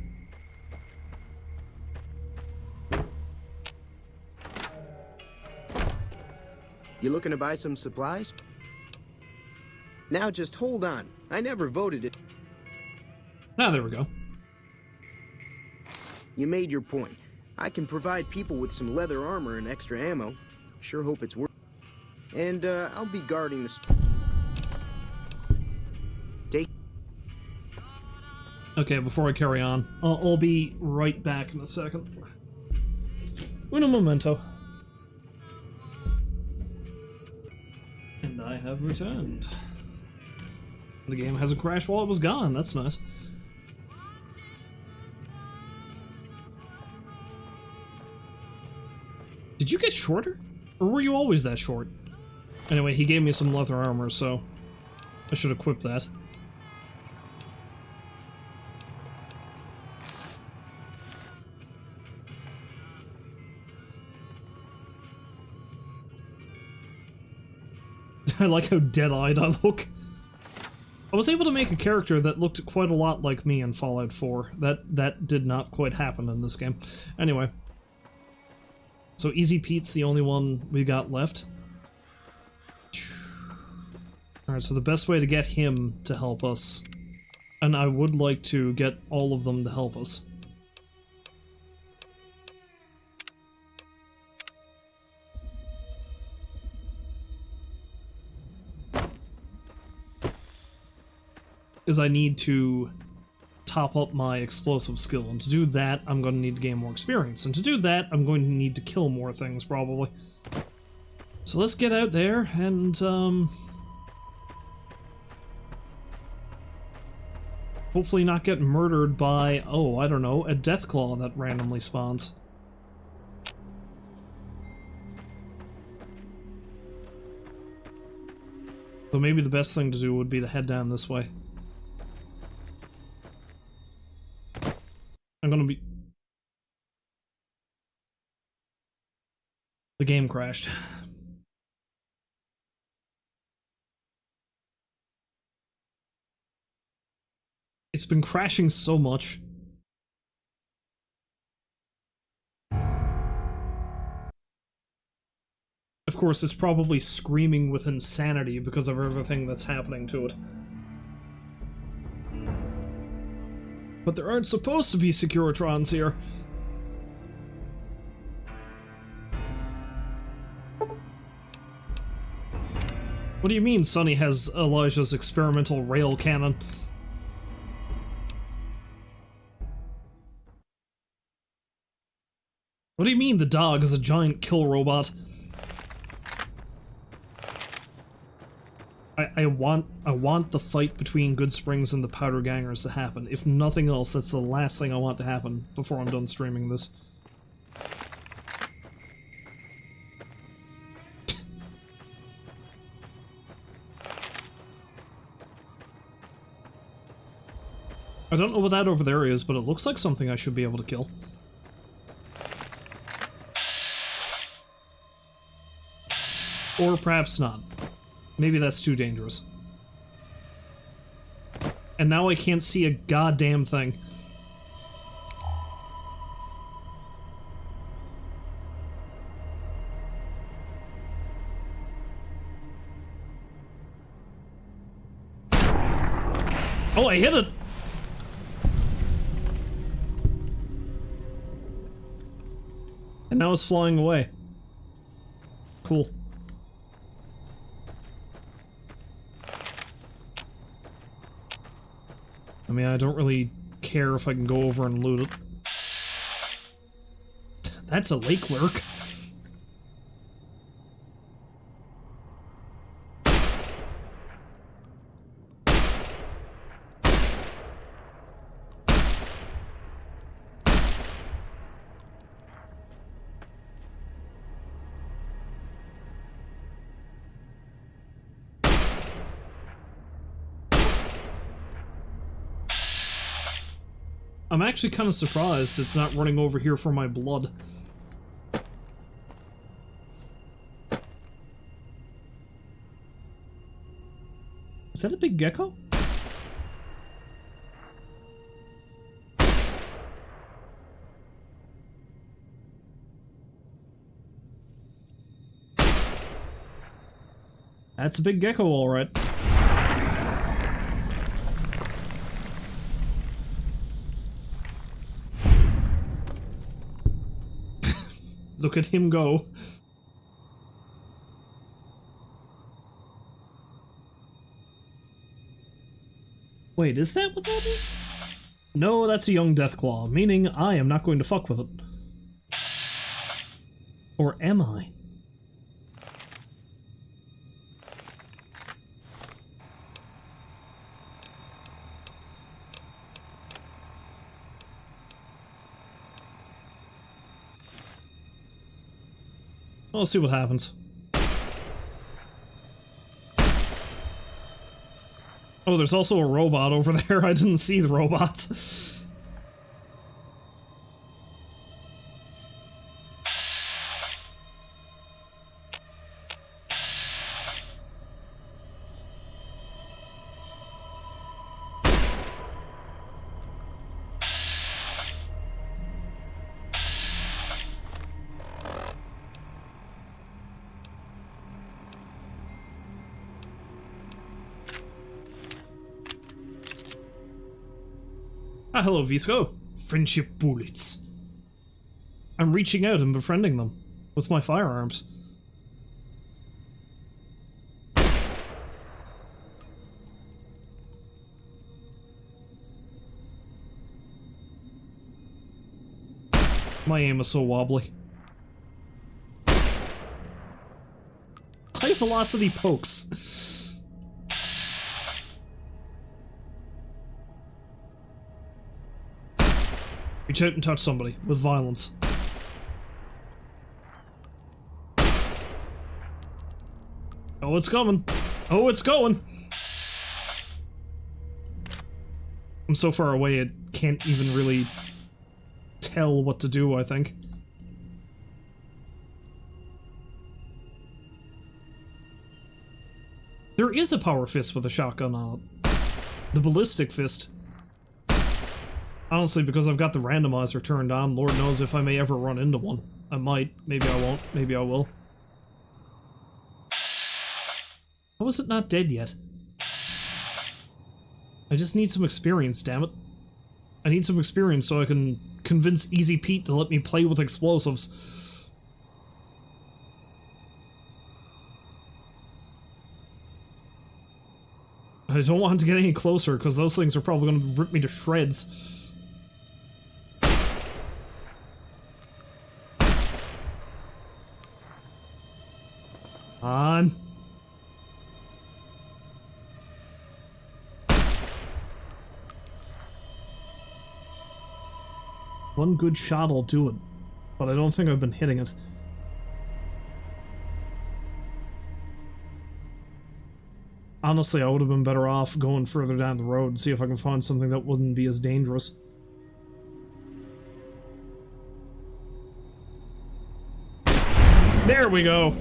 You looking to buy some supplies? Now just hold on. I never voted it. Ah, there we go. You made your point. I can provide people with some leather armor and extra ammo. Sure hope it's worth it. And, I'll be guarding the... Take... Okay, before I carry on, I'll be right back in a second. Uno momento. And I have returned. The game hasn't crashed while it was gone, that's nice. Did you get shorter? Or were you always that short? Anyway, he gave me some leather armor, so I should equip that. I like how dead-eyed I look. I was able to make a character that looked quite a lot like me in Fallout 4. That did not quite happen in this game. Anyway. So Easy Pete's the only one we got left. Alright, so the best way to get him to help us, and I would like to get all of them to help us, is I need to top up my explosive skill, and to do that, I'm going to need to gain more experience, and to do that, I'm going to need to kill more things, probably. So let's get out there, and, hopefully not get murdered by, oh, I don't know, a Deathclaw that randomly spawns. So maybe the best thing to do would be to head down this way. I'm gonna be... The game crashed. It's been crashing so much. Of course, it's probably screaming with insanity because of everything that's happening to it. But there aren't supposed to be Securitrons here. What do you mean Sonny has Elijah's experimental rail cannon? What do you mean the dog is a giant kill robot? I want the fight between Goodsprings and the Powder Gangers to happen. If nothing else, that's the last thing I want to happen before I'm done streaming this. I don't know what that over there is, but it looks like something I should be able to kill. Or perhaps not. Maybe that's too dangerous. And now I can't see a goddamn thing. Oh, I hit it! And now it's flying away. Cool. I mean, I don't really care if I can go over and loot it. That's a lake lurk. I'm actually kind of surprised it's not running over here for my blood. Is that a big gecko? That's a big gecko, alright. Look at him go. Wait, is that what that is? No, that's a young Deathclaw, meaning I am not going to fuck with it. Or am I? We'll see what happens. Oh, there's also a robot over there. I didn't see the robot. Ah, hello, Visco. Friendship bullets. I'm reaching out and befriending them with my firearms. My aim is so wobbly. High velocity pokes. Reach out and touch somebody with violence. Oh, it's coming. Oh, it's going. I'm so far away it can't even really tell what to do, I think. There is a power fist with a shotgun on it. The ballistic fist. Honestly, because I've got the randomizer turned on, Lord knows if I may ever run into one. I might. Maybe I won't. Maybe I will. How is it not dead yet? I just need some experience, damn it. I need some experience so I can convince Easy Pete to let me play with explosives. I don't want to get any closer, because those things are probably going to rip me to shreds. On. One good shot will do it, but I don't think I've been hitting it. Honestly, I would have been better off going further down the road and see if I can find something that wouldn't be as dangerous. There we go!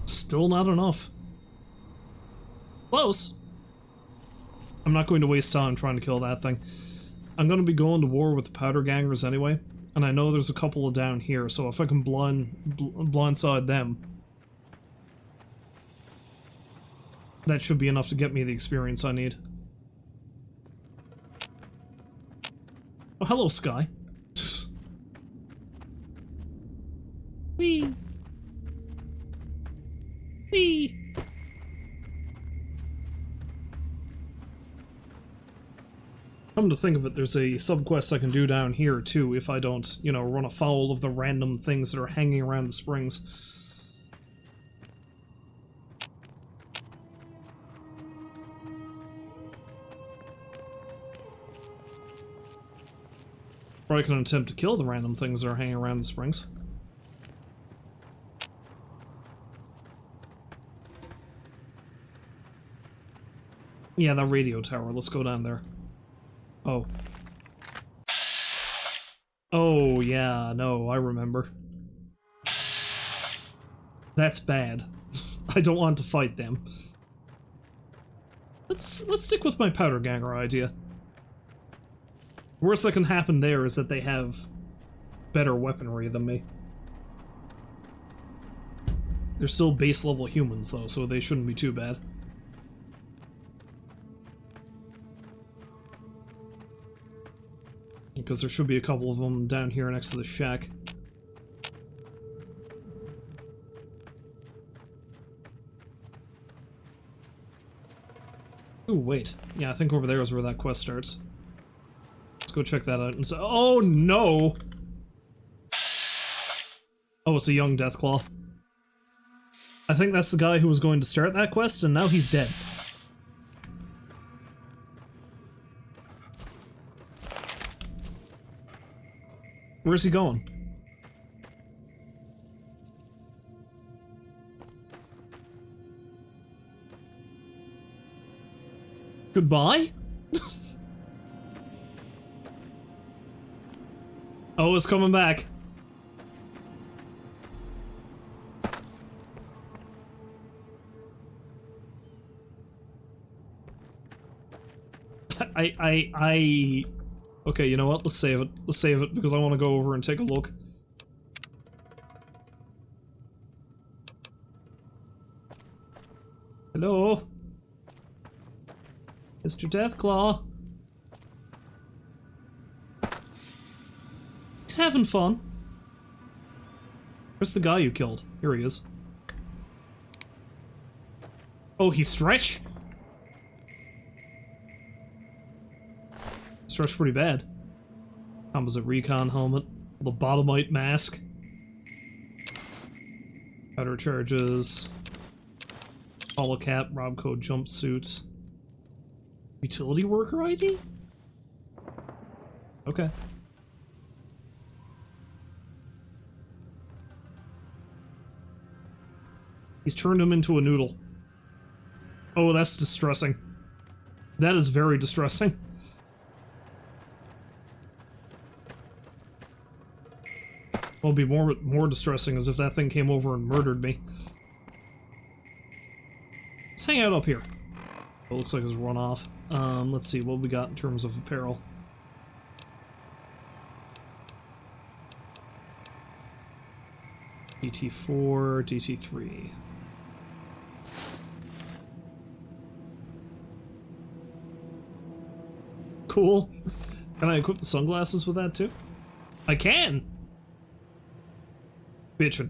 Still not enough. Close. I'm not going to waste time trying to kill that thing. I'm going to be going to war with the powder gangers anyway, and I know there's a couple down here, so if I can blindside them, that should be enough to get me the experience I need. Oh, hello, Sky. Whee! Whee! Come to think of it, there's a subquest I can do down here, too, if I don't, you know, run afoul of the random things that are hanging around the springs. Or I can attempt to kill the random things that are hanging around the springs. Yeah, that radio tower. Let's go down there. Oh. Oh, yeah, no, I remember. That's bad. I don't want to fight them. Let's stick with my powder ganger idea. Worst that can happen there is that they have better weaponry than me. They're still base level humans though, so they shouldn't be too bad. Because there should be a couple of them down here next to the shack. Ooh, wait. Yeah, I think over there is where that quest starts. Let's go check that out and say, oh no! Oh, it's a young Deathclaw. I think that's the guy who was going to start that quest, and now he's dead. Where's he going? Goodbye? Oh, it's coming back. Okay, you know what? Let's save it. Let's save it because I want to go over and take a look. Hello? Mr. Deathclaw? He's having fun. Where's the guy you killed? Here he is. Oh, he's stretched? Stretched pretty bad. Composite recon helmet. Lobotomite mask. Powder charges. Holocap, Robco jumpsuit. Utility worker ID? Okay. He's turned him into a noodle. Oh, that's distressing. That is very distressing. What would be more distressing is if that thing came over and murdered me. Let's hang out up here. It looks like it's run off. Let's see what we got in terms of apparel. DT4, DT3. Cool. Can I equip the sunglasses with that too? I can! Bitchin'.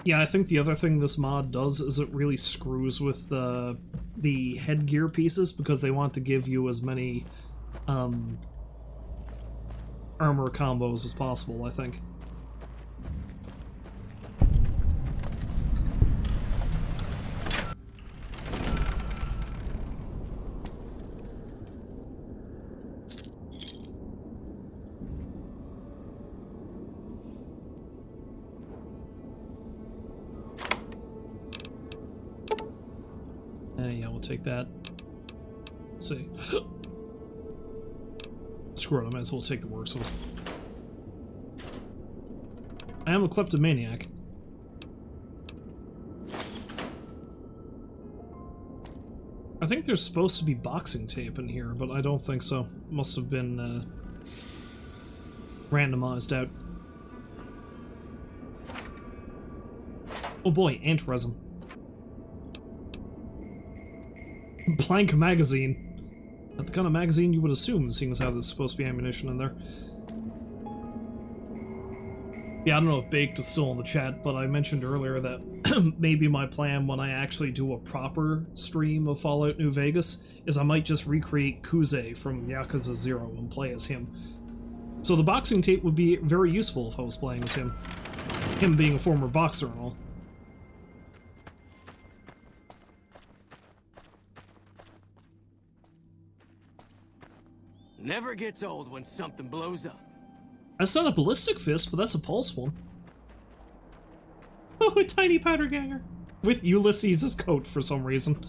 Yeah, I think the other thing this mod does is it really screws with the headgear pieces because they want to give you as many armor combos as possible, I think. Yeah, we'll take that. Let's see. Screw it, I might as well take the works with. I am a kleptomaniac. I think there's supposed to be boxing tape in here, but I don't think so. Must have been randomized out. Oh boy, ant resin. Blank magazine. Not the kind of magazine you would assume, seeing as how there's supposed to be ammunition in there. Yeah, I don't know if Baked is still in the chat, but I mentioned earlier that maybe my plan when I actually do a proper stream of Fallout New Vegas is I might just recreate Kuze from Yakuza 0 and play as him. So the boxing tape would be very useful if I was playing as him. Him being a former boxer and all. Never gets old when something blows up. That's not a ballistic fist, but that's a pulse one. Oh, a tiny powder ganger. With Ulysses' coat for some reason.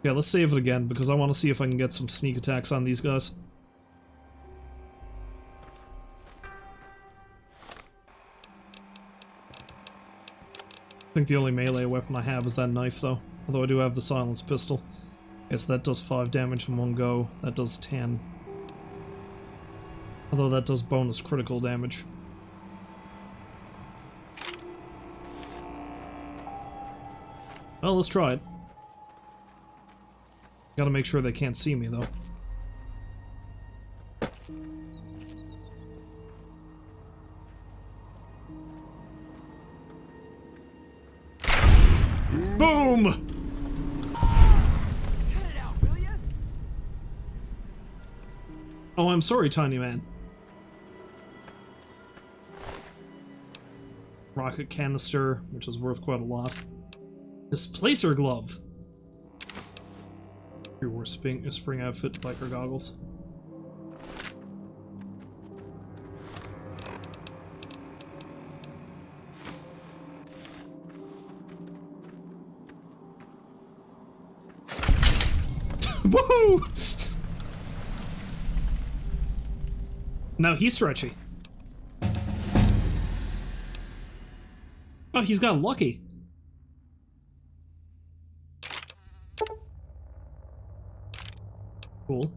Yeah, let's save it again, because I want to see if I can get some sneak attacks on these guys. I think the only melee weapon I have is that knife, though. Although I do have the silenced pistol. Yes, that does 5 damage in one go. That does 10. Although that does bonus critical damage. Well, let's try it. Gotta make sure they can't see me, though. Boom! Oh, I'm sorry, tiny man. Rocket canister, which is worth quite a lot. Displacer glove. Here were spring outfit, biker goggles. Woohoo! Now he's stretchy. Oh, he's got lucky. Cool.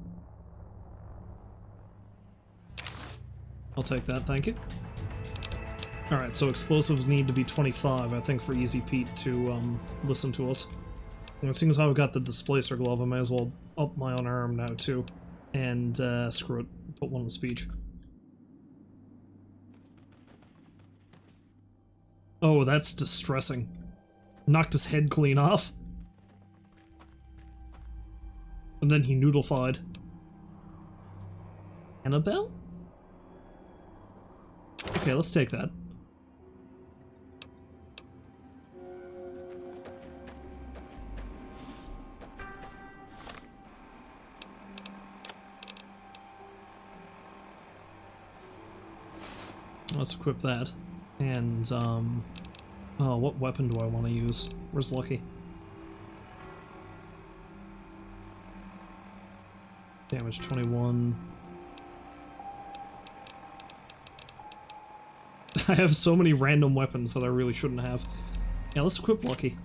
I'll take that, thank you. Alright, so explosives need to be 25, I think, for Easy Pete to listen to us. And seeing as how I've got the displacer glove, I may as well up my unarmed now too. And screw it, put one in speech. Oh, that's distressing. Knocked his head clean off. And then he noodle-fied. Annabelle? Okay, let's take that. Let's equip that. And, oh, what weapon do I want to use? Where's Lucky? Damage 21. I have so many random weapons that I really shouldn't have. Yeah, let's equip Lucky.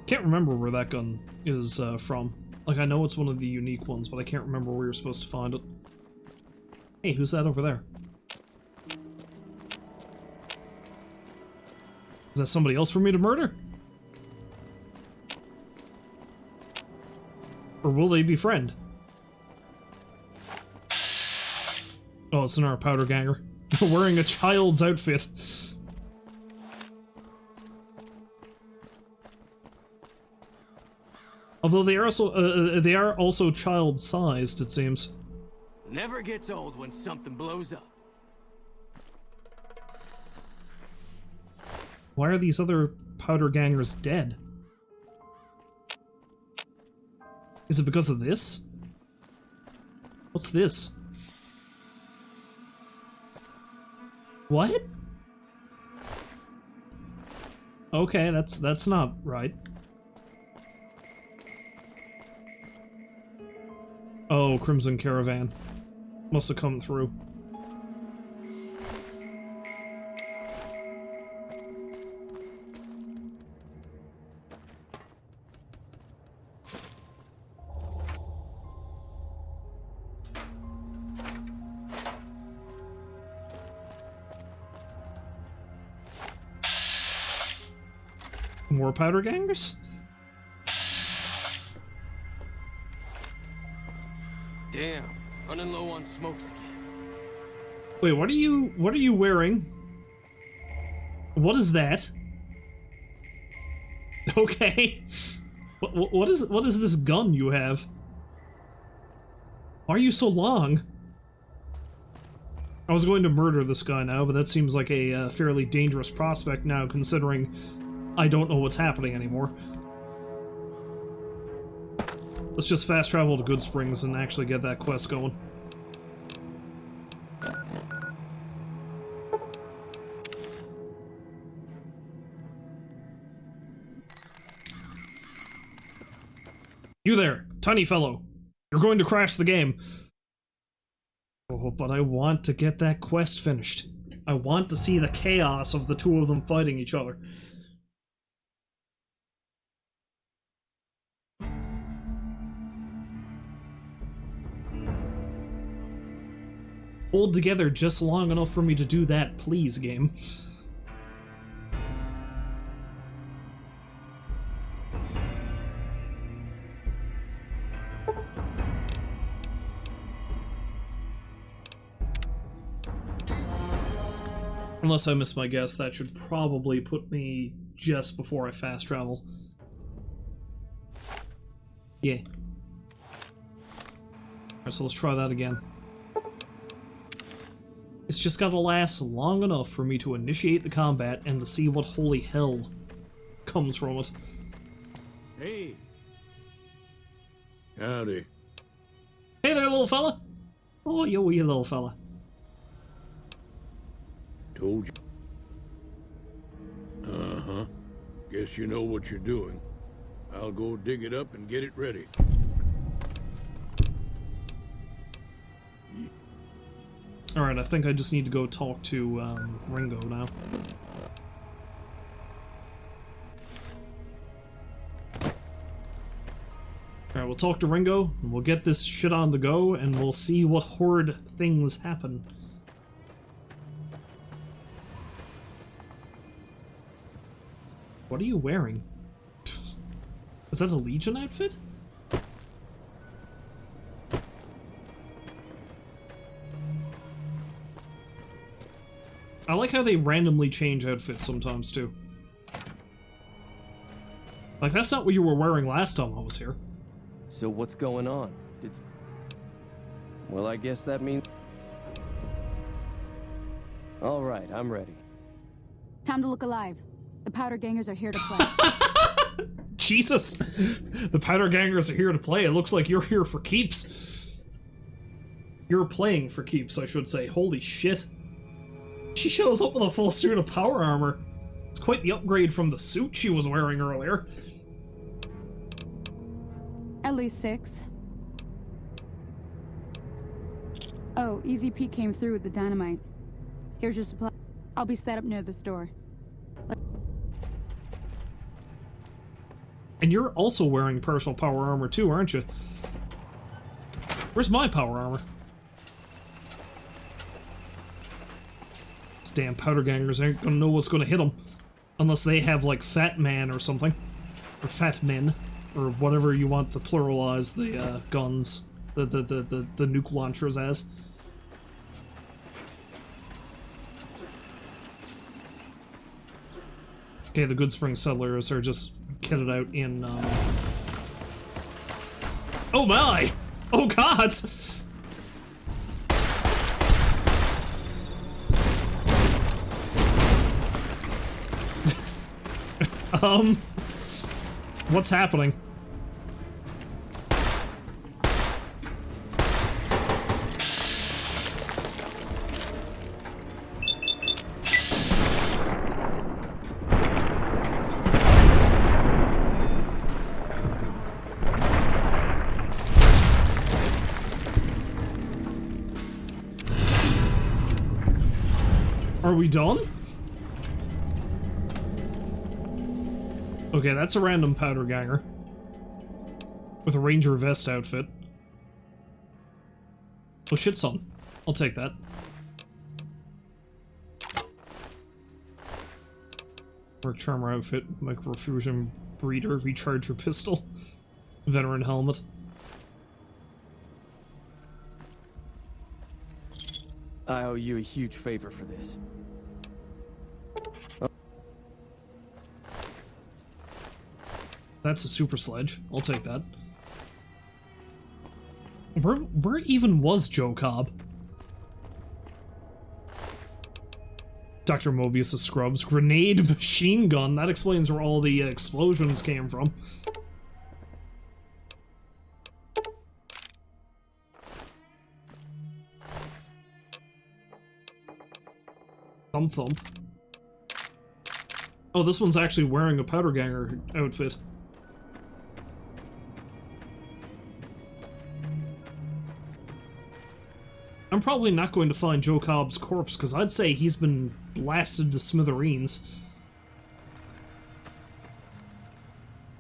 Can't remember where that gun is from. Like, I know it's one of the unique ones, but I can't remember where you're supposed to find it. Hey, who's that over there? Is that somebody else for me to murder? Or will they befriend? Oh, it's another powder ganger. Wearing a child's outfit. Although they are also child-sized, it seems. Never gets old when something blows up. Why are these other powder gangers dead? Is it because of this? What's this? What? Okay, that's not right. Oh, Crimson Caravan. Must have come through. More powder gangers? Damn, running low on smokes again. Wait, what are you wearing? What is that? Okay. What is this gun you have? Why are you so long? I was going to murder this guy now, but that seems like a fairly dangerous prospect now, considering I don't know what's happening anymore. Let's just fast travel to Goodsprings and actually get that quest going. You there, tiny fellow. You're going to crash the game. Oh, but I want to get that quest finished. I want to see the chaos of the two of them fighting each other. Hold together just long enough for me to do that, please, game. Unless I miss my guess, that should probably put me just before I fast travel. Yeah. Alright, so let's try that again. It's just gotta last long enough for me to initiate the combat and to see what holy hell comes from it. Hey. Howdy. Hey there, little fella! Oh, you wee little fella. Told you. Uh-huh. Guess you know what you're doing. I'll go dig it up and get it ready. Alright, I think I just need to go talk to Ringo now. Alright, we'll talk to Ringo, and we'll get this shit on the go, and we'll see what horrid things happen. What are you wearing? Is that a Legion outfit? I like how they randomly change outfits sometimes, too. Like, that's not what you were wearing last time I was here. So what's going on? Well, I guess that means... Alright, I'm ready. Time to look alive. The powder gangers are here to play. Jesus! The powder gangers are here to play. It looks like you're here for keeps. You're playing for keeps, I should say. Holy shit. She shows up with a full suit of power armor. It's quite the upgrade from the suit she was wearing earlier. At least 6. Oh, Easy Pete came through with the dynamite. Here's your supply. I'll be set up near the store. And you're also wearing personal power armor too, aren't you? Where's my power armor? These damn powder gangers ain't gonna know what's gonna hit them. Unless they have, like, Fat Man or something. Or Fat Men. Or whatever you want to pluralize the, guns. The nuke launchers as. Okay, the Goodsprings settlers are just kitted out in, Oh my! Oh god! What's happening? Are we done? Okay, that's a random powder ganger. With a ranger vest outfit. Oh shit, son. I'll take that. Work charmer outfit, microfusion breeder, recharge your pistol. Veteran helmet. I owe you a huge favor for this. That's a super sledge. I'll take that. Where even was Joe Cobb? Dr. Mobius' scrubs. Grenade machine gun. That explains where all the explosions came from. Thump thump. Oh, this one's actually wearing a powder ganger outfit. I'm probably not going to find Joe Cobb's corpse, because I'd say he's been blasted to smithereens.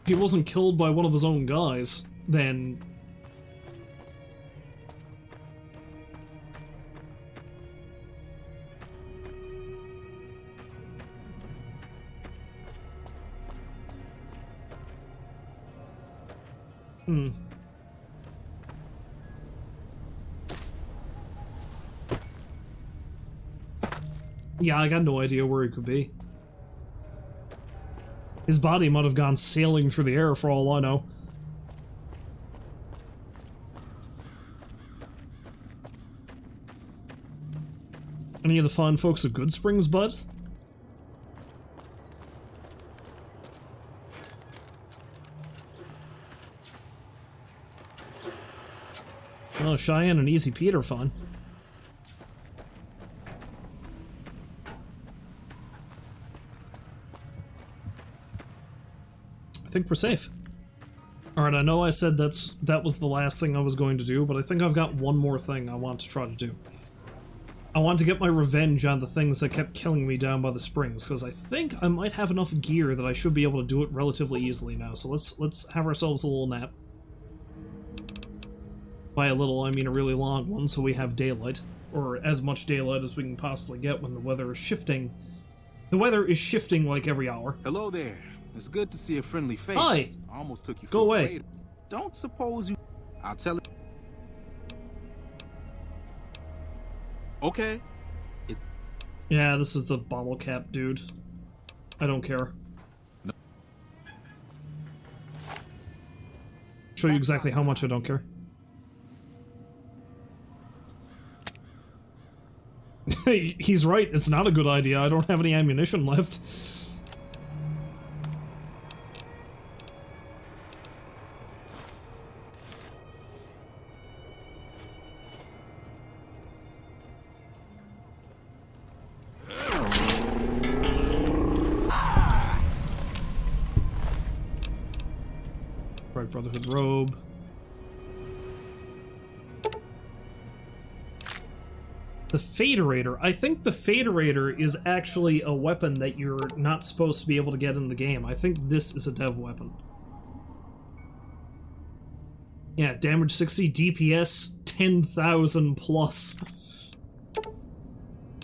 If he wasn't killed by one of his own guys, then... Yeah, I got no idea where he could be. His body might have gone sailing through the air for all I know. Any of the fine folks at Goodsprings, bud? Oh, Cheyenne and Easy Pete are fun. I think we're safe. Alright, I know I said that was the last thing I was going to do, but I think I've got one more thing I want to try to do. I want to get my revenge on the things that kept killing me down by the springs, because I think I might have enough gear that I should be able to do it relatively easily now, so let's have ourselves a little nap. By a little, I mean a really long one, so we have daylight. Or as much daylight as we can possibly get when the weather is shifting. The weather is shifting like every hour. Hello there. It's good to see a friendly face. Hi! I almost took you for Go away. Don't suppose you... I'll tell it... Okay. Yeah, this is the bottle cap dude. I don't care. No. Show you exactly how much I don't care. He's right, it's not a good idea. I don't have any ammunition left. Bright Brotherhood robe. The Faderator. I think the Faderator is actually a weapon that you're not supposed to be able to get in the game. I think this is a dev weapon. Yeah, damage 60, DPS 10,000 plus.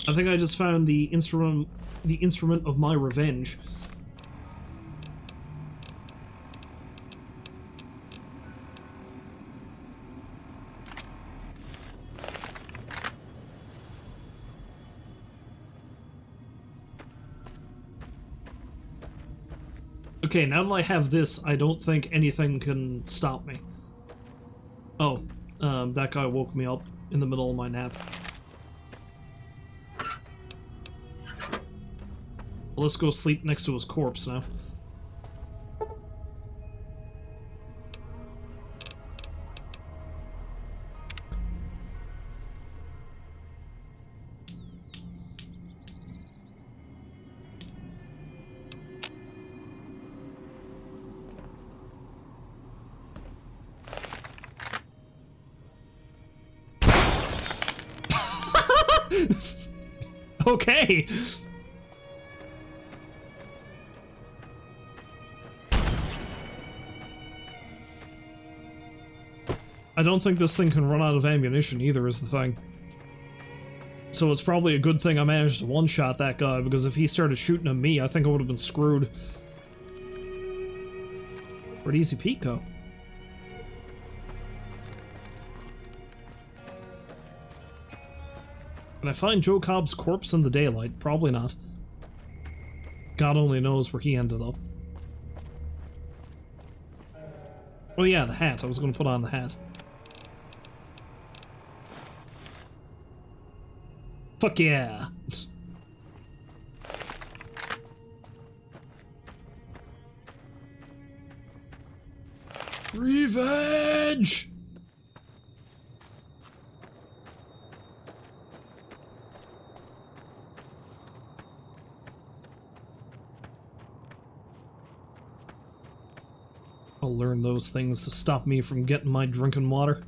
I think I just found the instrument of my revenge. Okay, now that I have this, I don't think anything can stop me. Oh, that guy woke me up in the middle of my nap. Well, let's go sleep next to his corpse now. Okay. I don't think this thing can run out of ammunition either, is the thing. So it's probably a good thing I managed to one-shot that guy, because if he started shooting at me, I think I would have been screwed. Where'd Easy Pete go? Can I find Joe Cobb's corpse in the daylight? Probably not. God only knows where he ended up. Oh yeah, the hat. I was going to put on the hat. Fuck yeah! Revenge! I'll learn those things to stop me from getting my drinking water.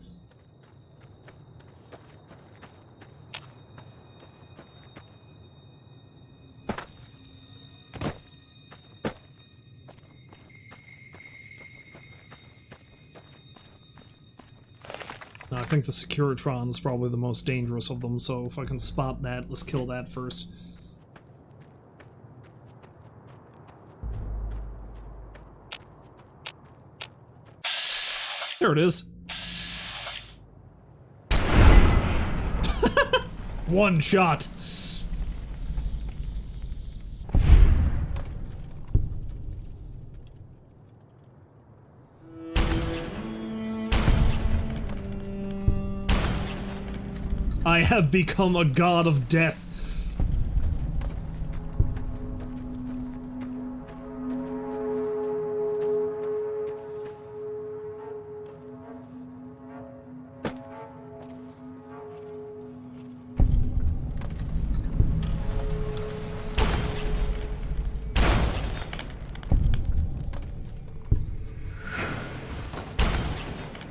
think the Securitron is probably the most dangerous of them, so if I can spot that, let's kill that first. There it is. One shot. I have become a god of death.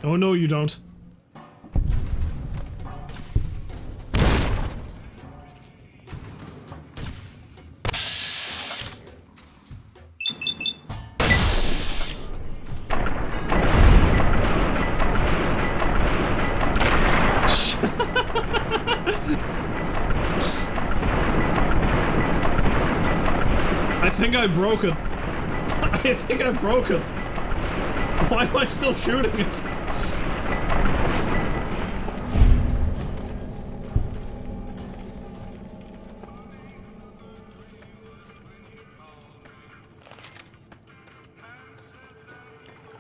Oh no, you don't. I think I broke it. I think I broke it. Why am I still shooting it?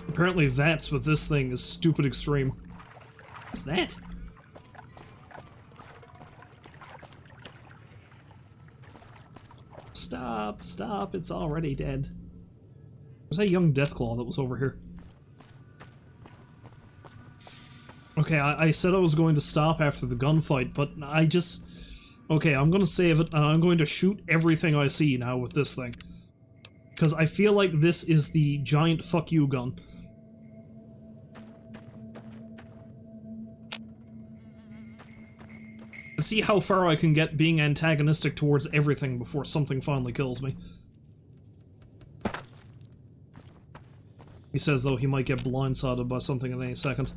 Apparently that's what this thing is. Stupid extreme. What's that? Stop, stop, it's already dead. There's that young Deathclaw that was over here. Okay, I said I was going to stop after the gunfight, but I just... Okay, I'm gonna save it, and I'm going to shoot everything I see now with this thing. Because I feel like this is the giant fuck you gun. See how far I can get being antagonistic towards everything before something finally kills me. He says, though, he might get blindsided by something at any second.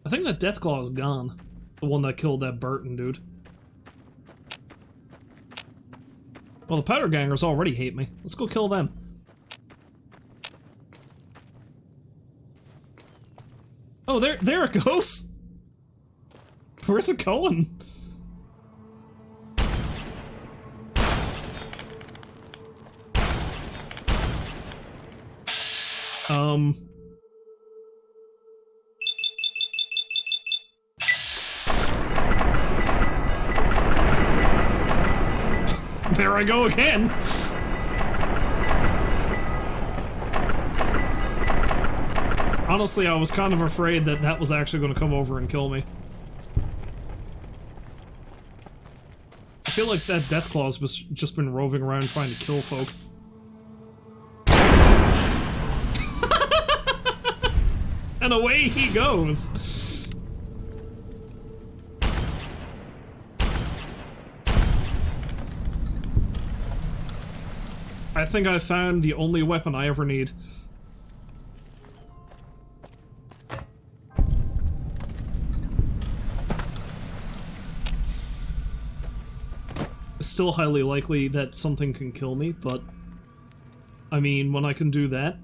I think that Deathclaw is gone. The one that killed that Burton dude. Well, the Powder Gangers already hate me. Let's go kill them. Oh, there it goes! Where's it going? There I go again! Honestly, I was kind of afraid that that was actually going to come over and kill me. I feel like that Deathclaw's just been roving around trying to kill folk. And away he goes! I think I found the only weapon I ever need. It's still highly likely that something can kill me, but... I mean, when I can do that...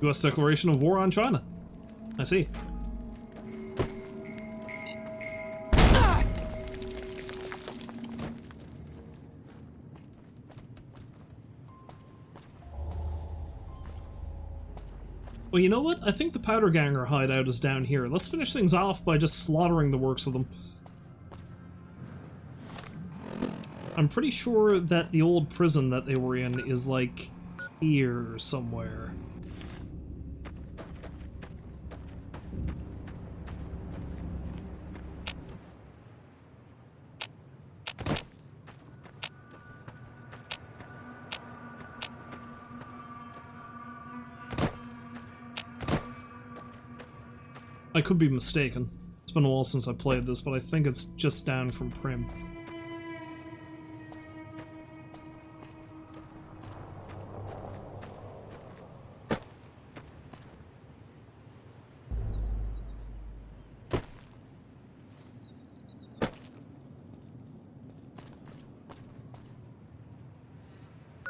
U.S. declaration of war on China. I see. Well, you know what? I think the Powder Ganger hideout is down here. Let's finish things off by just slaughtering the works of them. I'm pretty sure that the old prison that they were in is, like, here somewhere. I could be mistaken. It's been a while since I played this, but I think it's just down from Prim.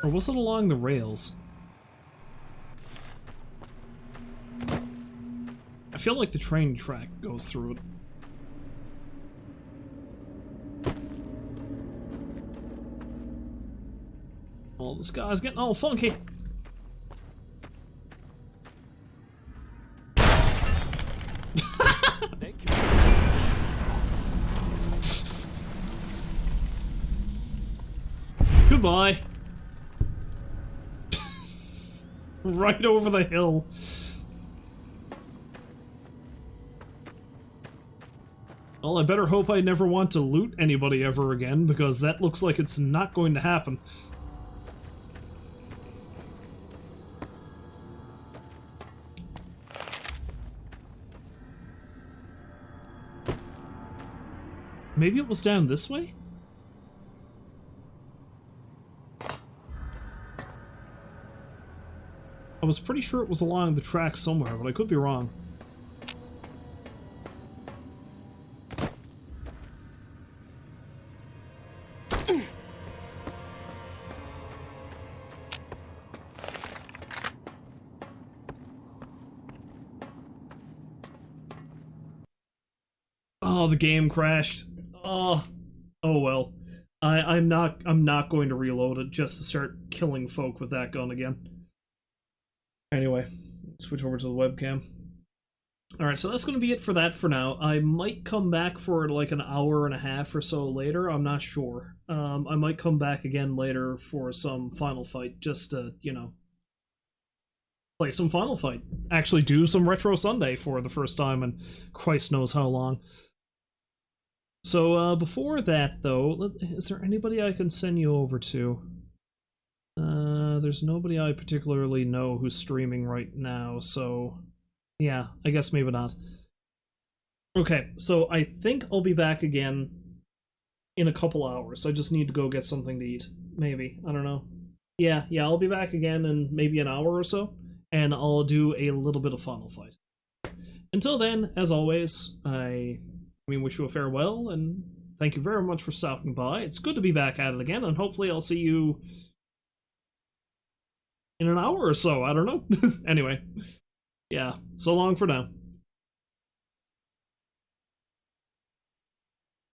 Or was it along the rails? I feel like the train track goes through it. Oh, this guy's getting all funky. Goodbye. Right over the hill. Well, I better hope I never want to loot anybody ever again, because that looks like it's not going to happen. Maybe it was down this way? I was pretty sure it was along the track somewhere, but I could be wrong. Oh, the game crashed. Oh well. I'm not going to reload it just to start killing folk with that gun again. Anyway, switch over to the webcam. Alright, so that's going to be it for that for now. I might come back for like an hour and a half or so later, I'm not sure. I might come back again later for some Final Fight, just to, you know, play some Final Fight. Actually do some Retro Sunday for the first time in Christ knows how long. So, before that, though, is there anybody I can send you over to? There's nobody I particularly know who's streaming right now, so yeah, I guess maybe not. Okay, so I think I'll be back again in a couple hours. I just need to go get something to eat. Maybe. I don't know. Yeah, I'll be back again in maybe an hour or so, and I'll do a little bit of Final Fight. Until then, as always, I wish you a farewell, and thank you very much for stopping by. It's good to be back at it again, and hopefully I'll see you in an hour or so, I don't know. Anyway, yeah, so long for now.